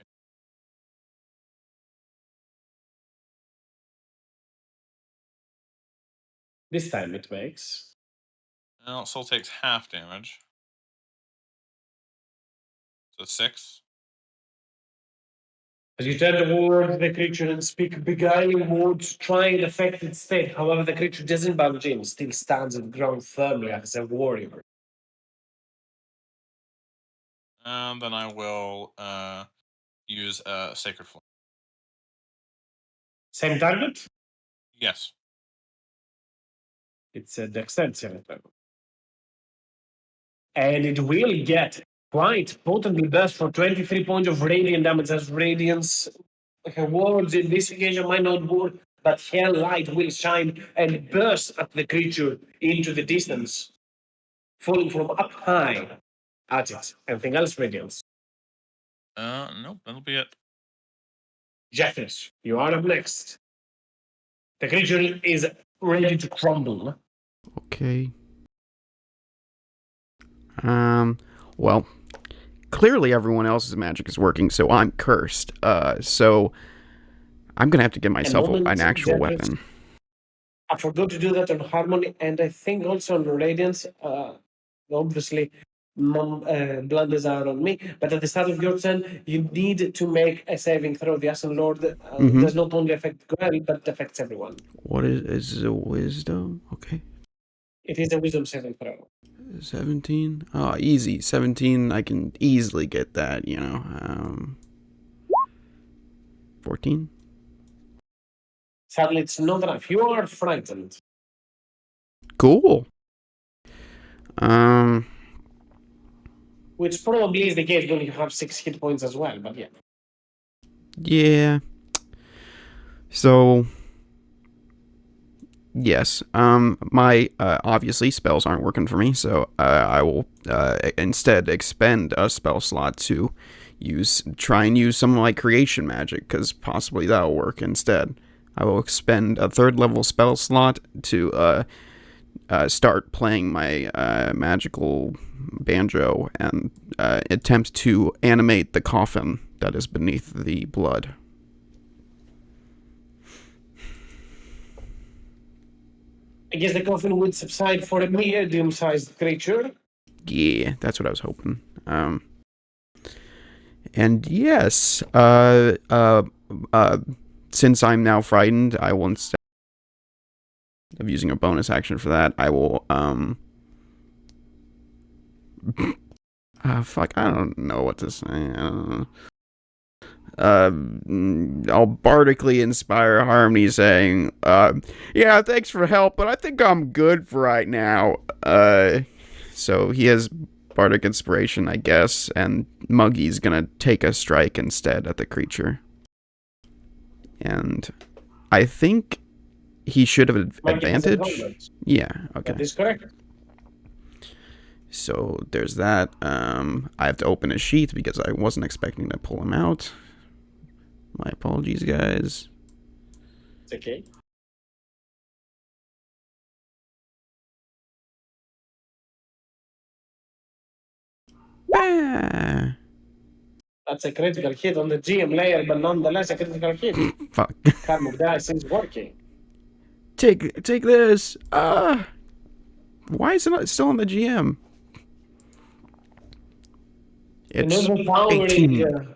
This time it makes. And it still takes half damage. So 6. As you turn toward the creature and speak beguiling words, try and affect its state. However, the creature doesn't budge in, still stands on the ground firmly as a warrior. And then I will use a Sacred Flame. Same target? Yes. It's a dexterity saving throw. And it will get quite potently burst for 23 points of radiant damage as radiance. Her words in this occasion might not work, but her light will shine and burst at the creature into the distance, falling from up high at it. Anything else, Radiance? Nope, that'll be it. Jeffers, you are up next. The creature is ready to crumble. Okay. Well, clearly everyone else's magic is working, so I'm cursed. So I'm gonna have to get myself an actual weapon. I forgot to do that on Harmony, and I think also on Radiance. Obviously, blunders are on me, but at the start of your turn, you need to make a saving throw. The Ashen Lord does not only affect Grell, but affects everyone. What is a wisdom? Okay. It is a wisdom saving throw. 17? Oh, easy. 17, I can easily get that, 14? Sadly, it's not enough. You are frightened. Cool. Which probably is the case when you have 6 hit points as well, but yeah. Yeah. So, yes. My, obviously, spells aren't working for me, so I will instead expend a spell slot to try and use some of my creation magic, because possibly that'll work instead. I will expend a 3rd level spell slot to start playing my magical banjo and attempt to animate the coffin that is beneath the blood. I guess the coffin would subside for a medium-sized creature. Yeah, that's what I was hoping. And yes, since I'm now frightened, I will, instead of using a bonus action for that, I will, fuck, I don't know what to say. I don't know. I'll bardically inspire Harmony saying, yeah, thanks for help, but I think I'm good for right now. So he has bardic inspiration, I guess, and Muggy's gonna take a strike instead at the creature. And I think he should have advantage. Yeah, okay. That is correct. So there's that. I have to open a sheet because I wasn't expecting to pull him out. My apologies, guys. It's okay. Ah, That's a critical hit on the GM layer, but nonetheless a critical hit. fuck. Karmic dice is working. Take this. Why is it still on the GM? It's An overpowering 18.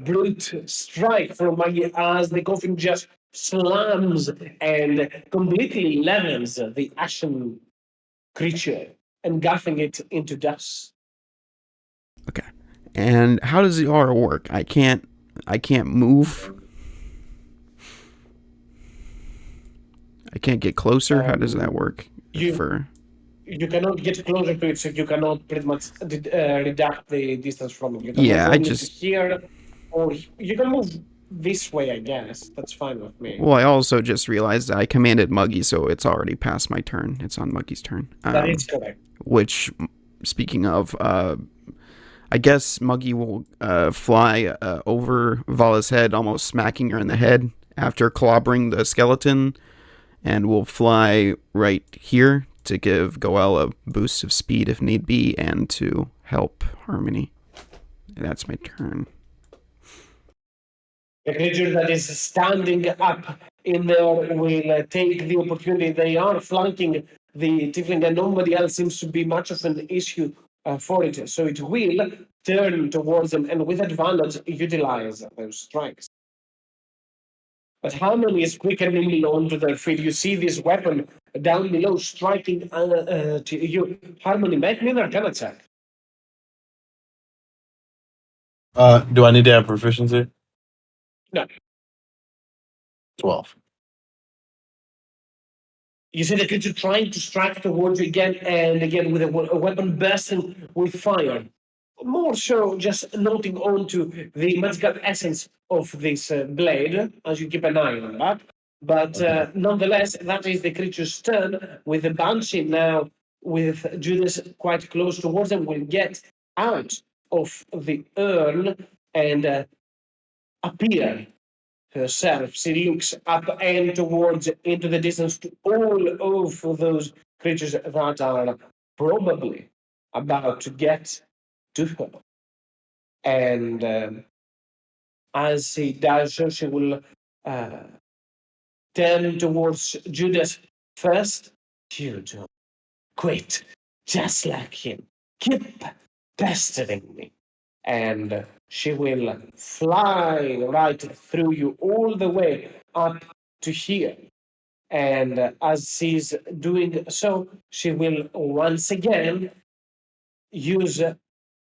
brute strike from Maggie as the coffin just slams and completely levels the ashen creature, engulfing it into dust. Okay. And how does the aura work? I can't move. I can't get closer. How does that work? You cannot get closer to it, so you cannot pretty much reduct the distance from it. You can Yeah, move I only just... to here, or you can move this way, I guess. That's fine with me. Well, I also just realized that I commanded Muggy, so it's already past my turn. It's on Muggy's turn. That is correct. Which, speaking of, I guess Muggy will fly over Vala's head, almost smacking her in the head after clobbering the skeleton, and will fly right here to give Goel a boost of speed if need be, and to help Harmony. And that's my turn. The creature that is standing up in there will take the opportunity. They are flanking the tiefling, and nobody else seems to be much of an issue for it. So it will turn towards them and with advantage utilize those strikes. But Harmony is quick and nimble onto their feet. You see this weapon down below striking to you. Harmony, make me an arcana check. Do I need to have proficiency? No. 12. You see the creature trying to strike towards you again and again with a weapon bursting with fire. More so just noting onto the magical essence of this blade, as you keep an eye on that. But nonetheless, that is the creature's turn, with the Banshee now, with Judas quite close towards them, will get out of the urn and appear herself. She looks up and towards into the distance to all of those creatures that are probably about to get to her. And as she does so, she will turn towards Judas first. You don't quit, just like him. Keep pestering me. And she will fly right through you all the way up to here. And as she's doing so, she will once again use a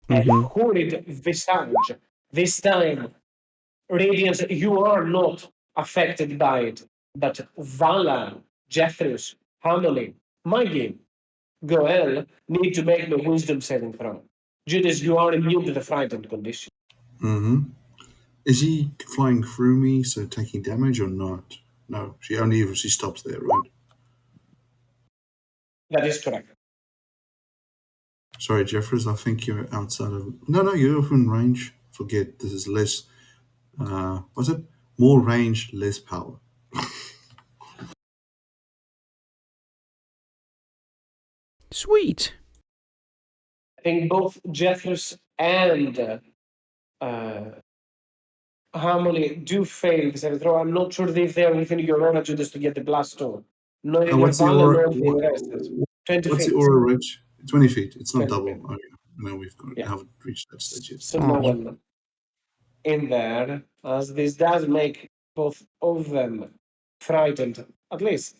horrid visage. This time, Radiance, you are not affected by it, but Vala, Jeffress, Harmony, Maggie, Goel need to make the wisdom saving throw. Judas, you are immune to the frightened condition. Mm-hmm. Is he flying through me, so taking damage or not? No, she only if she stops there, right? That is correct. Sorry, Jeffers, I think you're outside of... No, you're within range. Forget, this is less... was it? More range, less power. Sweet. I think both Jeffress and Harmony do fail the saving throw. I'm not sure if they are within your aura just to get the blast storm. Not in your What's the Vala, aura? nor in the rest. 20 What's feet. the aura reach? 20 feet. It's not 20 double. feet. Oh, yeah. No, Yeah. haven't reached that stage yet. So no one in there, as this does make both of them frightened, at least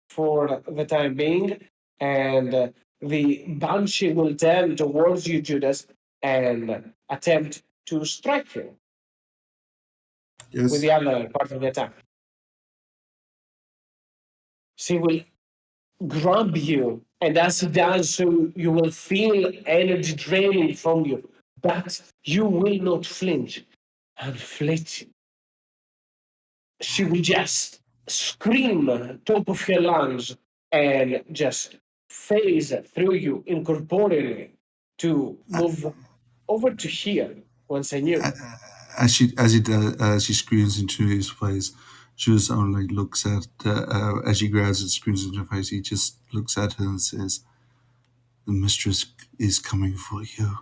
for the time being. And the Banshee will turn towards you, Judas, and attempt to strike you with Yes. the other part of the attack. She will grab you, and as it does so, you will feel energy draining from you, but you will not flinch and flinch. She will just scream top of her lungs and just phase through you incorporeally to move over to here once I knew. As she screams into his face, Judas only looks at as she grabs and screams into her face. He just looks at her and says, "The mistress is coming for you."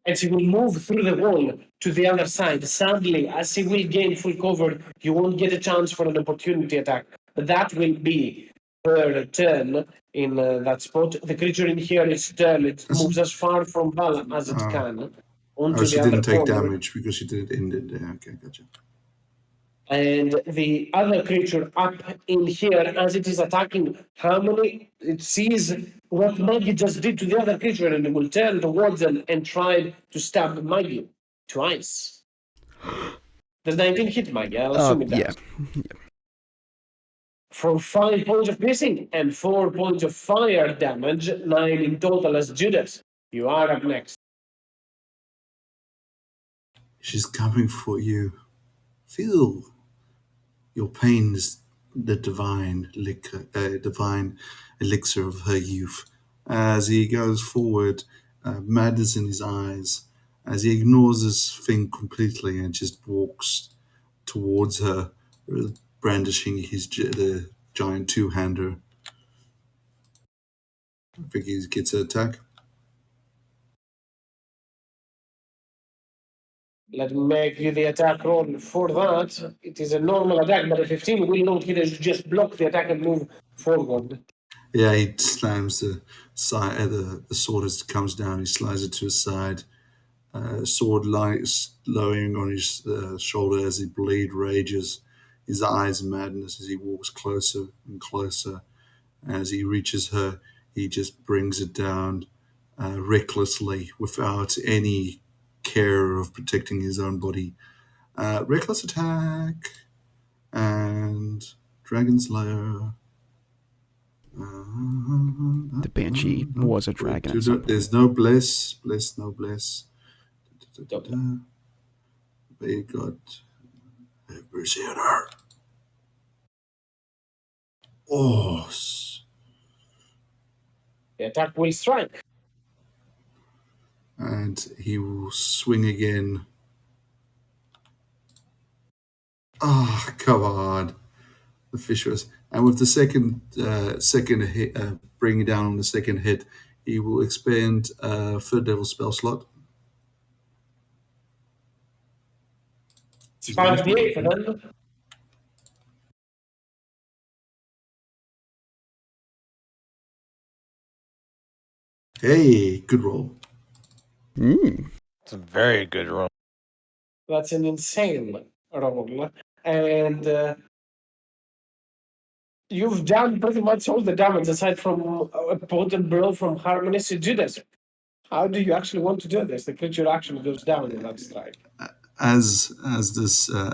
And she will move through the wall to the other side. Sadly, as she will gain full cover, you won't get a chance for an opportunity attack. But that will be her turn in that spot. The creature in here is turn. It moves as far from Vala as it can onto she the other didn't take corner. damage because she did it in the there. Okay, gotcha. And the other creature up in here, as it is attacking Harmony, it sees what Maggie just did to the other creature and it will turn towards them and try to stab Maggie twice. Does 19 hit Maggie? I'll assume it does. Yeah. For 5 points of piercing and 4 points of fire damage, 9 in total as Judas. You are up next. She's coming for you. Feel your pain is the divine elixir of her youth. As he goes forward, madness in his eyes, as he ignores this thing completely and just walks towards her, brandishing the giant two-hander. I think he gets an attack. Let me make you the attack roll for that. It is a normal attack, but a 15 will not hit as you just block the attack and move forward. Yeah, he slams the sword as it comes down. He slides it to his side. Sword lies lowering on his shoulder as the blade rages. His eyes madness as he walks closer and closer. As he reaches her, he just brings it down recklessly without any care of protecting his own body. Reckless attack and Dragon Slayer. The Banshee was a dragon at some point. There's no bliss. No bliss. May God have mercy on her. Oh. The attack will strike. And he will swing again. Ah, come on. The fish was. And with the second hit, bringing down on the second hit, he will expend third level spell slot. It's 5d8 for them. Hey, good roll. It's a very good roll. That's an insane roll. And you've done pretty much all the damage aside from a potent blow from Harmony to Judas. How do you actually want to do this? The creature actually goes down in that strike. As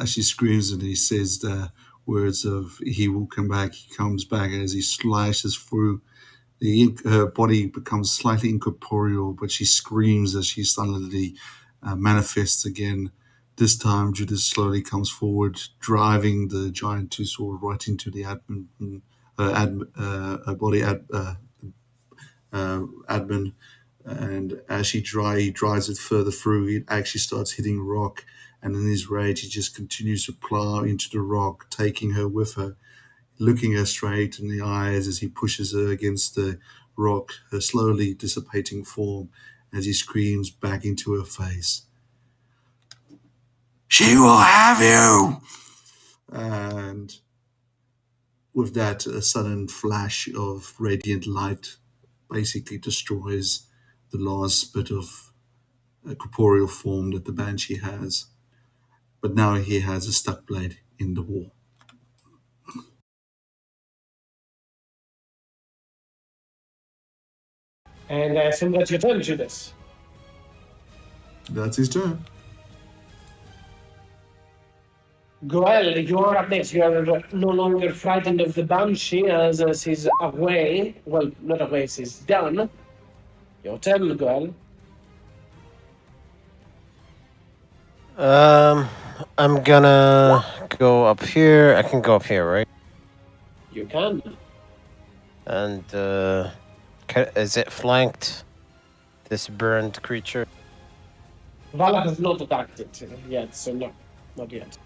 she screams and he says the words of "he will come back," he comes back as he slashes through. Her body becomes slightly incorporeal, but she screams as she suddenly manifests again. This time, Judas slowly comes forward, driving the giant two sword right into the admin, admin. And as he drives it further through, it actually starts hitting rock. And in his rage, he just continues to plow into the rock, taking her with her, looking her straight in the eyes as he pushes her against the rock, her slowly dissipating form. as he screams back into her face, "She will have you!" And with that, a sudden flash of radiant light basically destroys the last bit of corporeal form that the Banshee has. But now he has a stuck blade in the wall. And I assume that's your turn, Judas. That's his turn. Goel, you are up next. You are no longer frightened of the Banshee as she's away. Well, not away, she's done. Your turn, Goel. I'm gonna go up here. I can go up here, right? You can. And is it flanked? This burned creature. Vala has not attacked it yet, so no, not yet.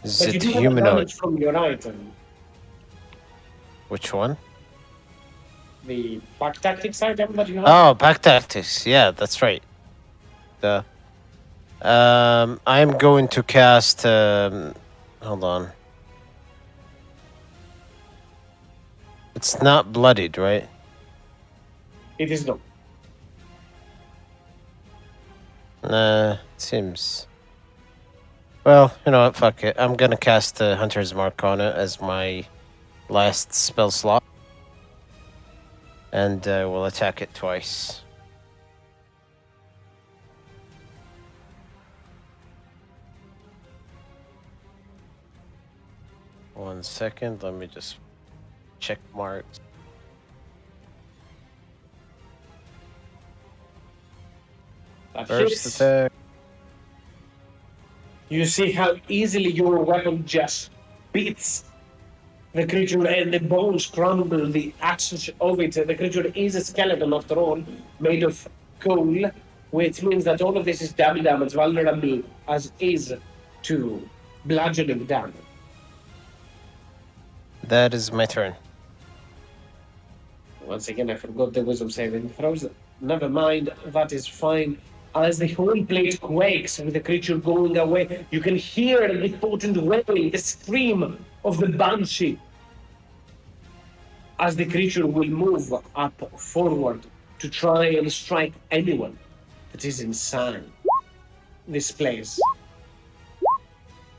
Is But you it do have humanoid? advantage from your item. Which one? The pack tactics item that you have. Oh, pack tactics. Yeah, that's right. I'm going to cast. Hold on. It's not bloodied, right? It is not. Nah, seems. Well, you know what? Fuck it. I'm gonna cast Hunter's Mark on it as my last spell slot, and we'll attack it twice. One second. Let me just check marks. That First hits. attack. You see how easily your weapon just beats the creature and the bones crumble, the axis of it. The creature is a skeleton after all, made of coal, which means that all of this is double damage, vulnerable as is to bludgeoning damage. That is my turn. Once again, I forgot the wisdom saving throws. Never mind, that is fine. As the whole plate quakes with the creature going away, you can hear the potent wailing, the scream of the Banshee. As the creature will move up forward to try and strike anyone that is inside this place.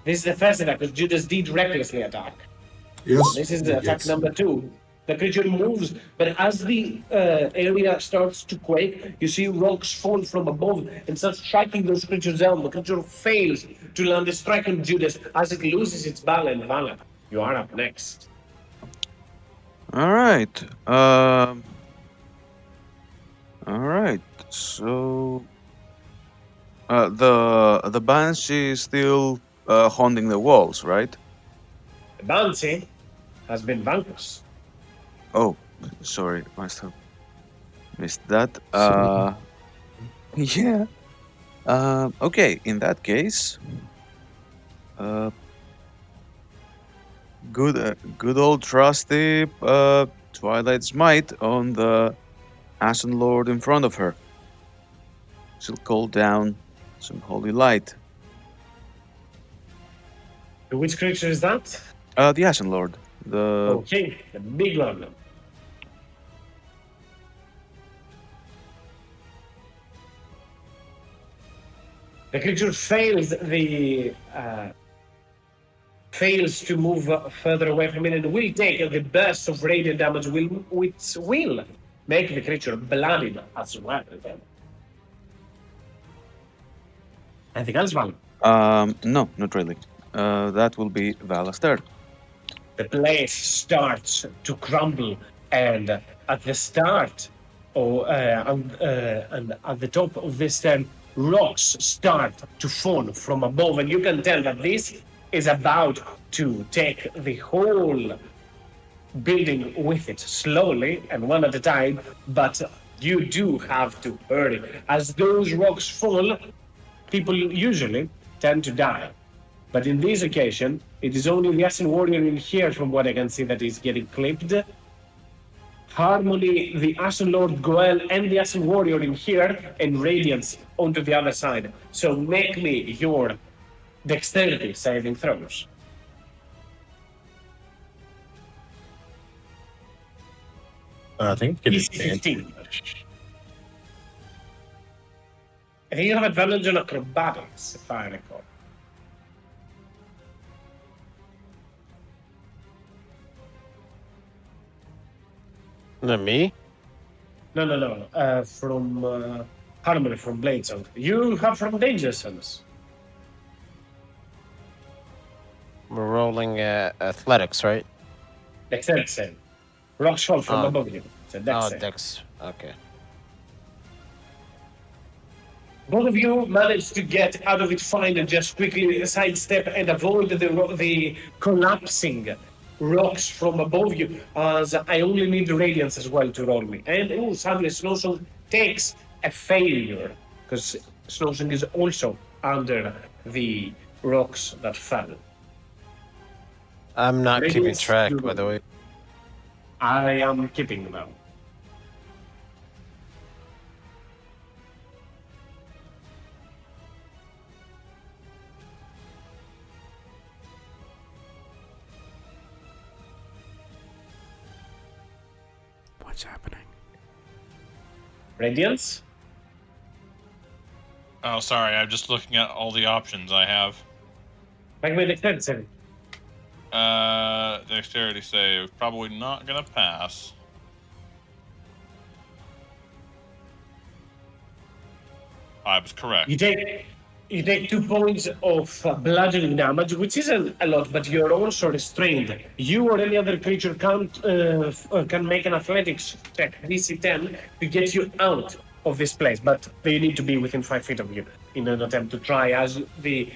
This is the first attack, because Judas did recklessly attack. Yes. This is the attack yes. number 2. The creature moves, but as the area starts to quake, you see rocks fall from above and start striking those creatures down. The creature fails to land a strike on Judas as it loses its balance. Vala, you are up next. All right. All right. So the Banshee is still haunting the walls, right? The Banshee has been vanquished. Oh, sorry, must have missed that. Yeah. Okay. In that case, good old trusty Twilight Smite on the Ashen Lord in front of her. She'll call down some holy light. Which creature is that? The Ashen Lord. The Okay, the big one. The creature fails to move further away from it and will take the burst of radiant damage, which will make the creature bloodied as well. Anything else, Val? no, not really. That will be Vala's turn. The place starts to crumble, and at the start, and at the top of this turn, rocks start to fall from above, and you can tell that this is about to take the whole building with it slowly and one at a time, but you do have to hurry. As those rocks fall, people usually tend to die. But in this occasion, it is only the Ashen Warrior in here, from what I can see, that is getting clipped. Harmony, the Ashen Lord Goel, and the Ashen Warrior in here, and Radiance onto the other side. So make me your dexterity saving throws. I think it's DC 15. I think you have advantage on acrobatics, if I recall. No, me? No. From Harmony, from Bladezone. You have from Danger Sense. We're rolling athletics, right? Dexterity save. Rocks fall from Oh. above you. It's a dex Oh, save. dex. Okay. Both of you managed to get out of it fine and just quickly sidestep and avoid the collapsing rocks from above you, as I only need the radiance as well to roll me. And suddenly Snowsong takes a failure, because Snowsong is also under the rocks that fell. I'm not keeping Radiance, track, you by the roll. way. I am keeping them. What's happening? Radiance? Oh, sorry. I'm just looking at all the options I have. Make me dexterity saving. Dexterity save. Probably not gonna pass. I was correct. You take 2 points of bludgeoning damage, which isn't a lot, but you're also restrained. You or any other creature can make an athletics check, DC 10, to get you out of this place, but they need to be within 5 feet of you in an attempt to try as the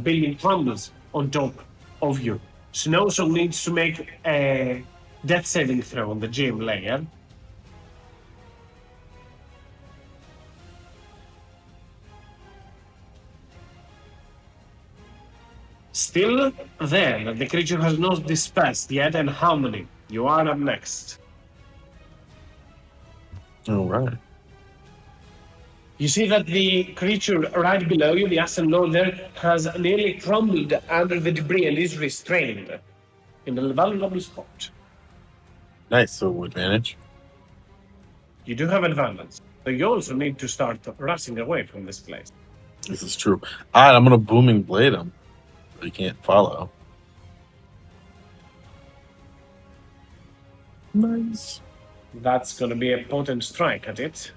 building crumbles on top of you. Snowsong needs to make a death saving throw on the gym layer. Still there, the creature has not dispersed yet, and how many? You are up next. All right. You see that the creature right below you, the Ashen Lord there, has nearly crumbled under the debris and is restrained in a vulnerable spot. Nice. So advantage. You do have advantage, so you also need to start rushing away from this place. This is true. All right, I'm gonna booming blade him. He can't follow. Nice. That's going to be a potent strike at it.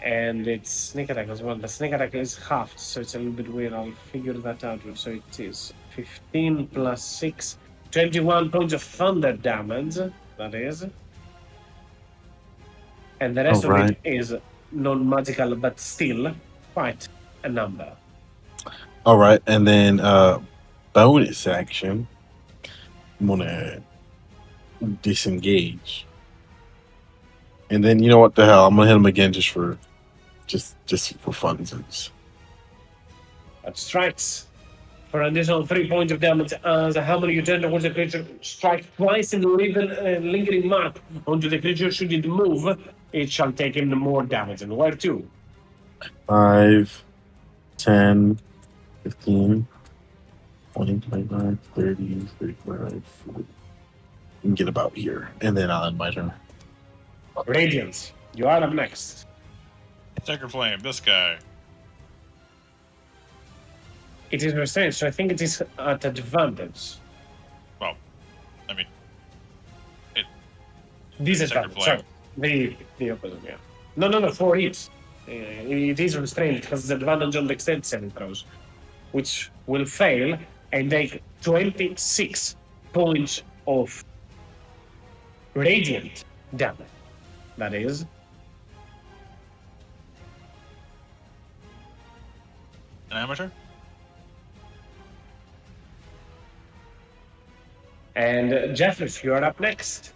And it's sneak attack as well. The sneak attack is halved, so it's a little bit weird. I'll figure that out. So it is 15 plus 6, 21 points of thunder damage, that is. And the rest of Alright. it is non-magical, but still quite a number. All right, and then bonus action. I'm gonna disengage, and then you know what the hell? I'm gonna hit him again just for funsies. That strikes for an additional 3 points of damage as a hammer you turn towards the creature, strike twice and leave a lingering mark onto the creature. Should it move, it shall take him more damage. And where to? 5, 10, 15, 20, 25, 30, 35, 40. You can get about here, and then I'll end my turn. Radiance, you are up next. Sacred Flame, this guy. It is restrained, so I think it is at advantage. Well, I mean, Disadvantage, Sacred sorry. The opposite, yeah. No, for it. It is restrained, it has advantage on the extended saving throws, which will fail and take 26 points of radiant damage. That is. an amateur. And Jeffrey, you are up next.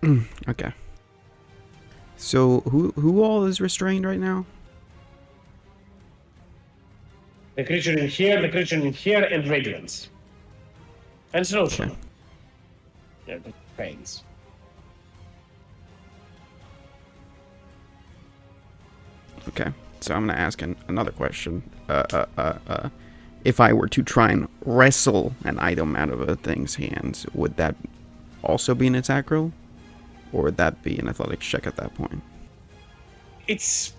Okay. So who all is restrained right now? The creature in here, the creature in here, and Radiance. And Snowstorm. Okay. Yeah, the pains. Okay. So I'm gonna ask another question. If I were to try and wrestle an item out of a thing's hands, would that also be an attack roll, or would that be an athletics check at that point? It's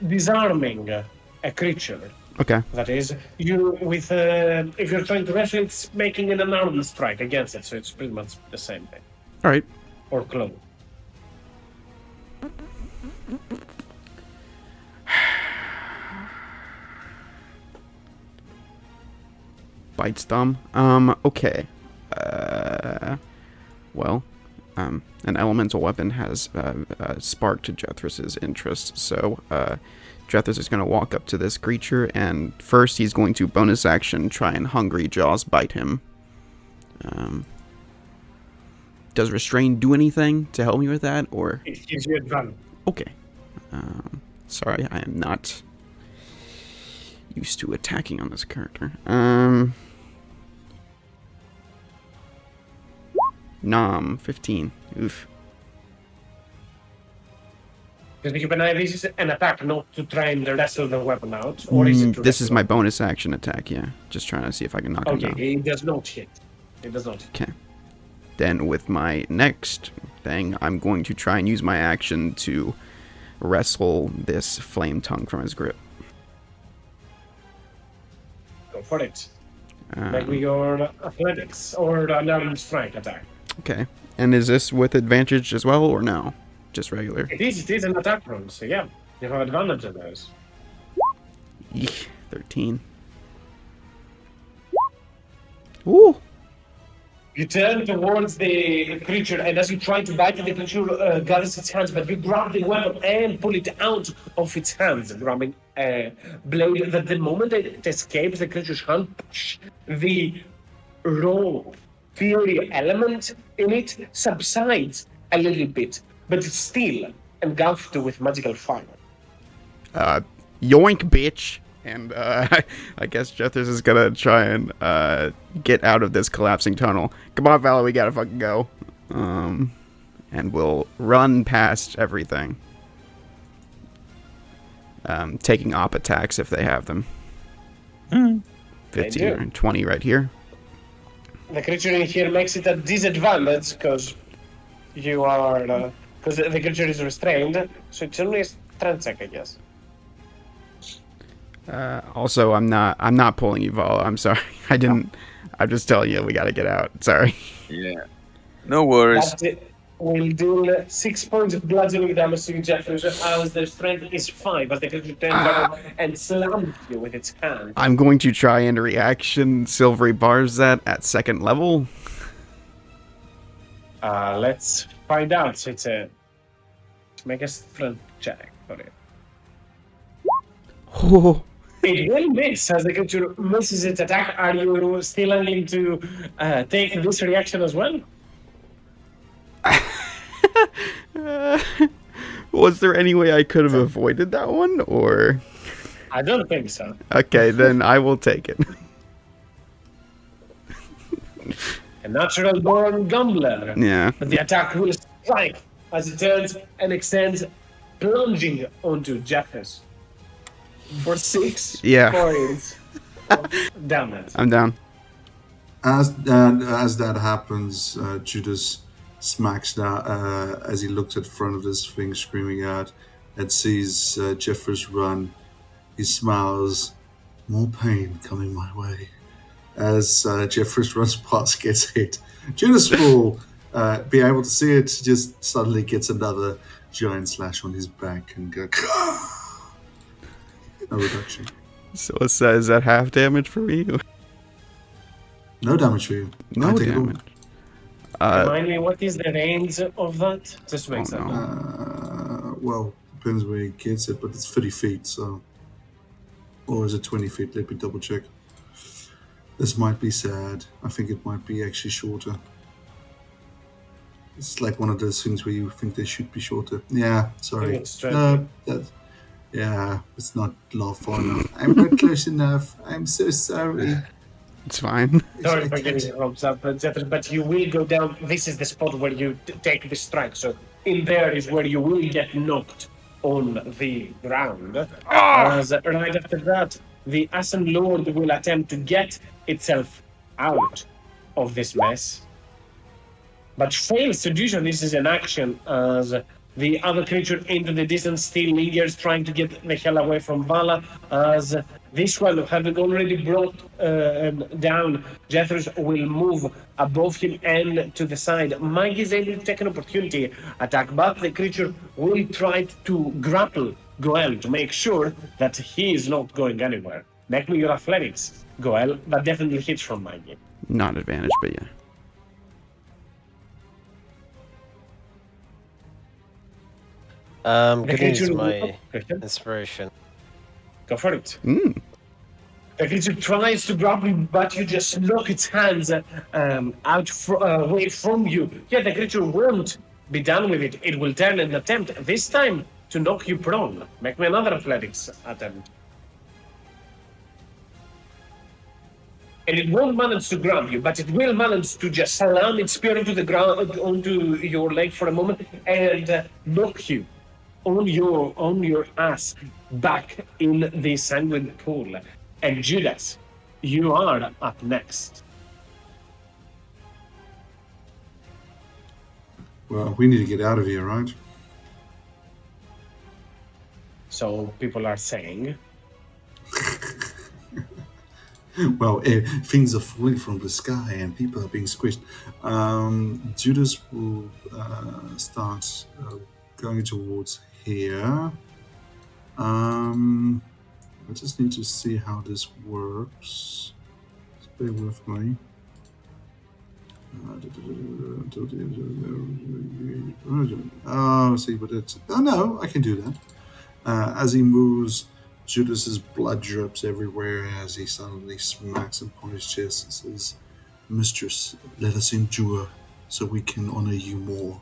disarming a creature. Okay. That is, you with if you're trying to wrestle, it's making an unarmed strike against it, so it's pretty much the same thing. All right. Or clone. Bites thumb. Okay. Well, an elemental weapon has sparked Jethris's interest, so Jethris is going to walk up to this creature, and first he's going to bonus action try and Hungry Jaws bite him. Does Restrain do anything to help me with that, or? It gives you advantage. Okay. Sorry, I am not used to attacking on this character. Nom, 15. Oof. Just keep an eye, this is an attack, not to try and wrestle the weapon out, or is it to This is wrestle my it? bonus action attack, yeah. Just trying to see if I can knock him Okay, down. it does not hit. It does not hit. Okay. Then with my next thing, I'm going to try and use my action to wrestle this flame tongue from his grip. Go for it. Make me your athletics or the unarmed strike attack. Okay. And is this with advantage as well, or no? Just regular? It is an attack roll, so yeah, you have advantage on those. Eek, 13. Ooh! You turn towards the creature, and as you try to bite it, the creature gathers its hands, but you grab the weapon and pull it out of its hands, grabbing a blade. That the moment it escapes the creature's hand, the raw fury element in it subsides a little bit, but it's still engulfed with magical fire. Yoink, bitch! And I guess Jethris is gonna try and get out of this collapsing tunnel. Come on, Vala, we gotta fucking go. And we'll run past everything. Taking op attacks if they have them. 15 and 20 right here. The creature in here makes it a disadvantage because you are because the creature is restrained, so it's only a strength check, I guess. Also, I'm not pulling you, Vala. I'm sorry. I'm just telling you, we gotta get out. Sorry. Yeah. No worries. That will do 6 points of bludgeoning damage to you, Jeffrey, as the strength is 5, as the creature turns around and slams you with its hand. I'm going to try and reaction silvery bars that at second level. Let's find out. It's make a strength check for it. Oh. It will miss as the creature misses its attack. Are you still willing to take this reaction as well? Was there any way I could have avoided that one, or? I don't think so. Okay, then I will take it. A natural born gambler. Yeah. But the attack will strike as it turns and extends, plunging onto Jeffers for 6 Yeah. points of damage. I'm down. As that happens, Judas smacks down as he looks at the front of this thing, screaming out, and sees Jeffers run. He smiles, more pain coming my way. As Jeffers runs past, gets hit. Judas will be able to see it, just suddenly gets another giant slash on his back and go, no reduction. So is that half damage for me? No damage for you. No I take it all. damage. Remind me, what is the range of that? Just to make sense. no. Well, depends where he gets it, but it's 30 feet, so. Or is it 20 feet? Let me double check. This might be sad. I think it might be actually shorter. It's like one of those things where you think they should be shorter. Yeah, sorry. It's straight. Yeah, it's not far enough. I'm not close enough. I'm so sorry. It's fine. Sorry I for getting can't. your hopes up, etc. But you will go down. This is the spot where you take the strike. So in there is where you will get knocked on the ground. As right after that, the Ascent Lord will attempt to get itself out of this mess, but fails to do so. This is an action as the other creature into the distance still lingers, trying to get the hell away from Vala. As this one, having already brought down Jethros, will move above him and to the side. Mike is able to take an opportunity attack, but the creature will try to grapple Goel to make sure that he is not going anywhere. Make me your athletics, Goel. That definitely hits from Mike. Not advantage, but yeah. I'm The gonna use creature my Christian, inspiration. go for it. Mm. The creature tries to grab you, but you just lock its hands away from you. Yeah, the creature won't be done with it. It will turn and attempt, this time, to knock you prone. Make me another athletics attempt. And it won't manage to grab you, but it will manage to just slam its spear into the ground, onto your leg for a moment, and knock you on your ass back in the sanguine pool. And Judas, you are up next. Well, we need to get out of here, right? So people are saying, Well, things are falling from the sky and people are being squished. Judas will start going towards here. I just need to see how this works. Just bear with me. Oh, see, but it's. Oh no, I can do that. As he moves, Judas's blood drips everywhere as he suddenly smacks upon his chest and says, "Mistress, let us endure so we can honor you more."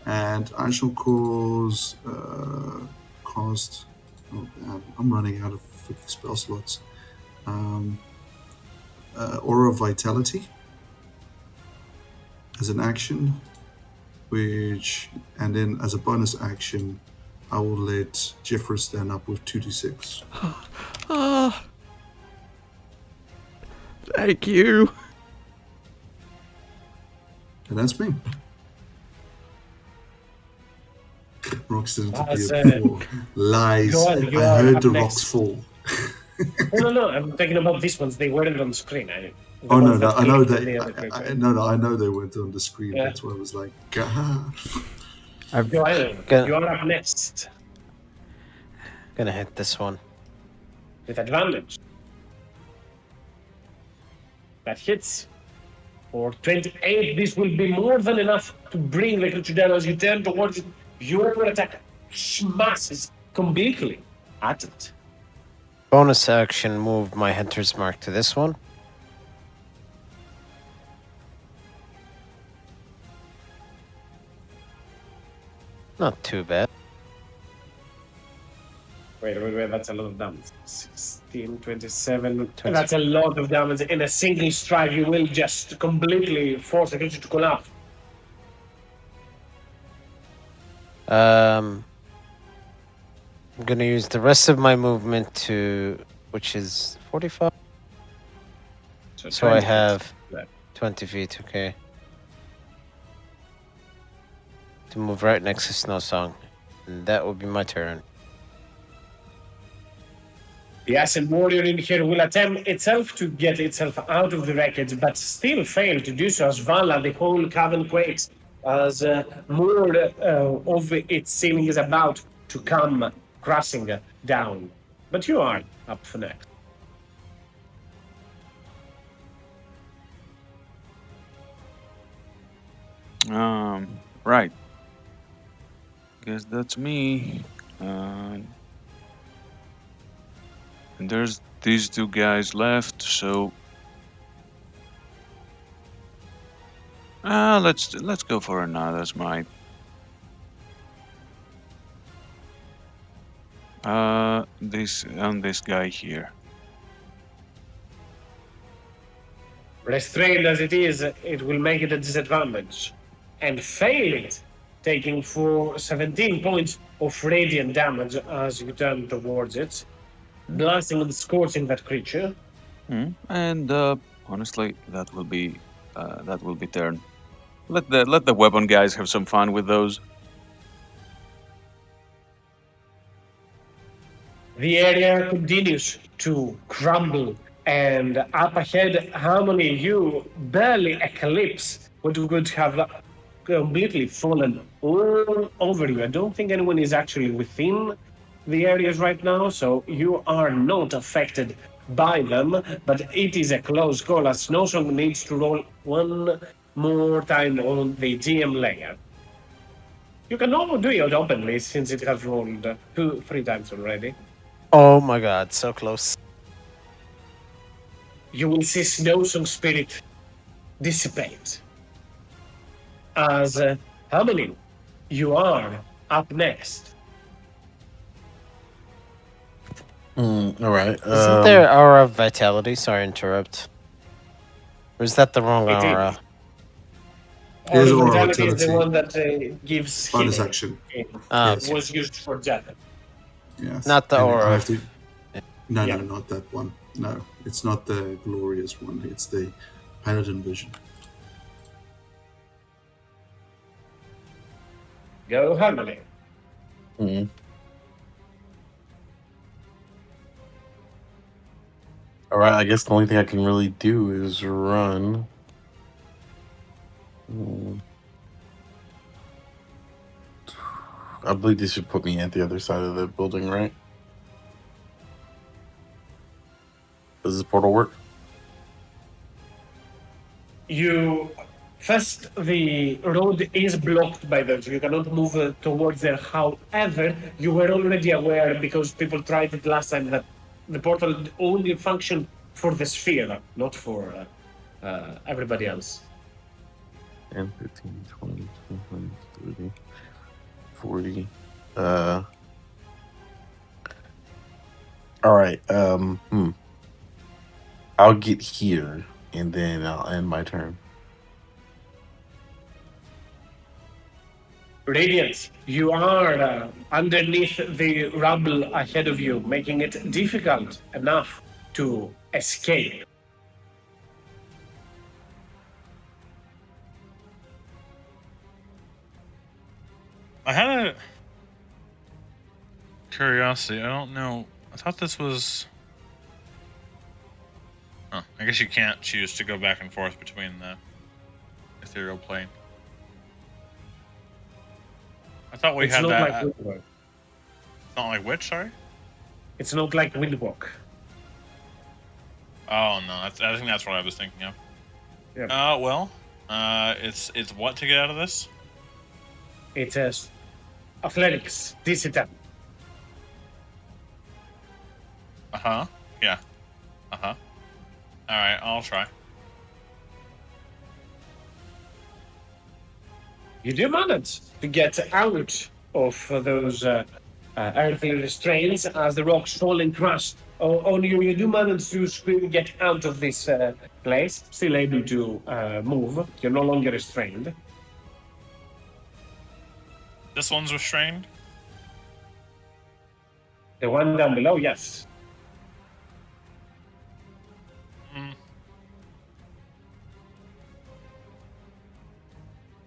And I shall cause cast. Oh, damn, I'm running out of spell slots. Aura of Vitality as an action, which, and then as a bonus action, I will let Jeffrey stand up with 2d6. Thank you. And that's me. Rocks didn't As, appear before. Lies. Joel, you I are heard up the next. rocks fall. No, I'm talking about these ones. They weren't on screen. The Oh no, ones no, that I know clicked on the that. other creature. No, I know they weren't on the screen. Yeah. That's why I was like, God. Joel, Gonna- you are up next Gonna hit this one. with advantage. That hits. For 28, this will be more than enough to bring the creature down as you turn towards it. Your attack smashes completely at it. Bonus action, move my hunter's mark to this one. Not too bad. Wait, that's a lot of damage. 16, 27. 20. That's a lot of damage. In a single strike, you will just completely force the creature to collapse. I'm gonna use the rest of my movement to, which is 45. So I 20 feet have left. 20 feet, okay. To move right next to Snow Song. And that will be my turn. The Ascent Warrior in here will attempt itself to get itself out of the wreckage, but still fail to do so as Vala, the whole cavern quakes, as more of its ceiling is about to come crashing down. But you are up for next. Right. Guess that's me. And there's these two guys left, so Let's go for another smite. This guy here. Restrained as it is, it will make it a disadvantage. And fail it, taking for 17 points of radiant damage as you turn towards it, blasting and scorching that creature. And honestly, that will be turn. Let the weapon guys have some fun with those. The area continues to crumble, and up ahead, Harmony, you barely eclipse what would have completely fallen all over you. I don't think anyone is actually within the areas right now, so you are not affected by them, but it is a close call as Snowsong needs to roll one more time on the GM layer. You can all do it openly since it has rolled 3 times already. Oh my god, so close. You will see Snowsong spirit dissipate. As Harmony, you are up next. All right. Isn't there aura of vitality? Sorry, interrupt. Or is that the wrong It aura? is. There's Aura aura Vitality is the vitality. one that gives Bonus healing. action. It Yes. was used for death. Yes. Not the And aura I of- have to. No, Yeah. no, not that one. No, it's not the glorious one. It's the paladin vision. Go Harmony. All right. I guess the only thing I can really do is run. I believe this should put me at the other side of the building, right? Does this portal work? You first, the road is blocked by those. You cannot move towards there. However, you were already aware because people tried it last time that the portal only functioned for the sphere, not for everybody else. 10, 15, 20, 25, 30, 40. All right. I'll get here and then I'll end my turn. Radiant, you are underneath the rubble ahead of you, making it difficult enough to escape. I had a curiosity. I don't know. I thought this was. Oh, I guess you can't choose to go back and forth between the ethereal plane. I thought we It's had not that. like Windwalk. Not like which? Sorry. It's not like Windwalk. Oh no, I think that's what I was thinking of. Yeah. Well, it's what to get out of this? It's athletics, DC 10. Yeah. All right, I'll try. You do manage to get out of those earthly restraints as the rocks fall and crush on you. You do manage to get out of this place, still able to move. You're no longer restrained. This one's restrained. The one down below, yes.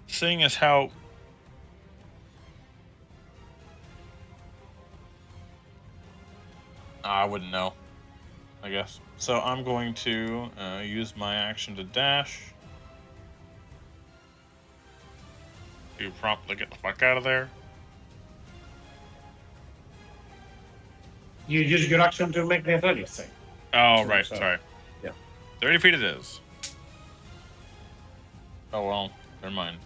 Seeing as how I wouldn't know, I guess. So I'm going to use my action to dash to promptly get the fuck out of there. You use your action to make the athletics thing. Oh, right. Sorry. Yeah. 30 feet it is. Oh, well. Never mind.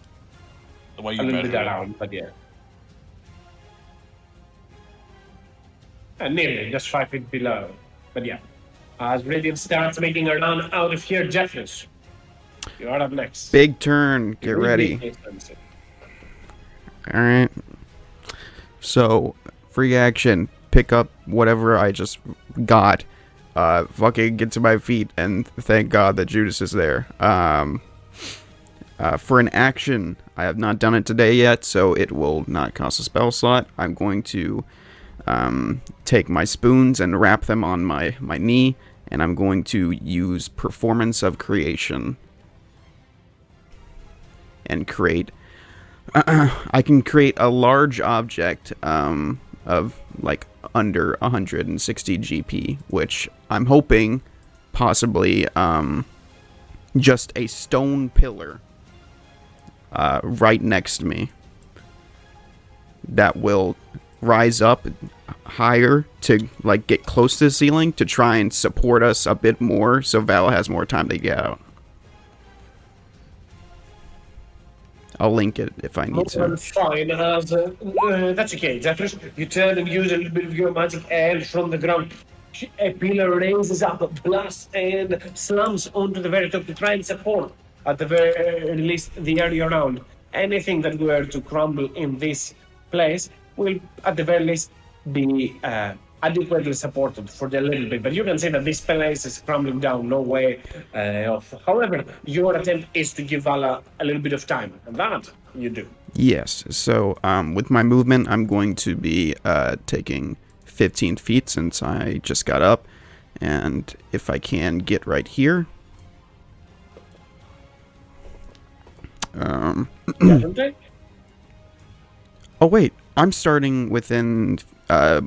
The way you A little measured bit it. around, but yeah. Nearly, just 5 feet below. But yeah. As Radiant starts making a run out of here, Jeffers. You are up next. Big turn. It Get will be ready. expensive. All right. So, free action. Pick up whatever I just got. Fucking get to my feet and thank God that Judas is there. For an action, I have not done it today yet, so it will not cost a spell slot. I'm going to take my spoons and wrap them on my knee, and I'm going to use Performance of Creation and create. I can create a large object of like under 160 GP, which I'm hoping possibly just a stone pillar right next to me that will rise up higher to like get close to the ceiling to try and support us a bit more so Val has more time to get out. I'll link it if I need to. Fine, that's okay. Jeffers, you turn and use a little bit of your magic air from the ground. A pillar raises up, blasts, and slams onto the very top to try and support, at the very least, the area around. Anything that were to crumble in this place will, at the very least, be adequately supported for the little bit. But you can see that this place is crumbling down, no way off. However, your attempt is to give Vala a little bit of time, and that you do. Yes, so with my movement, I'm going to be taking 15 feet since I just got up. And if I can get right here. Oh, wait. I'm starting within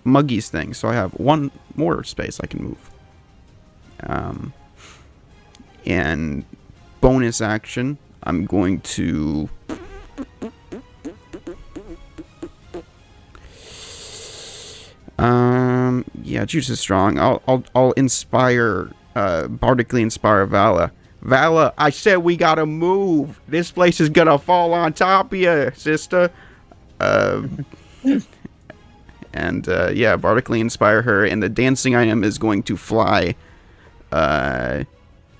Muggy's thing, so I have one more space I can move. And bonus action, I'm going to... yeah, Juice is strong. I'll inspire, bardically inspire Vala. Vala, I said we gotta move. This place is gonna fall on top of you, sister. And yeah, bardically inspire her, and the dancing item is going to fly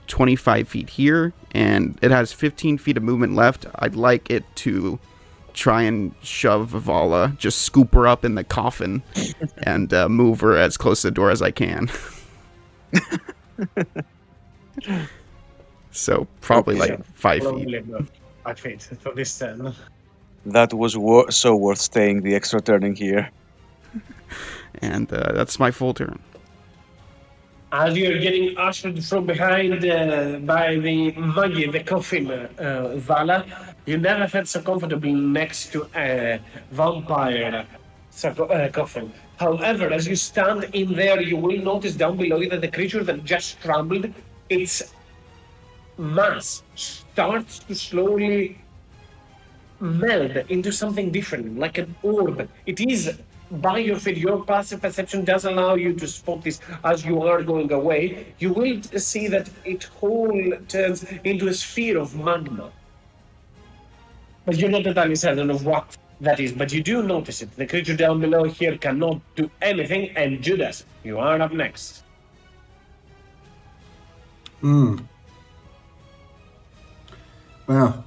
25 feet here, and it has 15 feet of movement left. I'd like it to try and shove Vala, just scoop her up in the coffin, and move her as close to the door as I can. So probably like 5 feet. 5 feet for this turn. That was so worth staying the extra turning here. And that's my full turn. As you're getting ushered from behind by the buggy, the coffin, Vala, you never felt so comfortable next to a vampire coffin. However, as you stand in there, you will notice down below you that the creature that just crumbled, its mass starts to slowly meld into something different, like an orb. It is by your feet. Your passive perception does allow you to spot this as you are going away. You will see that it whole turns into a sphere of magma. But you're not entirely certain of what that is, but you do notice it. The creature down below here cannot do anything, and Judas, you are up next. Well,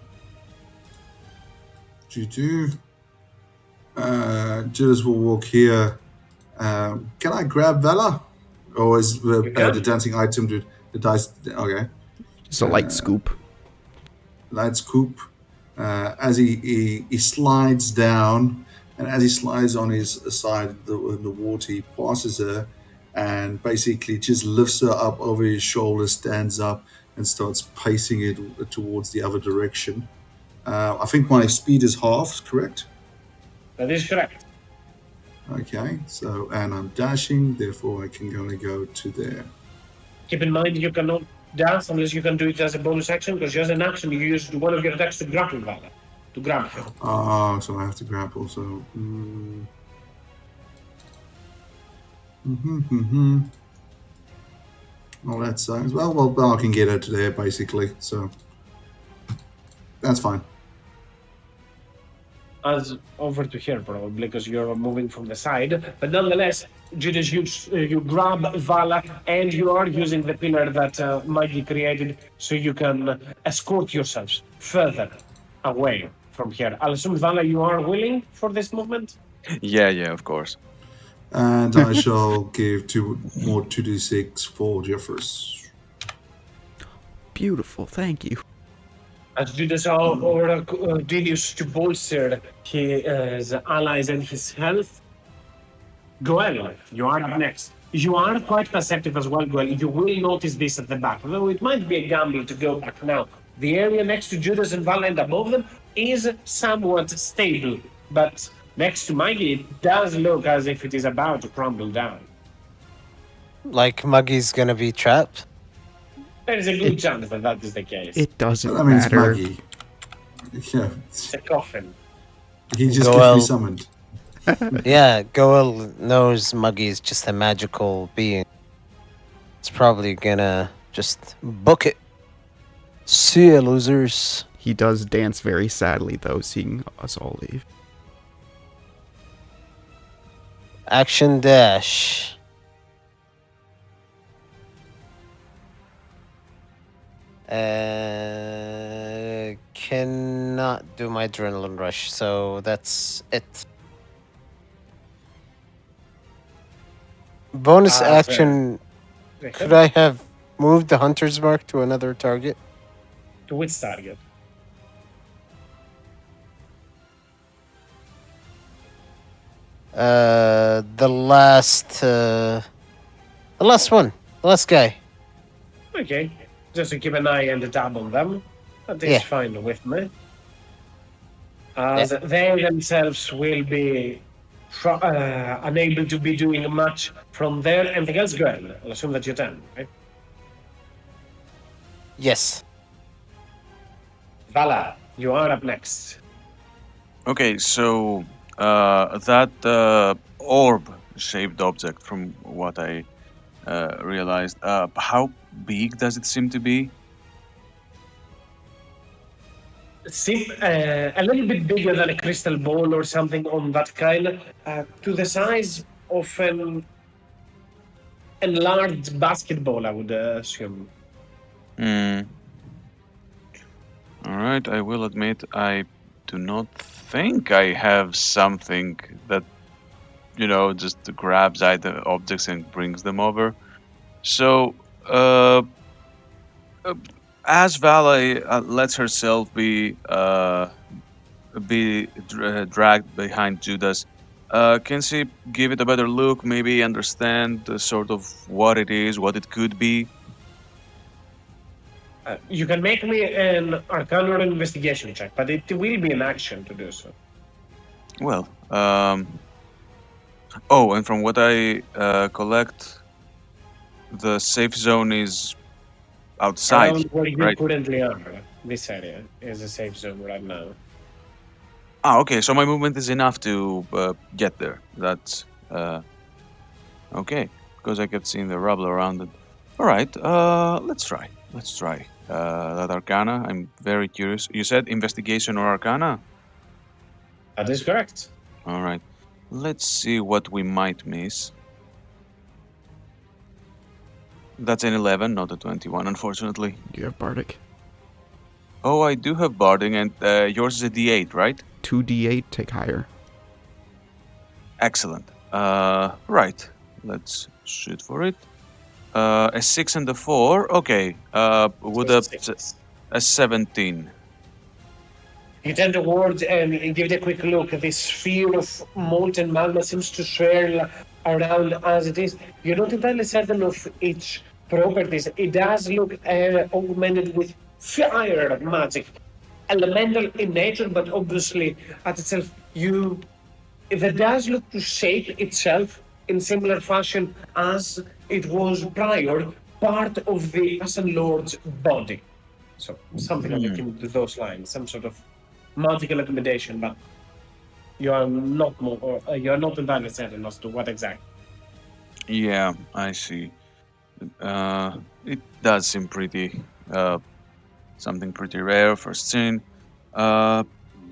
Judas will walk here. Can I grab Vala? Or is the dancing item the dice? Okay. Just a light scoop. Light scoop. As he slides down, and as he slides on his side in the water, he passes her and basically just lifts her up over his shoulder, stands up, and starts pacing it towards the other direction. I think my speed is halved, correct? That is correct. Okay, so, and I'm dashing, therefore I can only go to there. Keep in mind you cannot dash unless you can do it as a bonus action, because as an action you use one of your attacks to grapple Vala. To grab her. Oh, so I have to grapple, so... Oh, that sucks. Well, I can get her to there, basically, so... That's fine. as over to here probably because you're moving from the side. But nonetheless, Judas, you grab Vala and you are using the pillar that Maggie created so you can escort yourselves further away from here. I'll assume, Vala, you are willing for this movement? Yeah, of course. And I shall give more 2d6 for Jeffers. Beautiful, thank you. As Judas or continues to bolster his allies and his health, Goel, you are up next. You are quite perceptive as well, Goel. You will notice this at the back, though it might be a gamble to go back now. The area next to Judas and Val and above them is somewhat stable, but next to Maggie, it does look as if it is about to crumble down. Like Muggy's gonna be trapped. There is a good chance that that is the case. It doesn't I mean, it's matter. Maggie. Yeah, It's a coffin. he just Go gets out. re-summoned. Yeah, Goel knows Muggy is just a magical being. It's probably gonna just book it. See ya, losers. He does dance very sadly, though, seeing us all leave. Action dash. Cannot do my adrenaline rush, so that's it. Bonus Fair. action. Could I have moved the hunter's mark to another target? To which target? The last one, the last guy. Okay, just to keep an eye and a tab on them. That is Yeah. fine with me. As they themselves will be unable to be doing much from there. Anything else, go ahead. I'll assume that you're done, right? Yes. Vala, you are up next. Okay, so that orb-shaped object, from what I realized, how big does it seem to be? Seem a little bit bigger than a crystal ball or something on that kind, to the size of an enlarged basketball, I would assume. Hmm. All right, I will admit I do not think I have something that, just grabs either objects and brings them over. So, uh, as Valet lets herself be dragged behind Judas, can she give it a better look? Maybe understand sort of what it is, what it could be. You can make me an Arcana or investigation check, but it will be an action to do so. Well, oh, and from what I collect, the safe zone is outside, Around where you right? currently are, this area is a safe zone right now. Ah, okay. So my movement is enough to get there. That's okay. Because I kept seeing the rubble around it. All right. Let's try. Let's try that Arcana. I'm very curious. You said investigation or Arcana? That is correct. All right. Let's see what we might miss. That's an 11, not a 21, unfortunately. You have Bardic. Oh, I do have Barding, and yours is a D8, right? 2d8, take higher. Excellent. Right. Let's shoot for it. A 6 and a 4. Okay. Would a 17. You turn towards and give it a quick look. This sphere of molten magma seems to swirl around as it is. You're not entirely certain of its properties. It does look augmented with fire magic, elemental in nature, but obviously at itself, it does look to shape itself in similar fashion as it was prior, part of the Ascent Lord's body. So something akin to those lines, some sort of magical accommodation, but you are not entirely certain as to what exactly. Yeah, I see. It does seem pretty, something pretty rare for scene. Uh,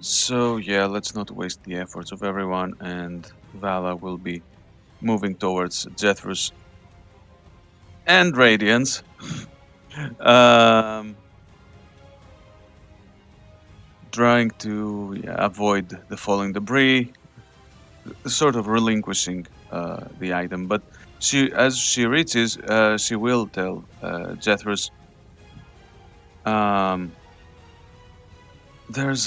So yeah, let's not waste the efforts of everyone, and Vala will be moving towards Jethros and Radiance. um, Trying to avoid the falling debris, sort of relinquishing the item. But as she reaches, she will tell Jethros, "There's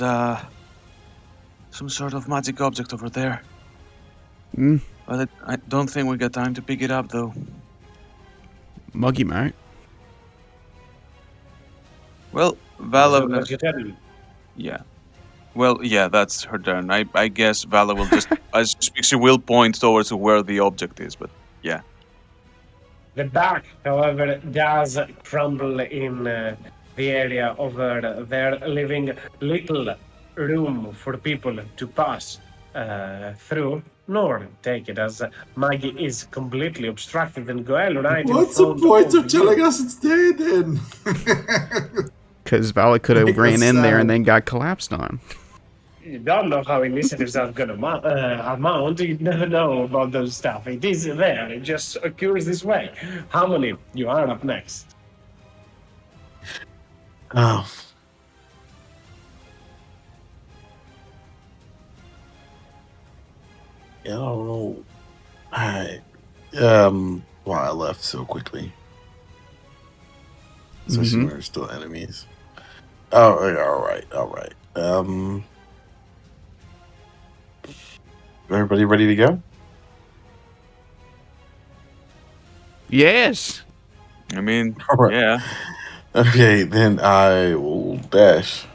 some sort of magic object over there. Mm, But I don't think we got time to pick it up, though." Muggy might. Well, As Vala, long as you tell me. yeah. Well, yeah, that's her turn. I guess Vala will just, as she speaks, she will point towards where the object is. But yeah, The dark, however, does crumble in the area over there, leaving little room for people to pass through, nor take it, as Maggie is completely obstructed and Goel right in What's the front point of of telling you. us it's there then? Because Vala could have Make ran us in there and sad. then got collapsed on. You don't know how initiatives are going to amount. You never know about those stuff. It is there. It just occurs this way. Harmony, you are up next. Oh. Yeah, I don't know. Why I left so quickly. Especially when there's still enemies. Oh, yeah, all right. Everybody ready to go? Yes. I mean, All right. yeah. Okay, then I will dash.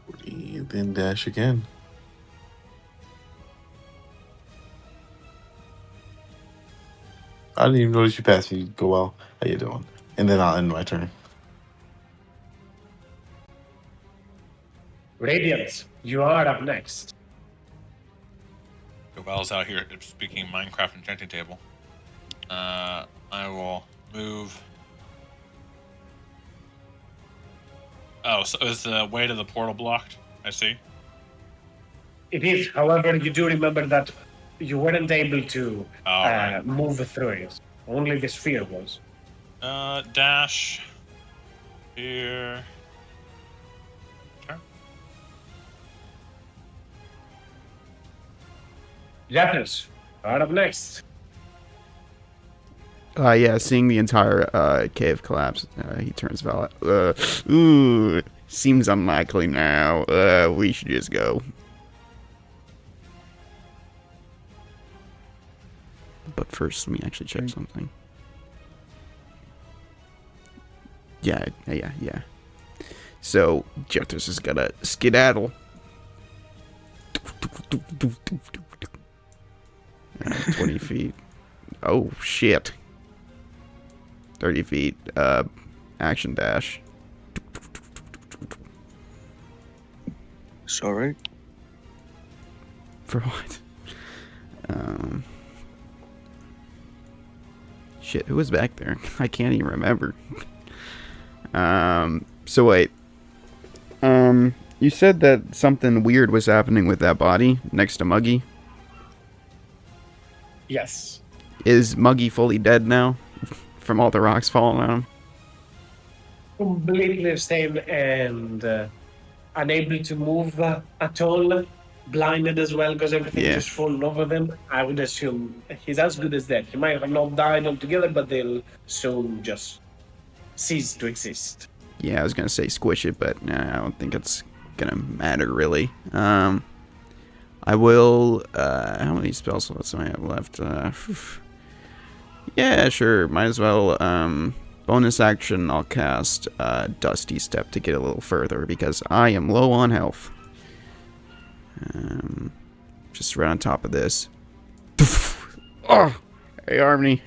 40, then dash again. I didn't even notice you passed me. Go well. How you doing? And then I'll end my turn. Radiance, you are up next. Joel's out here speaking Minecraft enchanting table. I will move. Oh, so is the way to the portal blocked? I see. It is, however, you do remember that you weren't able to Alright. move through it. Only the sphere was. Dash. Here. Turn. Jeffers, you are up next. Yeah, seeing the entire cave collapse, he turns Vala. Ooh, seems unlikely now. We should just go. But first, let me actually check something. Yeah. So, Jethros is gonna skedaddle. 20 feet. Oh, shit. 30 feet. Action dash. Sorry. For what? Shit, who was back there? I can't even remember. So wait. You said that something weird was happening with that body next to Muggy. Yes. Is Muggy fully dead now? From all the rocks falling on him? Completely same and unable to move at all. Blinded as well because everything Yeah. just fallen over them. I would assume he's as good as dead. He might have not died altogether, but they'll soon just cease to exist. Yeah, I was gonna say squish it, but nah, I don't think it's gonna matter really. I will. How many spell slots do I have left? Yeah, sure. Might as well. Bonus action. I'll cast Dusty Step to get a little further because I am low on health. Just right on top of this. Oh, hey, Harmony.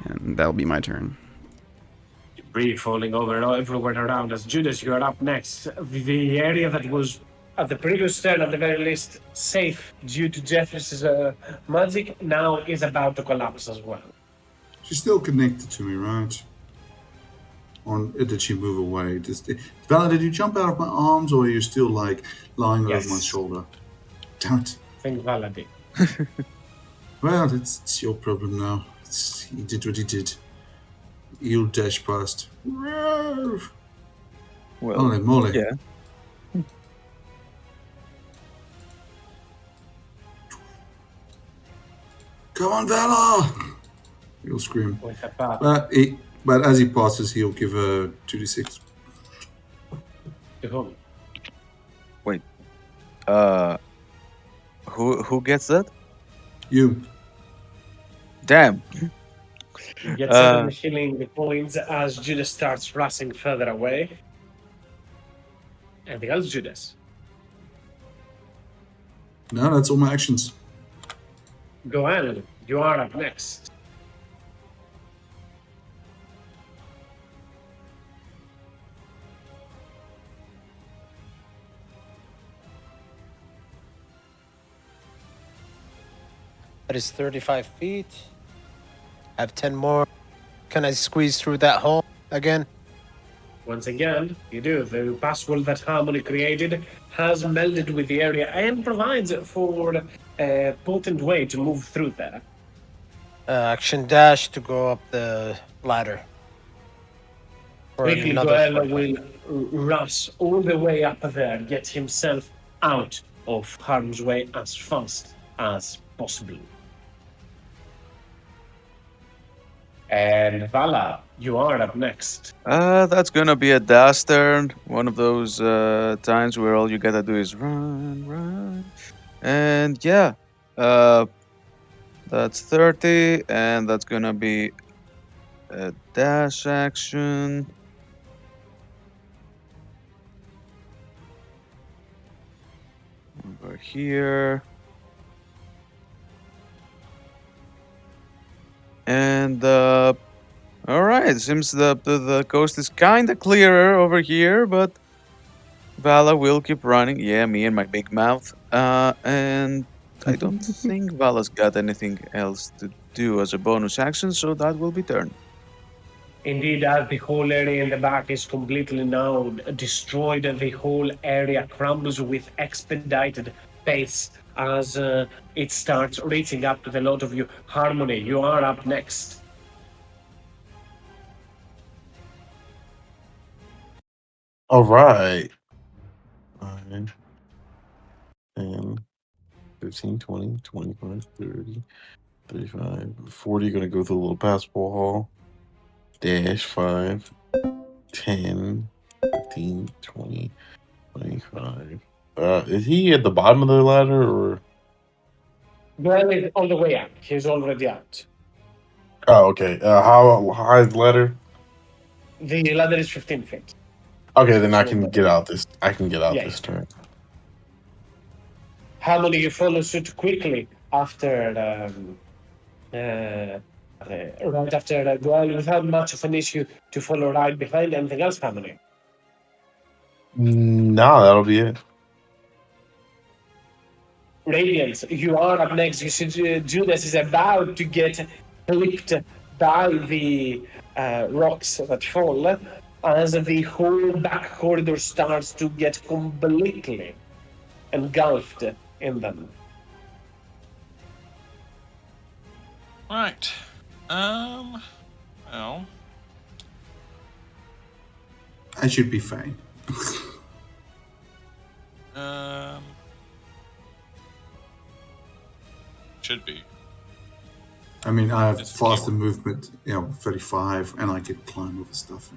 And that'll be my turn. Debris falling over everywhere around us. Judas, you are up next. The area that was at the previous turn, at the very least, safe due to Jeffrey's magic, now is about to collapse as well. She's still connected to me, right? Or did she move away? Vala, did you jump out of my arms, or are you still like lying over my Yes. shoulder? Damn it. Think Valadi. Well, it's your problem now. He did what he did. You'll dash past. Well, Holy moly. yeah. Come on, Vala! He'll scream. With a bat. But as he passes, he'll give her 2d6. To whom? Who gets that? You. Damn. You get 7 healing points as Judas starts rushing further away. Anything else, Judas? No, that's all my actions. Gohan, you are up next. That is 35 feet. I have 10 more. Can I squeeze through that hole again? Once again, you do. The password that Harmony created has melded with the area and provides for a potent way to move through there. Action dash to go up the ladder. For Quickly, another Goel 45. will rush all the way up there, get himself out of harm's way as fast as possible. And Vala, you are up next. That's gonna be a Dash turn. One of those times where all you gotta do is run, run. And yeah, that's 30, and that's gonna be a dash action. Over here. And all right, seems the coast is kind of clearer over here, but Vala will keep running. Yeah, me and my big mouth. And I don't think Vala's got anything else to do as a bonus action, so that will be turn. Indeed, as the whole area in the back is completely now destroyed, the whole area crumbles with expedited pace as it starts reaching up to the lot of you. Harmony, you are up next. All right. 9, 10, 15, 20, 25, 30, 35, 40. Gonna go through the little passport hall. Dash 5, 10, 15, 20, 25. Is he at the bottom of the ladder or? Glenn is on the way up. He's already out. Oh, okay. How high is the ladder? The ladder is 15 feet. Okay, then I So can the- get out this. I can get out Yeah. this turn. Harmony, you follow suit quickly after right after Goel without much of an issue to follow right behind. Anything else, Harmony? No, that'll be it. Radiance, you are up next. You see Judas is about to get clipped by the rocks that fall as the whole back corridor starts to get completely engulfed in them. Right. Well, I should be fine. should be. I mean, I have It's faster keyword. movement, 35, and I can climb over stuff.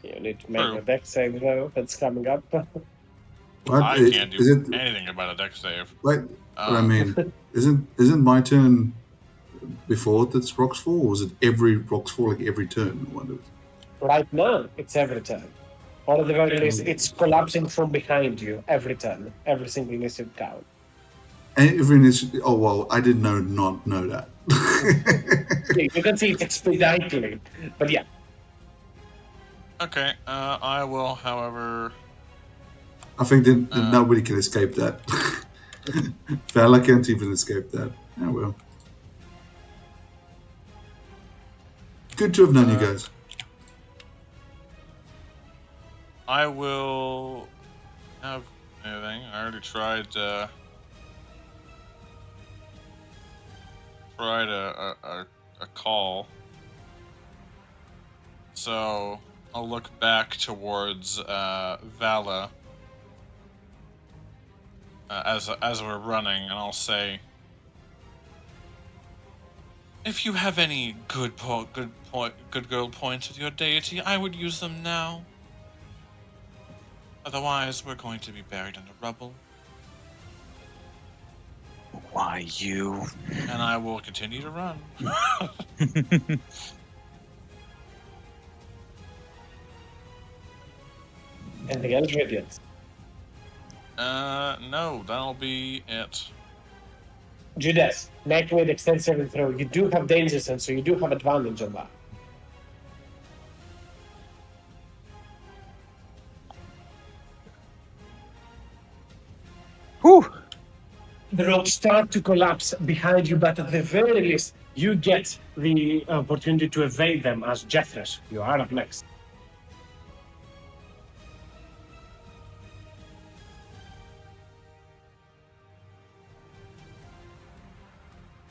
You need to make True. a deck save though. That's coming up. What? I can't Is do it? anything about a deck save. Wait, but I Um, mean, isn't my turn before that's rocks fall, or is it every rocks fall like every turn? I wonder. Right now, it's every turn. Or at the very least, it's collapsing from behind you every turn, every single initiative count. Every initiative. Oh well, I did not know that. Yeah, you can see it expeditiously, but yeah. okay. I will, however. I think that nobody can escape that. Vala can't even escape that. Oh well. Good to have known you guys. I will have anything. I already tried a call. So I'll look back towards Vala as we're running, and I'll say, if you have any good girl points with your deity, I would use them now. Otherwise, we're going to be buried under rubble. Why you? And I will continue to run. Anything else, Radiant? No, that'll be it. Judas, make me an extend saving throw. You do have danger sense, so you do have advantage on that. Whew. The rocks start to collapse behind you, but at the very least, you get the opportunity to evade them as Jethros. You are up next.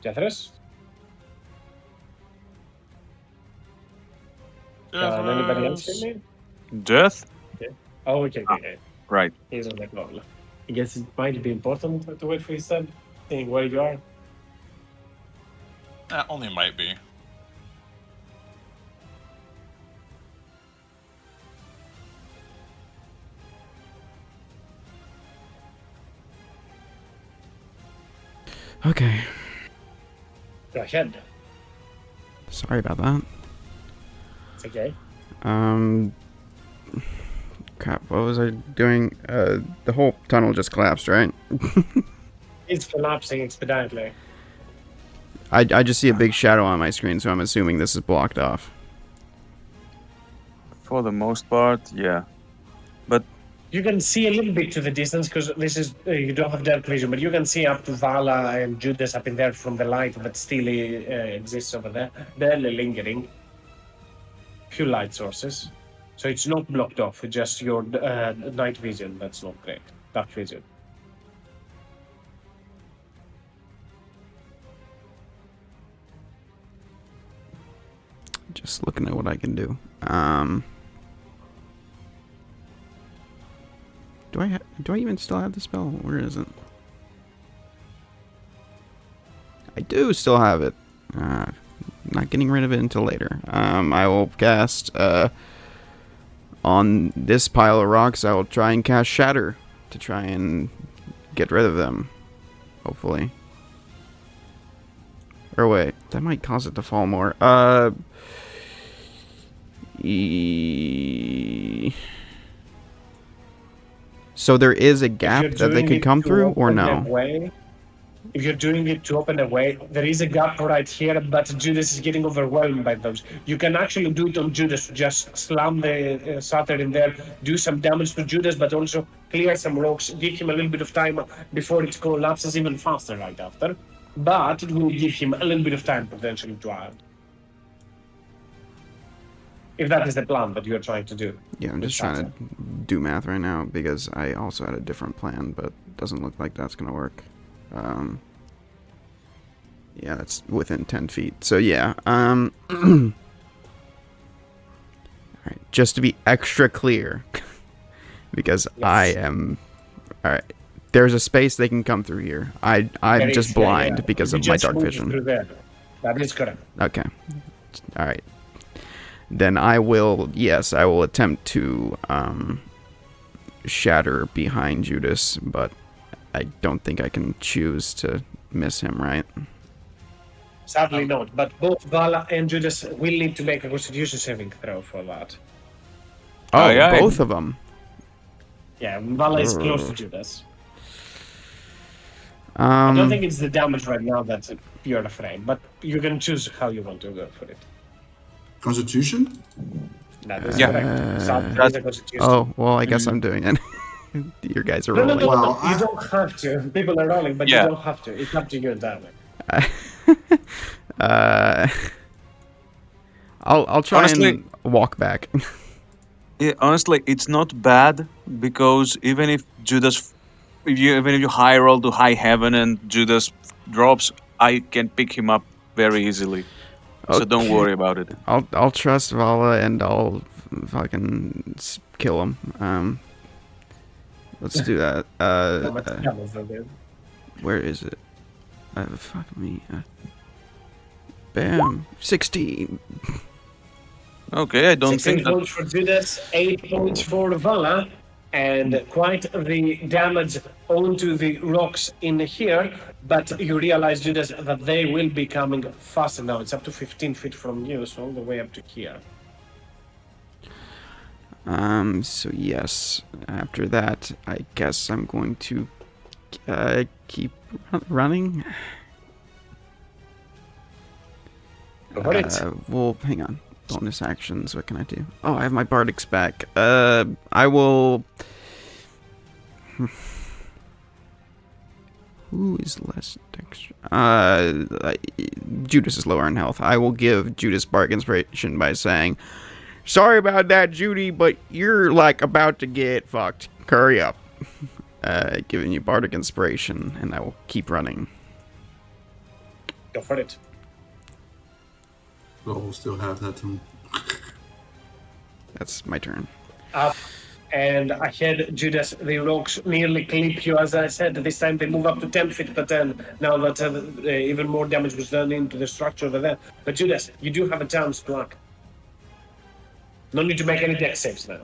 Jethros? Anybody else Jethros. hear me? Death? Oh, okay. Right. He's on the call. I guess it might be important to wait for his turn, seeing where you are. Only might be. Okay. Go ahead. Sorry about that. It's okay. Crap, what was I doing? The whole tunnel just collapsed, right? It's collapsing expeditiously. I just see a big shadow on my screen, so I'm assuming this is blocked off. For the most part, yeah. But You can see a little bit to the distance because this is you don't have dark vision, but you can see up to Vala and Judas up in there from the light that still exists over there, barely lingering. Few light sources, so it's not blocked off. It's just your night vision that's not great. Dark vision. Just looking at what I can do. Do I even still have the spell? Where is it? I do still have it. Not getting rid of it until later. I will cast on this pile of rocks. I will try and cast Shatter to try and get rid of them. Hopefully. Or wait, that might cause it to fall more. So there is a gap that they could come through, or no? If you're doing it to open a way, there is a gap right here, but Judas is getting overwhelmed by those. You can actually do it on Judas, just slam the Satyr in there, do some damage to Judas, but also clear some rocks, give him a little bit of time before it collapses even faster right after. But it will give him a little bit of time potentially to add. If that is the plan that you're trying to do. Yeah, I'm just trying to do math right now because I also had a different plan, but it doesn't look like that's going to work. Yeah, that's within 10 feet. So yeah, alright, just to be extra clear, because yes. I am, alright, there's a space they can come through here. I'm just blind because of my dark vision. That is correct. Okay, alright. Then I will attempt to shatter behind Judas, but I don't think I can choose to miss him, right? Sadly not, but both Vala and Judas will need to make a constitution saving throw for that. Oh, yeah, both of them? Yeah, Vala is close to Judas. I don't think it's the damage right now that you're afraid, but you can choose how you want to go for it. Constitution? That is correct. Oh, well, I guess I'm doing it. You guys are rolling. No, you don't have to. People are rolling, but you don't have to. It's up to you entirely. I'll try Honestly, and walk back. yeah, honestly, it's not bad because even if even if you high roll to high heaven and Judas drops, I can pick him up very easily. So don't Okay. worry about it. I'll trust Vala and I'll fucking kill him. Let's do that. How much damage are there? Where is it? Fuck me. Bam. 16. Okay, I don't 16 think that. points for Judas, 8 points for Vala, and quite the damage onto the rocks in here. But you realize, Judas, that they will be coming faster now. It's up to 15 feet from you, so all the way up to here. So yes, after that, I guess I'm going to keep running. Go for it. Well, hang on. Bonus actions. What can I do? Oh, I have my Bardic's back. I will. Who is less dexterous? Judas is lower in health. I will give Judas Bardic Inspiration by saying, "Sorry about that, Judy, but you're like about to get fucked. Hurry up." Giving you Bardic Inspiration, and I will keep running. Go for it. We'll still have that. That's my turn. Up and ahead, Judas, the rocks nearly clip you. As I said, this time they move up to 10 feet, but then now that even more damage was done into the structure over there. But Judas, you do have a chance to act. No need to make any dex saves now.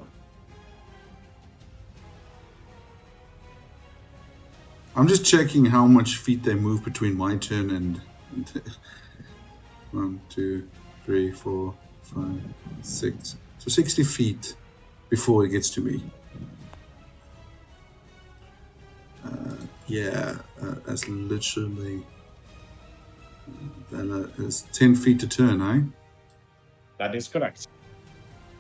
I'm just checking how much feet they move between my turn and 1, 2, 3, 4, 5, 6. So 60 feet before it gets to me. That's literally Vala is 10 feet to turn, eh? That is correct.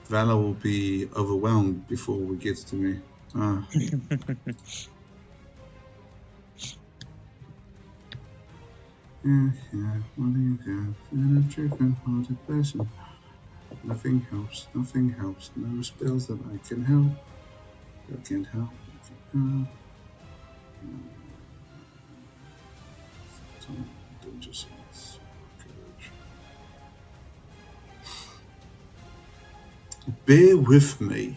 Vala will be overwhelmed before it gets to me. What do you have? In a chicken-hearted person. Nothing helps. No spells that I can help. I can't help. Don't just courage. Bear with me.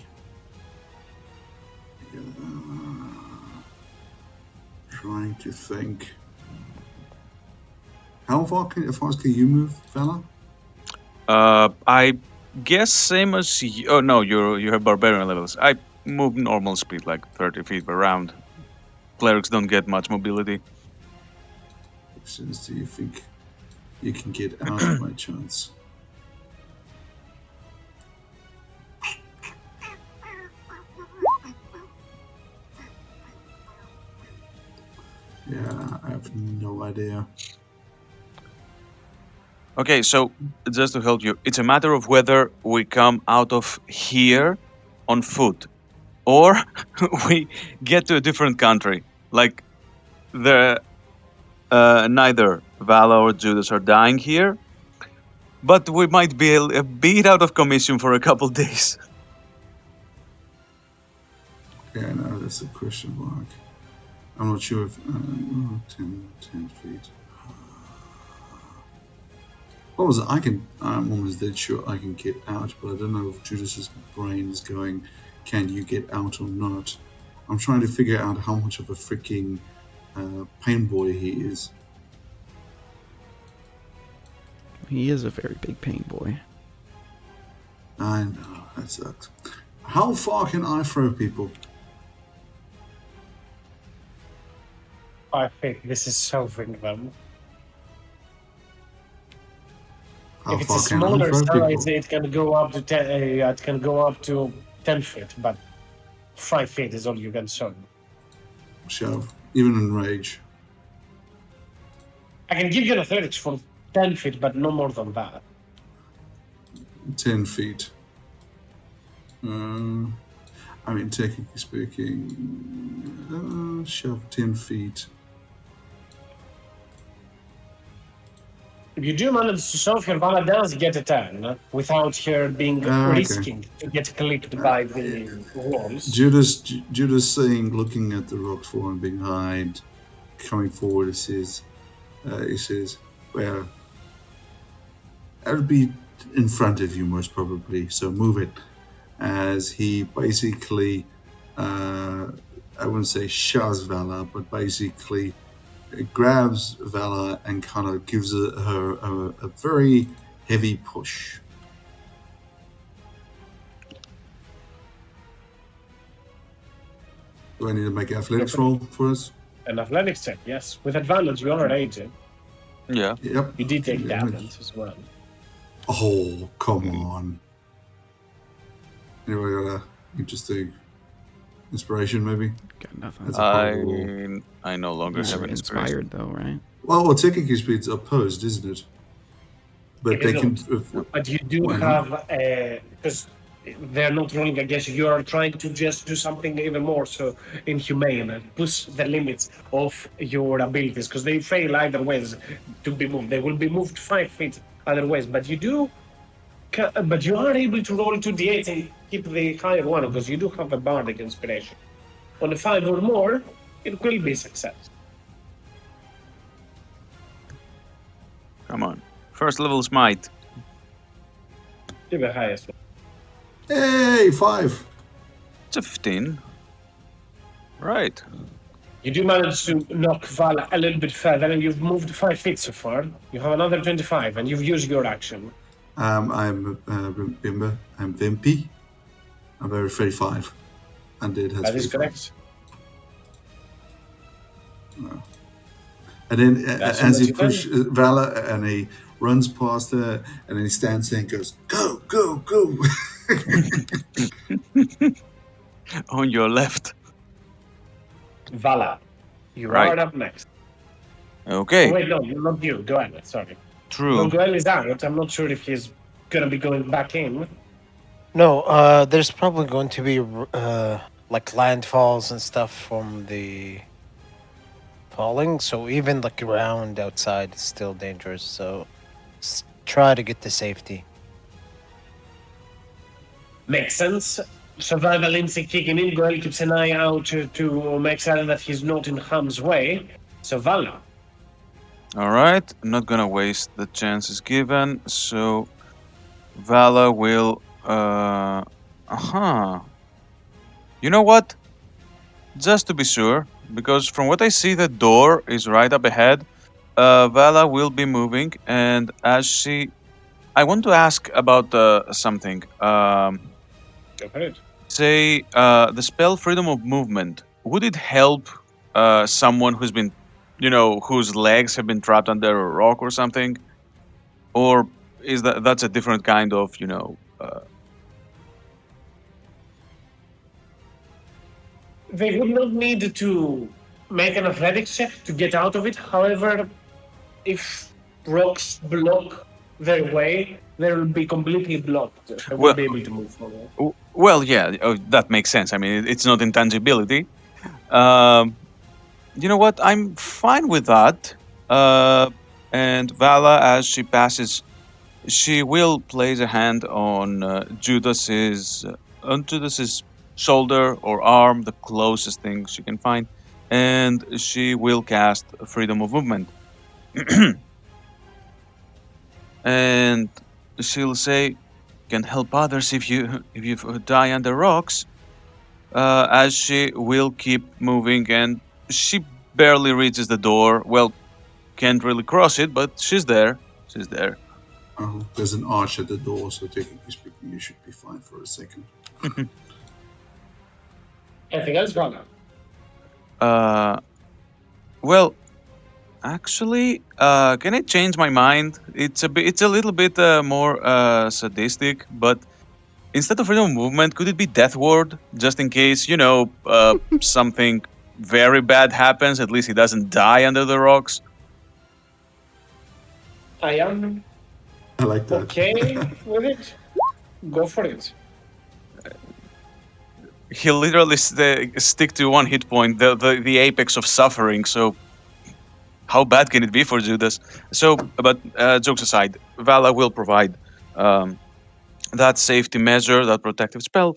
Trying to think. How fast can you move, Vala? I guess same as you. Oh no, you have barbarian levels. I move normal speed, like 30 feet per round. Clerics don't get much mobility. Since do you think you can get out by chance? Yeah, I have no idea. Okay, so just to help you, it's a matter of whether we come out of here on foot or we get to a different country. Like the neither Vala or Judas are dying here, but we might be a bit out of commission for a couple days. Yeah, no, that's a question mark. I'm not sure if 10 feet. What was it? I'm almost dead sure I can get out, but I don't know if Judas's brain is going, can you get out or not? I'm trying to figure out how much of a freaking pain boy he is. He is a very big pain boy. I know, that sucks. How far can I throw people? 5 feet. This is so them. How If it's far a can I smaller throw size, people? it can go up to 10. It can go up to 10 feet, but 5 feet is all you can show. Shove, even in rage. I can give you an athletics for 10 feet, but no more than that. 10 feet. I mean, technically speaking, shove 10 feet. You do manage to solve her. Vala does get a turn without her being Okay. risking to get clipped by the walls. Judas saying, looking at the rocks falling behind, coming forward, he says, well, I'll be in front of you most probably, so move it. As he basically, I wouldn't say shoves Vala, but basically grabs Vala and kind of gives her a very heavy push. Do I need to make an athletics roll for us? An athletics check, yes. With advantage, you are aged. Yeah. Yep. You did take damage as well. Oh, come on. Anybody got a interesting inspiration, maybe? Got nothing. That's a horrible. I no longer have an inspiration. Inspired though, right? Well, technically speeds opposed, isn't it? But It they is can. not. But you do Why not? have because they're not rolling against you. You are trying to just do something even more so inhumane and push the limits of your abilities because they fail either ways to be moved. They will be moved 5 feet either ways. But you are able to roll 2d8 and keep the higher one because you do have a bardic inspiration. On a 5 or more, it will be success. Come on. First level smite. Give the highest one. Hey, 5. It's a 15. Right. You do manage to knock Vala a little bit further, and you've moved 5 feet so far. You have another 25, and you've used your action. I'm remember, I'm Vimpy. I'm very 35. And it has That is 35. correct. No. And then That's as what he you pushes Vala and he runs past her and then he stands there and goes, go, go, go. On your left. Vala, you Right. are up next. Okay. Oh, wait, no, not you. Goel, sorry. True. No, Goel is out. I'm not sure if he's going to be going back in. No, there's probably going to be like landfalls and stuff from the falling. So even the ground outside is still dangerous. So try to get to safety. Makes sense. Survival instinct kicking in. Goel keeps an eye out to make certain that he's not in harm's way. So, Vala. All right. I'm not gonna waste the chances given. So Vala will. You know what? Just to be sure, because from what I see, the door is right up ahead. Vala will be moving, and as she, I want to ask about something. Go for it. Say the spell freedom of movement. Would it help someone who's been, whose legs have been trapped under a rock or something, or is that's a different kind of, They would not need to make an athletics check to get out of it. However, if rocks block their way, they will be completely blocked. They Well- won't be able to move forward. Well, yeah, that makes sense. I mean, it's not intangibility. You know what? I'm fine with that. And Vala, as she passes, she will place a hand on Judas's shoulder or arm, the closest thing she can find, and she will cast freedom of movement. And she'll say, "Can help others if you die under rocks." As she will keep moving, and she barely reaches the door. Well, can't really cross it, but she's there. She's there. There's an arch at the door, so technically speaking, you should be fine for a second. Anything else, Vala? Well, actually, can I change my mind? It's a little bit more sadistic, but instead of freedom of movement, could it be death ward, just in case something very bad happens? At least he doesn't die under the rocks. I am I like that. okay with it. Go for it. He'll literally stick to one hit point, the apex of suffering. So how bad can it be for Judas? So, but jokes aside, Vala will provide that safety measure, that protective spell,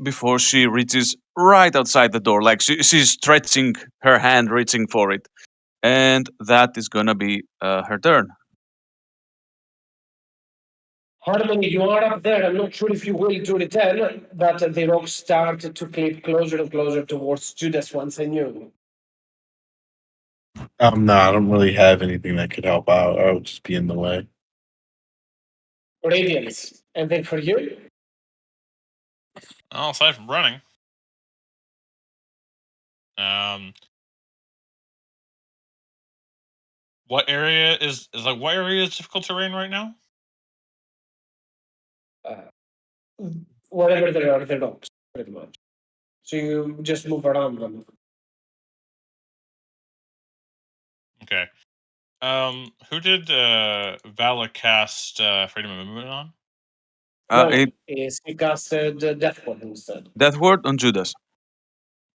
before she reaches right outside the door. Like she's stretching her hand, reaching for it. And that is gonna be her turn. Harmony, you are up there. I'm not sure if you will to return, but the rocks start to creep closer and closer towards Judas once anew. No, I don't really have anything that could help out. I would just be in the way. Radiance. And then for you? Well, aside from running, what area is difficult terrain right now? Wherever there are the rocks, pretty much. So you just move around them. Okay. Who did Vala cast Freedom of Movement on? No, It he casted Death Ward instead. That word on Judas.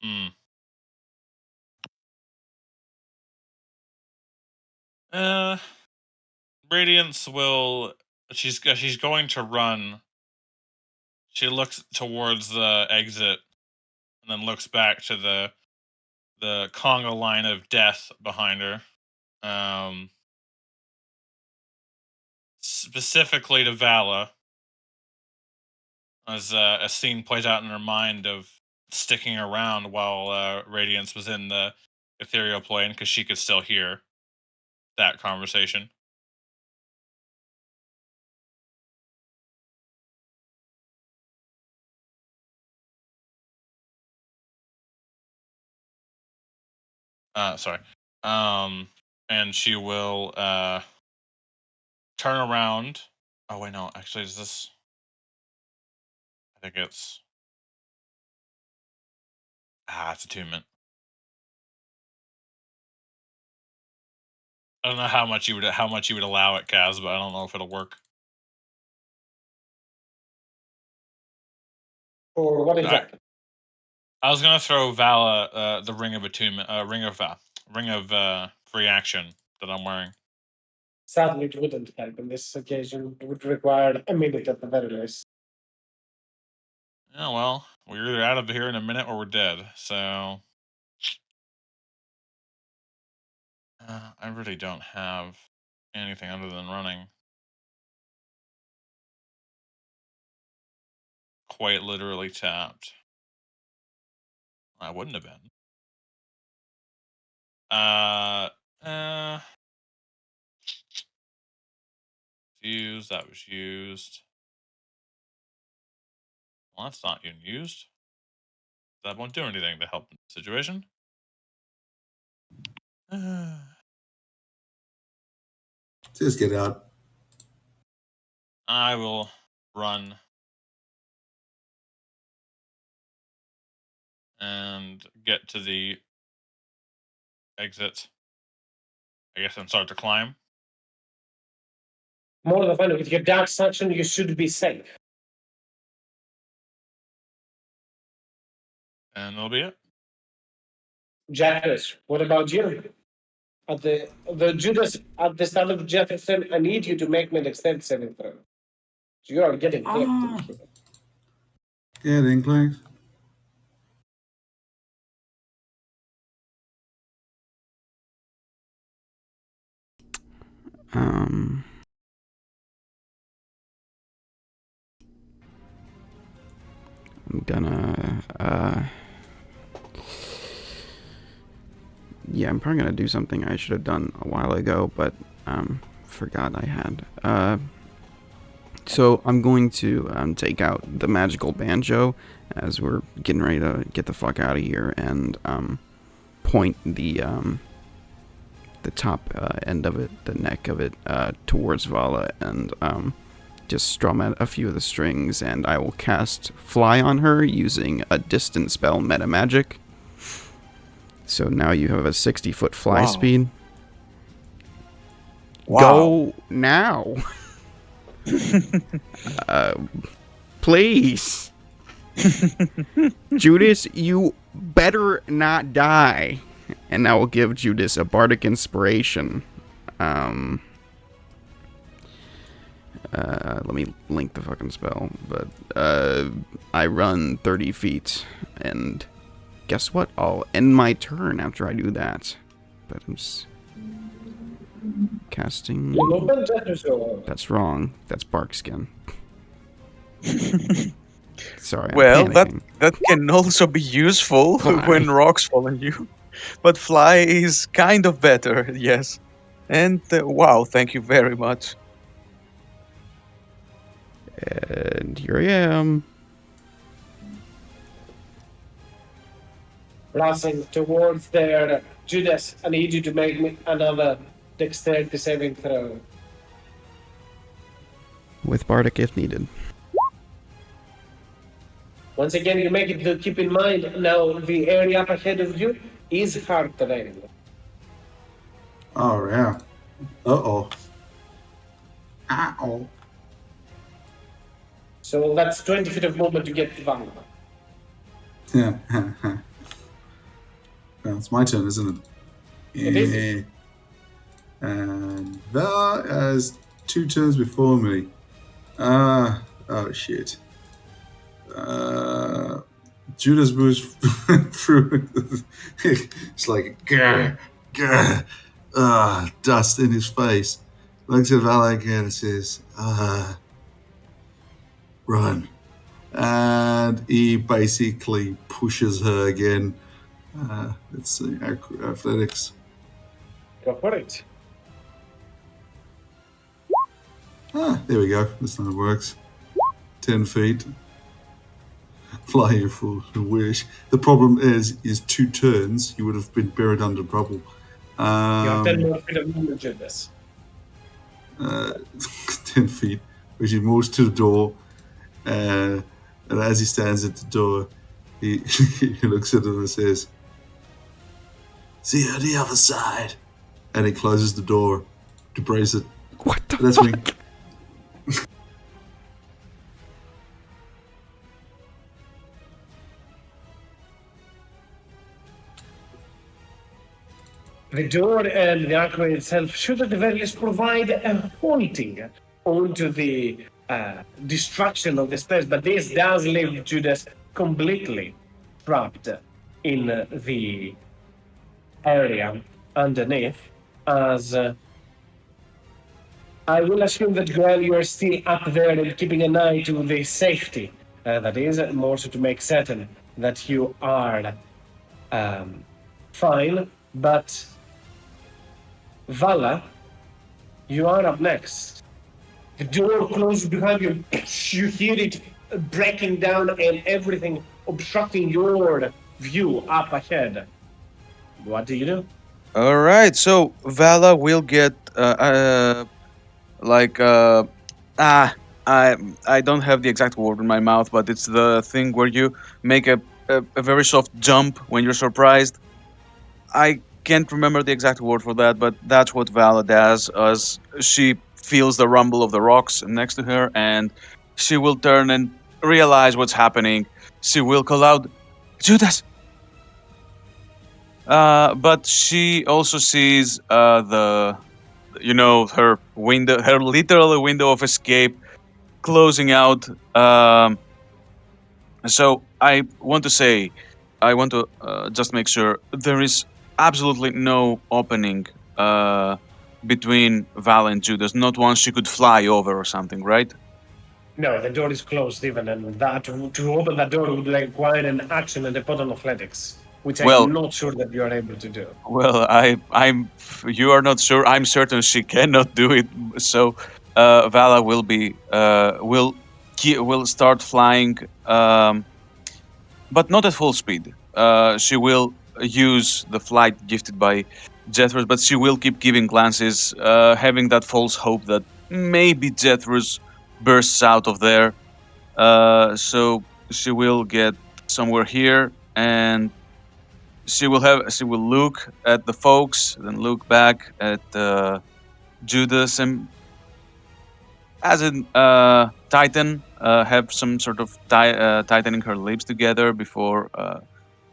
Hmm. Radiance will. She's going to run. She looks towards the exit, and then looks back to the conga line of death behind her. Specifically to Vala, as a scene plays out in her mind of sticking around while Radiance was in the ethereal plane, because she could still hear that conversation. Sorry. And she will turn around. Oh wait, no. Actually, is this? I think it's. It's attunement. I don't know how much you would allow it, Kaz, but I don't know if it'll work. Or what exactly? I was gonna throw Vala the ring of attunement, ring of free action that I'm wearing. Sadly, it wouldn't help in this occasion. It would require a minute at the very least. Yeah, well, we're either out of here in a minute or we're dead. So I really don't have anything other than running. Quite literally tapped. I wouldn't have been. Used. That was used. Well, that's not even used. That won't do anything to help the situation. Just get out. I will run and get to the exit. I guess, and start to climb. More than fine, with your dark section, you should be safe. And that'll be it. Jeffers, what about you? At the Judas at the start of Jefferson, I need you to make me an extended saving throw. So you are getting clipped. Getting clicked. I'm gonna yeah, I'm probably gonna do something I should have done a while ago, but forgot I had. So I'm going to take out the magical banjo as we're getting ready to get the fuck out of here, and point the top end of it, the neck of it, towards Vala, and just strum at a few of the strings, and I will cast Fly on her using a distance spell, meta magic. So now you have a 60-foot fly speed. Wow. Go now. Please. Judas, you better not die. And I will give Judas a bardic inspiration. Let me link the fucking spell. But I run 30 feet, and guess what? I'll end my turn after I do that. But I'm casting. That's wrong. That's Barkskin. Sorry, I'm Well, panicking. that can also be useful Fly. when rocks fall on you. But fly is kind of better, yes. And wow, thank you very much. And here I am. Rising towards there, Judas, I need you to make me another dexterity saving throw. With bardic if needed. Once again, you make it to keep in mind now the area up ahead of you is hard terrain. Oh, yeah. Uh-oh. Uh-oh. So that's 20 feet of movement to get to Vanna. Yeah. Well, it's my turn, isn't it? It is. Yeah. And Vala has 2 turns before me. Oh shit. Judas moves through. It's like grr, grr, dust in his face. Looks at Vala again and says, run. And he basically pushes her again. Let's see, athletics. Go for it. There we go. This time it works. 10 feet. Flying for a wish. The problem is 2 turns, you would have been buried under rubble. You have 10 more feet of movement, Judas. 10 feet, which he moves to the door. And as he stands at the door, he, he looks at it and says, see you on the other side. And he closes the door to brace it. What the That's fuck? me. The door and the archway itself should at the very least provide a halting onto the destruction of the stairs, but this does leave Judas completely trapped in the area underneath, as I will assume that Grail, you are still up there and keeping an eye to the safety. That is, more so to make certain that you are fine, but Vala, you are up next. The door closes behind you. You hear it breaking down and everything obstructing your view up ahead. What do you do? All right, so Vala will get like I don't have the exact word in my mouth, but it's the thing where you make a very soft jump when you're surprised. I can't remember the exact word for that, but that's what Vala does as she feels the rumble of the rocks next to her, and she will turn and realize what's happening. She will call out, Judas! But she also sees her window, her literal window of escape closing out. So I want to just make sure there is absolutely no opening between Val and Judas. Not one she could fly over or something, right? No, the door is closed even, and that to open that door would require an action and a pot on athletics, which Well- I'm not sure that you are able to do. Well, I'm. You are not sure. I'm certain she cannot do it. So, Vala will be will start flying, but not at full speed. She will use the flight gifted by Jethros, but she will keep giving glances, having that false hope that maybe Jethros bursts out of there. So she will get somewhere here, and she will look at the folks, then look back at Judas, and as a Titan, have some sort of tightening her lips together before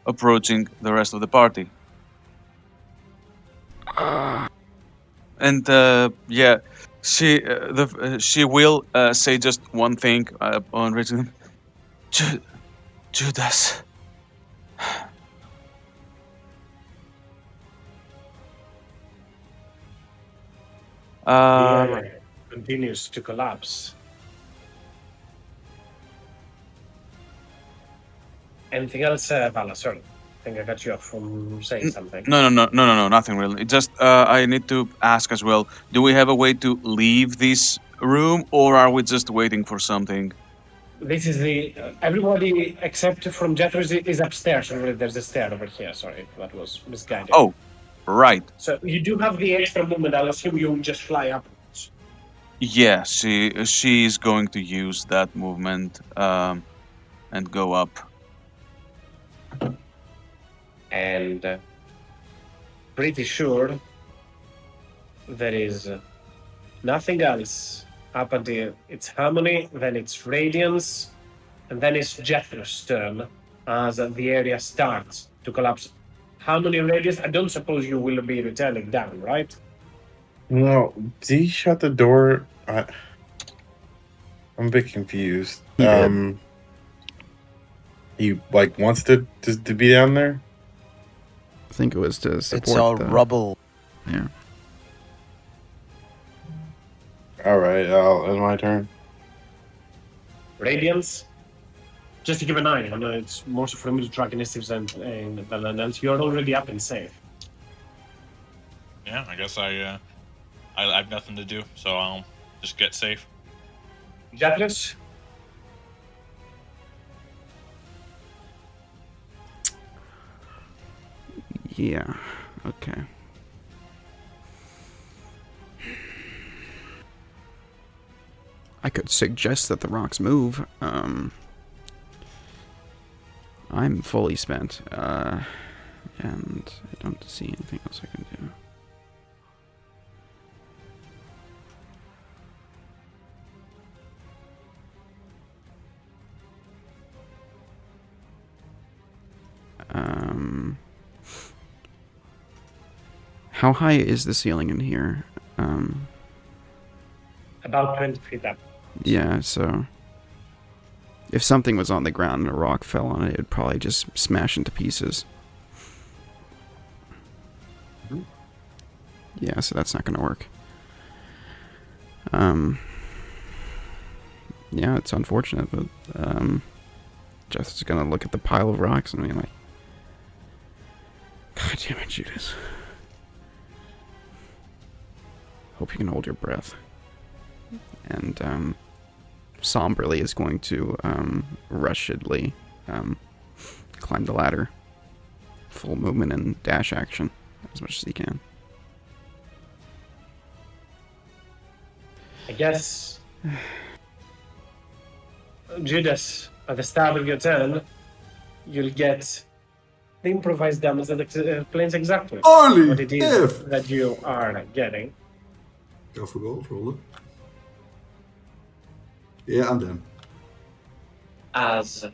approaching the rest of the party. And yeah, she will say just one thing on reading. Judas. The Uh, area continues to collapse. Anything else, Vala? Sorry, I think I got you off from saying something. no, nothing really. It just I need to ask as well. Do we have a way to leave this room, or are we just waiting for something? This is the everybody except from Jethro is upstairs. There's a stair over here. Sorry, that was misguided. Oh, right. So you do have the extra movement. I'll assume you just fly upwards. Yeah, she's going to use that movement and go up. And pretty sure there is nothing else up until it's Harmony, then it's Radiance, and then it's Jethro's turn as the area starts to collapse. Harmony and Radiance, I don't suppose you will be returning down, right? No, did he shut the door? I'm a bit confused. He did. He like wants to be down there. I think it was to support It's all the rubble. Yeah. All right, it's my turn. Radiance, just to give an eye, I know it's more so for me to track initiatives and else. You're already up and safe. Yeah, I guess I have nothing to do, so I'll just get safe. Jethros? Yeah. Okay. I could suggest that the rocks move. I'm fully spent, and I don't see anything else I can do. How high is the ceiling in here? About 20 feet up. Yeah, so if something was on the ground and a rock fell on it, it would probably just smash into pieces. Mm-hmm. Yeah, so that's not going to work. Yeah, it's unfortunate, but Jess is going to look at the pile of rocks and be like, God damn it, Judas. Hope you can hold your breath. And somberly is going to rushedly climb the ladder. Full movement and dash action as much as he can. I guess, Judas, at the start of your turn, you'll get the improvised damage that explains exactly Only what it is if. that you are getting. Go for gold, roll it. Yeah, I'm done. As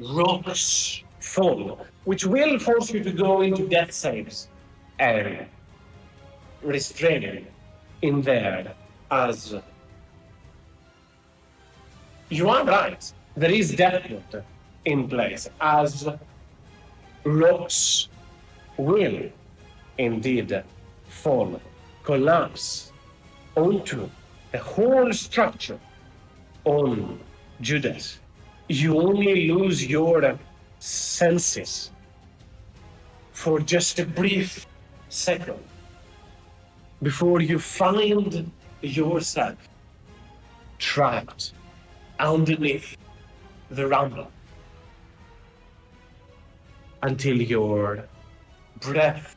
rocks fall, which will force you to go into death saves and restraining in there. As you are right, there is death note in place, as rocks will indeed fall, collapse onto the whole structure on Judas. You only lose your senses for just a brief second before you find yourself trapped underneath the rumble until your breath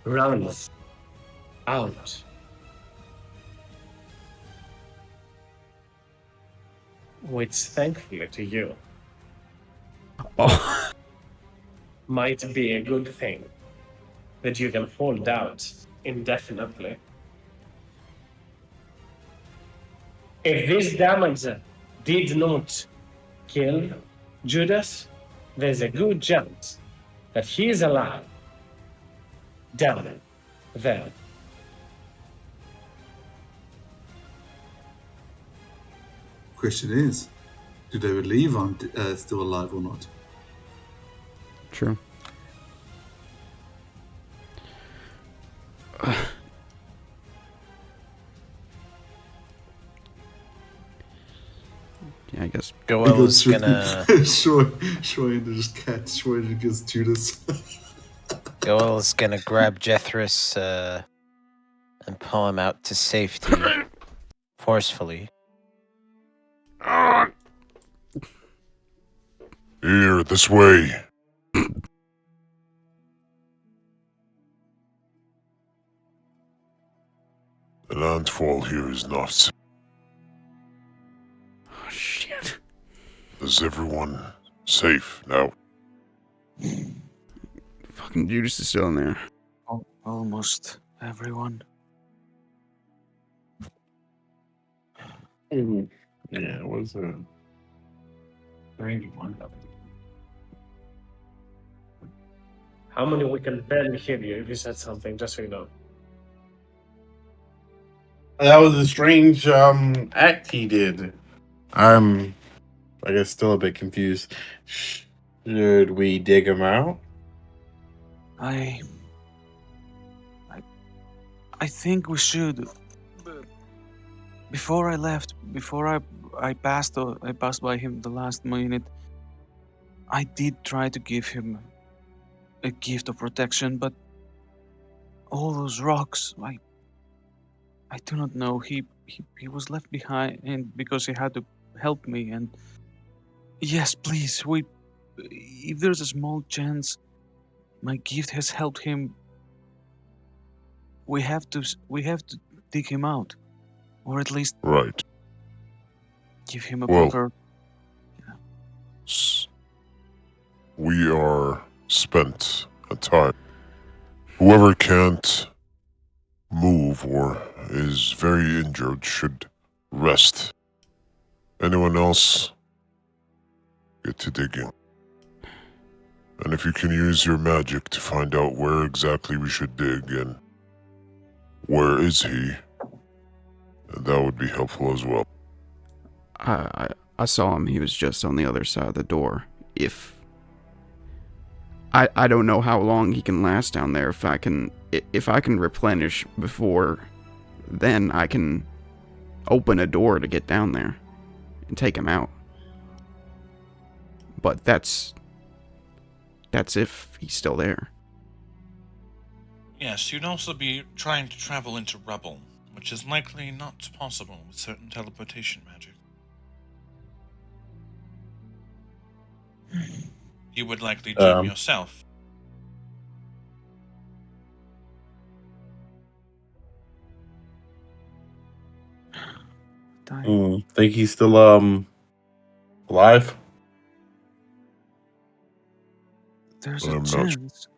runs out. Which, thankfully to you, Oh. might be a good thing that you can hold out indefinitely. If this damage did not kill Judas, there's a good chance that he is alive Down there. Question is, do they believe I'm still alive or not? True. Yeah, I guess. Goel is gonna Schroeder just cat. Schroeder gets Judas. Goel is gonna grab Jethris and pull him out to safety forcefully. Here, this way. The landfall here is not safe. Oh, shit. Is everyone safe now? Fucking Judas is still in there. Almost everyone. Yeah, it was a strange one. How many we can barely hear you if you said something, just so you know. That was a strange act he did. I'm, I guess, still a bit confused. Should we dig him out? I think we should. But before I left, before I passed by him the last minute, I did try to give him a gift of protection, but all those rocks, I do not know. He was left behind, and because he had to help me. And yes, please, if there's a small chance my gift has helped him, we have to dig him out, or at least Right. give him a Well- proper. We are spent at time. Whoever can't move or is very injured should rest. Anyone else, get to digging. And if you can use your magic to find out where exactly we should dig and where is he, that would be helpful as well. I saw him. He was just on the other side of the door. I don't know how long he can last down there. If I can replenish before then, I can open a door to get down there and take him out. But that's if he's still there. Yes, you'd also be trying to travel into rubble, which is likely not possible with certain teleportation magic. You would likely dream yourself. Think he's still alive? There's I'm a not chance.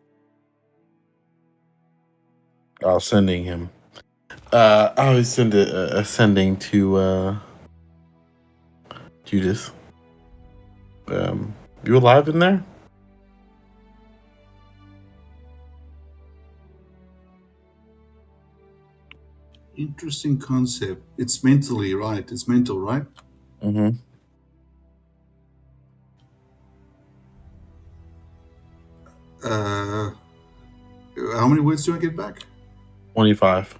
I was sending him. I always send a sending to Judas. You alive in there? Interesting concept. It's mentally, right? It's mental, right? Mm-hmm. How many words do I get back? 25.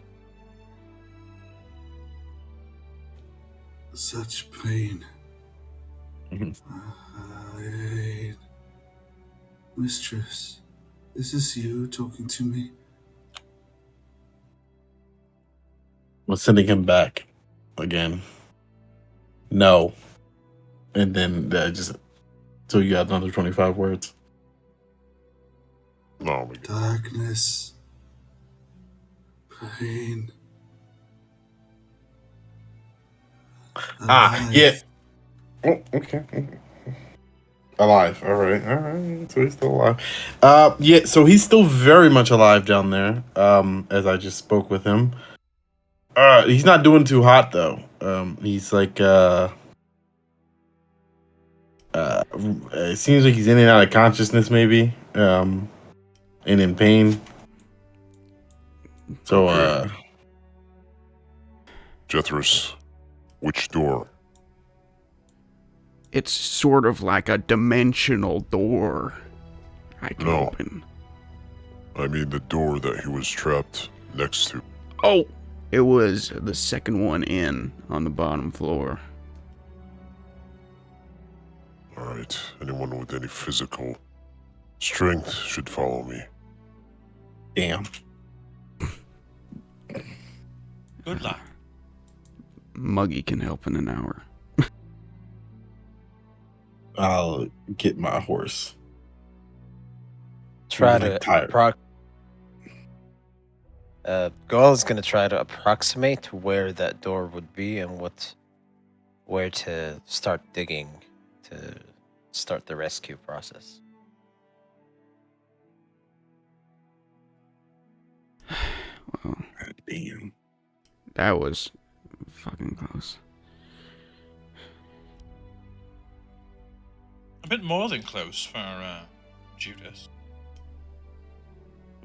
Such pain. Mhm. Mistress, is this you talking to me? I'm sending him back again. No. And then just so you got another 25 words. No, Darkness. Pain. Yeah. Oh, okay. Alive. All right. So he's still alive. Yeah. So he's still very much alive down there. As I just spoke with him. He's not doing too hot though. He's like it seems like he's in and out of consciousness maybe. And in pain. So, Okay. Jethris, which door? It's sort of like a dimensional door I can No. open. I mean the door that he was trapped next to. Oh, it was the second one in on the bottom floor. Alright, anyone with any physical strength should follow me. damn. Good luck. Muggy can help in an hour. I'll get my horse. Try Maybe, to like, tired. Goal is gonna try to approximate where that door would be and where to start digging to start the rescue process. Well, Damn. that was fucking close. A bit more than close for Judas.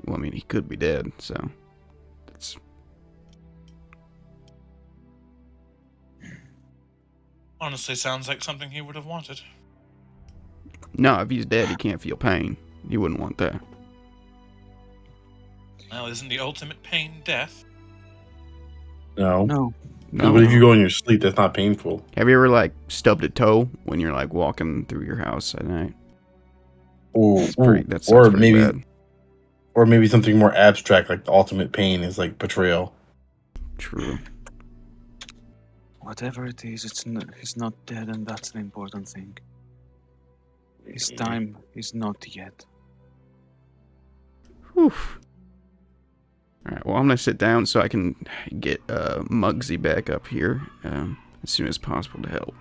Well, I mean, he could be dead, so that's Honestly, sounds like something he would have wanted. no. If he's dead, he can't feel pain. You wouldn't want that. Well, isn't the ultimate pain death? No. No. No. But if you go in your sleep, that's not painful. Have you ever like stubbed a toe when you're like walking through your house at night? Ooh, That sounds or pretty maybe, bad. or maybe something more abstract, like the ultimate pain is like betrayal. True. Whatever it is, he's not dead, and that's the important thing. His time is not yet. Whew. All right. Well, I'm gonna sit down so I can get Muggsy back up here as soon as possible to help.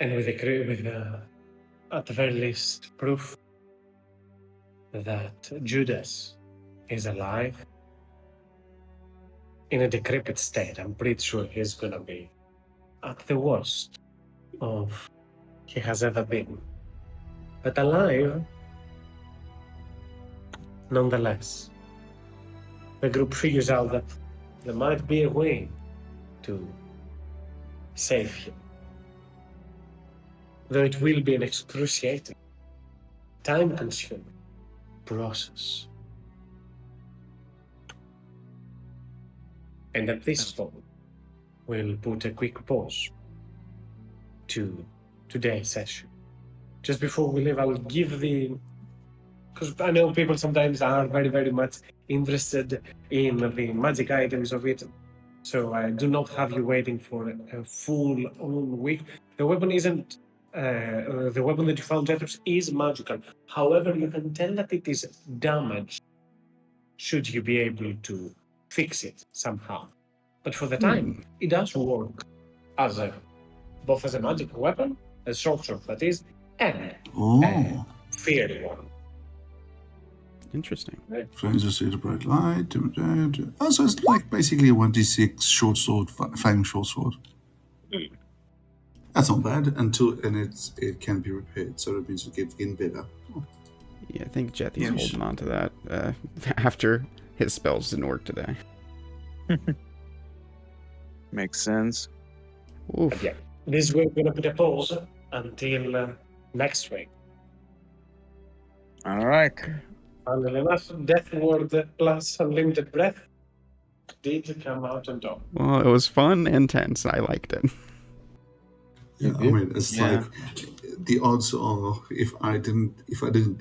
And with at the very least, proof that Judas is alive in a decrepit state. I'm pretty sure he's gonna be at the worst of he has ever been. But alive, nonetheless. The group figures out that there might be a way to save him. Though it will be an excruciating, time-consuming process. And at this point, we'll put a quick pause to today's session. Just before we leave, I'll give because I know people sometimes are very, very much interested in the magic items of it. So I do not have you waiting for a full-on week. The weapon isn't. The weapon that you found, Jethros, is magical. However, you can tell that it is damaged should you be able to fix it somehow. But for the time, it does work as both as a magical weapon, a short sword that is, and Oh, feared one. Interesting. flames to see the bright light. Oh, so it's like basically a 1d6 short sword, flaming short sword. That's not bad it can be repaired, so it means it gets getting better. Oh. Yeah, I think Jethy's Yeah. holding on to that after his spells didn't work today. Makes sense. Oof. Yeah, this we're gonna put a pause until next week. All right. Funnily enough, Death Ward plus Unlimited Breath did come out on top. Well, it was fun and tense. I liked it. Yeah, I mean, it's Yeah. like the odds are if I didn't